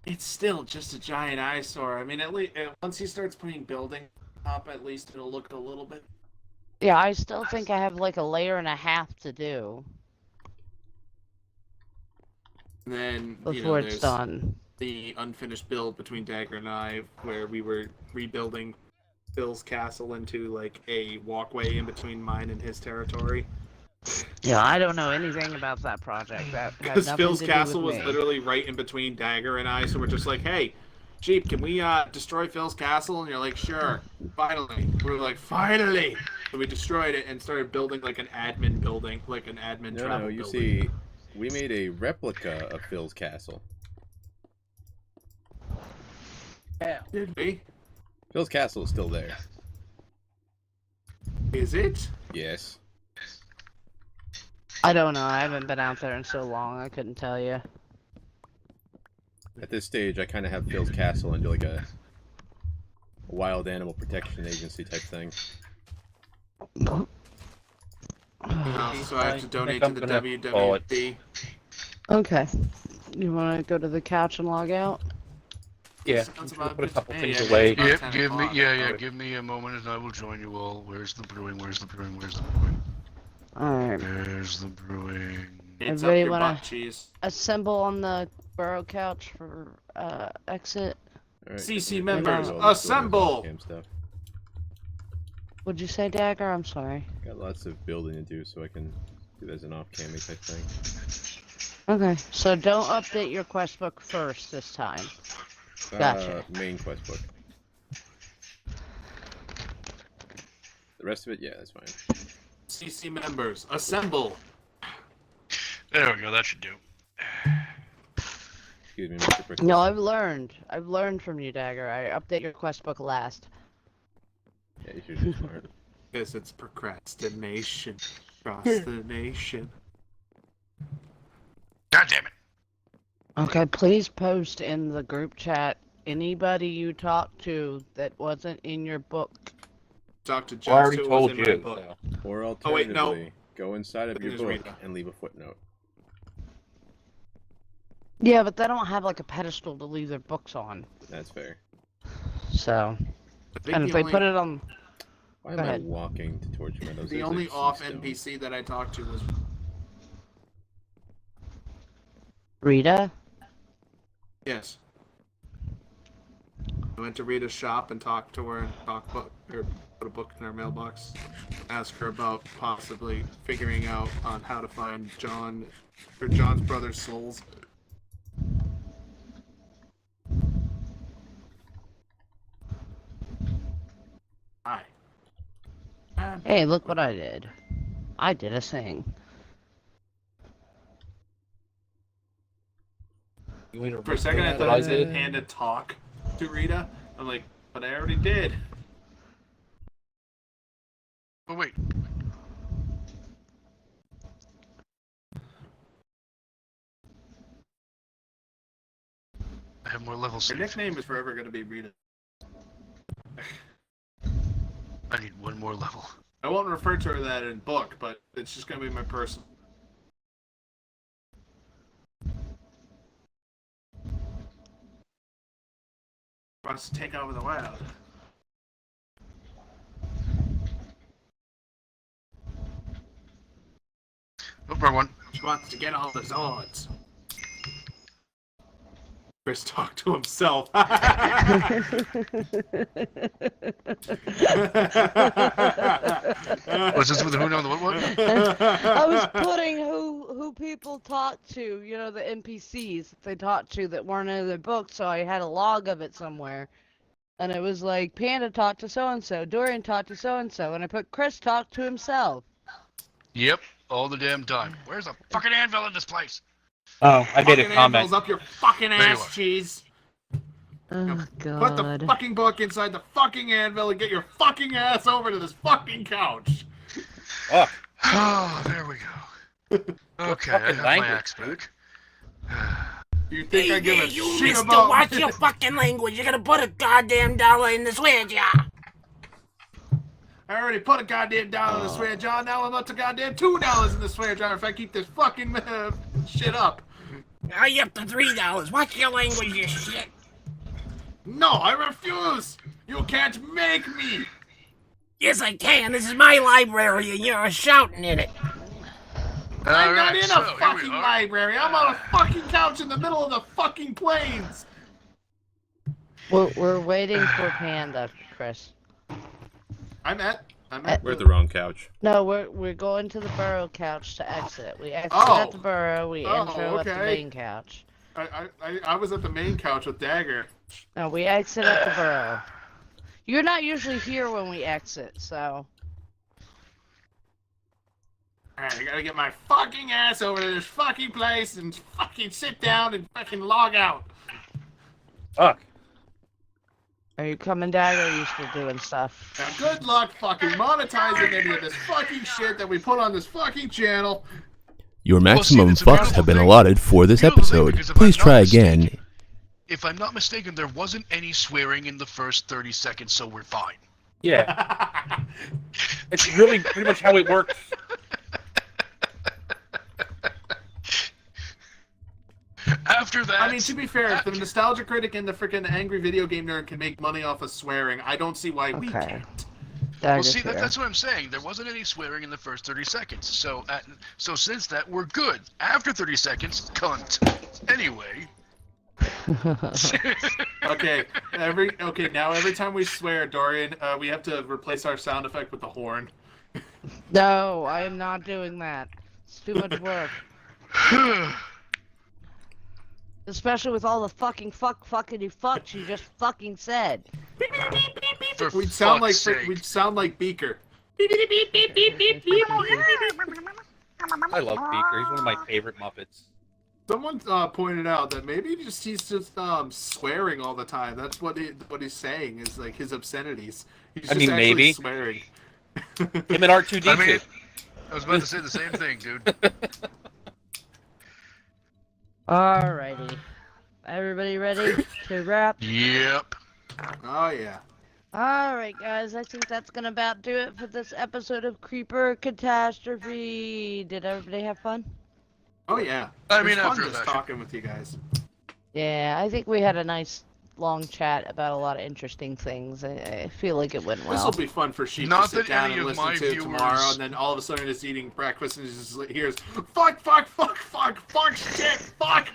It's still just a giant eyesore. I mean, at least once he starts putting building up, at least it'll look a little bit. Yeah, I still think I have like a layer and a half to do And then before it's there's done. the unfinished build between Dagger and I, where we were rebuilding Phil's castle into like a walkway in between mine and his territory. Yeah, I don't know anything about that project. That had Because nothing Phil's to do castle with was me. literally right in between Dagger and I, so we're just like, hey, Sheep, can we destroy Phil's castle? And you're like, sure. Finally. We're like, finally! So we destroyed it and started building like an admin building, like an admin No, travel you building. see, we made a replica of Phil's castle. Did we? Phil's castle is still there. Is it? Yes. I don't know. I haven't been out there in so long. I couldn't tell you. At this stage, I kind of have Phil's castle into like a wild animal protection agency type thing. So I have to donate I'm to the gonna call it. WWF. Okay. You want to go to the couch and log out? Yeah, Sounds I'm just about gonna put a good. couple Hey, things yeah, away. it's about Yeah, 10 give me, o'clock. yeah, give me a moment and I will join you all. Where's the brewing? Where's the brewing? Where's the brewing? Alright. Where's the brewing? It's Everybody up your wanna- butt cheese. Assemble on the burrow couch for exit. All right, CC I'm members, gonna do all this assemble! cam stuff. What'd you say, Dagger? I'm sorry. Got lots of building to do, so I can do that as an off-cammy type thing. Okay. So don't update your quest book first this time. Gotcha. Main quest book. The rest of it, yeah, that's fine. CC members, assemble! There we go. That should do. Excuse me, Mr. Prickles. No, I've learned. I've learned from you, Dagger. I update your quest book last. Yeah, you should be smart. Because it's procrastination. Procrastination. God damn it! Okay, please post in the group chat anybody you talked to that wasn't in your book. Talk to I Joe. already who was told in my you. book. So. Or Oh, wait, no. alternatively, go inside of your There's book Rita. and leave a footnote. Yeah, but they don't have like a pedestal to leave their books on. That's fair. So, I think and the if they only- put it on, Why Go am I ahead. walking to Torch Meadows? The There's, only like, some off stone. NPC that I talked to was Rita. yes. I went to Rita's shop and talked to her and put a book in her mailbox. Ask her about possibly figuring out on how to find John's brother's souls. Hi. Hey, look what I did. I did a thing. You want me to For a second, I repeat thought what it said did? hand a talk to Rita. I'm like, but I already did. But wait. I have more levels. Her nickname is forever going to be Rita. I need one more level. I won't refer to her that in book, but it's just going to be my personal. Wants to take over the world. Oh, wrong one. She wants to get all the Zords. Chris talked to himself. Was this with who know the what one? I was putting who people talked to, you know, the NPCs that they talked to that weren't in their book, so I had a log of it somewhere. And it was like, Panda talked to so-and-so, Dorian talked to so-and-so, and I put Chris talked to himself. Yep, all the damn time. Where's the fucking anvil in this place? Oh, I made a Fucking comment. anvil's up your fucking There you ass, are. cheese. Oh, Put the God. fucking book inside the fucking anvil and get your fucking ass over to this fucking couch. Oh, Oh, there we go. Okay, I fucking have my language, axe dude. back. You think I give a you shit mister, about watch your fucking language. You're gonna put a goddamn dollar in the swear jar. I already put a goddamn dollar in the swear jar. Now I'm up to goddamn $2 in the swear jar if I keep this fucking shit up. Now you up to $3. Watch your language, you shit. No, I refuse. You can't make me. Yes, I can. This is my library, and you're shouting in it. I'm not Alright, in so, a here we fucking are. library. I'm on a fucking couch in the middle of the fucking plains. We're waiting for Panda, Chris. I'm at. We're at the wrong couch. No, we're going to the burrow couch to exit. We exit Oh. at the burrow, we Oh, intro at the okay. main couch. I was at the main couch with Dagger. No, we exit at the burrow. You're not usually here when we exit, so... Alright, I gotta get my fucking ass over to this fucking place and fucking sit down and fucking log out. fuck. Are you coming, Dagger, or are you still doing stuff? Now, good luck fucking monetizing any of this fucking shit that we put on this fucking channel. Your Well, see, maximum it's a fucks beautiful have been thing. allotted for this Beautiful thing, episode. because if I'm Please not try again mistaken, if I'm not mistaken, there wasn't any swearing in the first 30 seconds, so we're fine. Yeah, it's really pretty much how it works. After that, I mean, to be fair, if the nostalgia critic and the freaking angry video game nerd can make money off of swearing, I don't see why we Okay. can't. well, see, that's what I'm saying. There wasn't any swearing in the first 30 seconds. So since that, we're good. After 30 seconds, cunt. Anyway. Okay, now every time we swear, Dorian, we have to replace our sound effect with the horn. No, I am not doing that. It's too much work. Especially with all the fucking fuckity fucks you just fucking said. For We'd sound like fuck's sake. Beaker. I love Beaker. He's one of my favorite Muppets. Someone pointed out that maybe he's just swearing all the time. That's what he's saying is like his obscenities. He's just actually maybe swearing. him and R2D2. I mean, I was about to say the same thing, dude. Alrighty. Everybody ready to wrap? Yep. Oh yeah. Alright guys, I think that's gonna about do it for this episode of Creeper Catastrophe. Did everybody have fun? Oh yeah. I It was mean, fun after just that. talking with you guys. Yeah, I think we had a nice long chat about a lot of interesting things. I feel like it went This well. will be fun for Sheep Not to sit that down any and of listen my to viewers- tomorrow, and then all of a sudden he's eating breakfast and he just hears fuck, shit, fuck.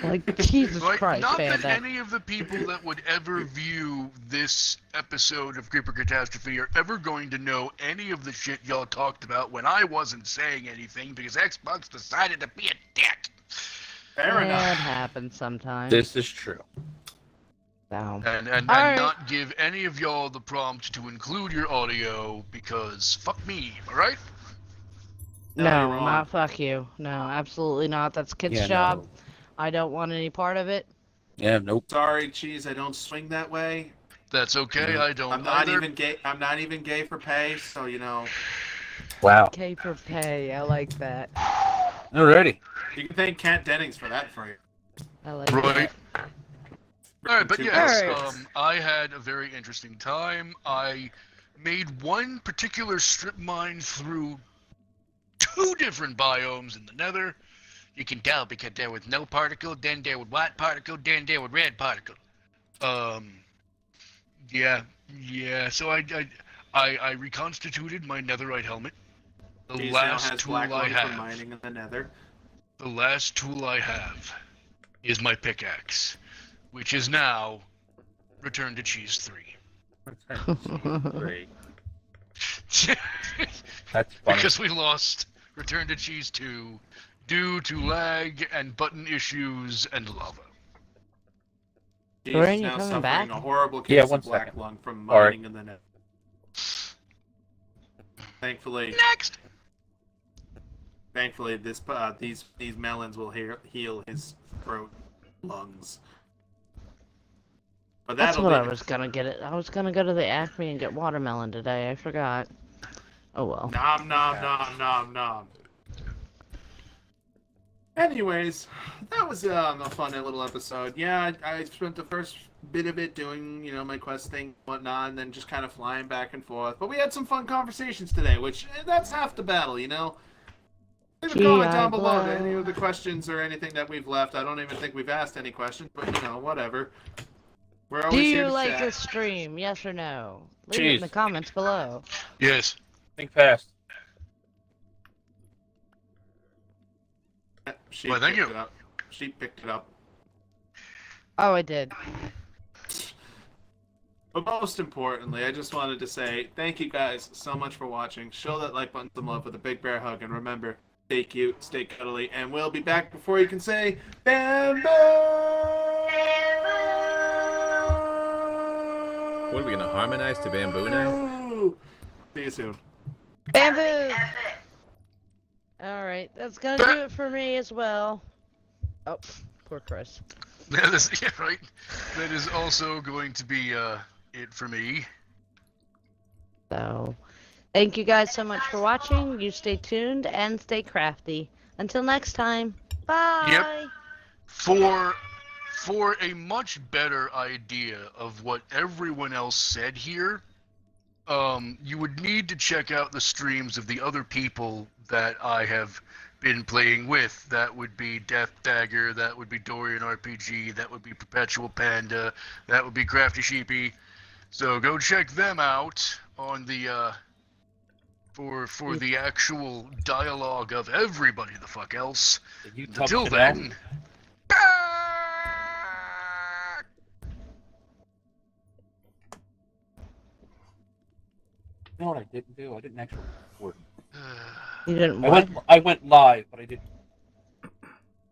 Like, Jesus Like, Christ, not that Panda. any of the people that would ever view this episode of Creeper Catastrophe are ever going to know any of the shit y'all talked about when I wasn't saying anything because Xbox decided to be a dick. Fair It enough. happens sometimes. This is true. So. And Alright. not give any of y'all the prompt to include your audio because fuck me, alright? No, you're No, wrong. not fuck you. No, absolutely not. That's Kit's Yeah, job. no. I don't want any part of it. Yeah, nope. Sorry, Cheese, I don't swing that way. That's okay, Yeah. I don't I'm not either. even gay. I'm not even gay for pay, so you know. Wow. K for pay. I like that. Alrighty. You can thank Kent Dennings for that for you. I like Right. that. Alright, but Two yes, Alright. I had a very interesting time. I made one particular strip mine through 2 different biomes in the nether. You can tell because there was no particle, then there was white particle, then there was red particle. Yeah, so I reconstituted my netherite helmet. The Cheese now last has tool black I lung for have. mining in the Nether. The last tool I have is my pickaxe, which is now Return to Cheese 3. Great. That's funny. Because we lost Return to Cheese 2 due to lag and button issues and lava. Cheese Dorian, is you now coming suffering back? a horrible Yeah, case one of black second. lung from All right. mining in the Nether. Thankfully, these melons will heal his throat, lungs. But That's that'll what be I was gonna get it. I was gonna go to the Acme and get watermelon today. I forgot. Oh well. Nom nom nom nom nom. Anyways, that was a fun little episode. Yeah, I spent the first bit of it doing, my quest thing, whatnot, and then just kind of flying back and forth. But we had some fun conversations today, which that's half the battle, Leave a comment down below to any of the questions or anything that we've left. I don't even think we've asked any questions, but whatever. We're Do always here you to like chat. this stream? Yes or no? Leave it in Jeez. the comments below. Yes. Think fast. She Why, thank picked you. it up. She picked it up. Oh, I did. But most importantly, I just wanted to say thank you guys so much for watching. Show that like button some love with a big bear hug, and remember, stay cute, stay cuddly, and we'll be back before you can say bamboo. What are we gonna harmonize to bamboo now? See you soon. Bamboo! Alright, that's gonna do it for me as well. Oh, poor Chris. Yeah, right. That is also going to be it for me. So, thank you guys so much for watching. You stay tuned and stay crafty. Until next time, bye! For For a much better idea of what everyone else said here, you would need to check out the streams of the other people that I have been playing with. That would be Death Dagger, that would be Dorian RPG, that would be Perpetual Panda, that would be Crafty Sheepy. So go check them out on the for the actual dialogue of everybody the fuck else. Until then. You know what I didn't do? I didn't actually record. You didn't I what? went live, but I didn't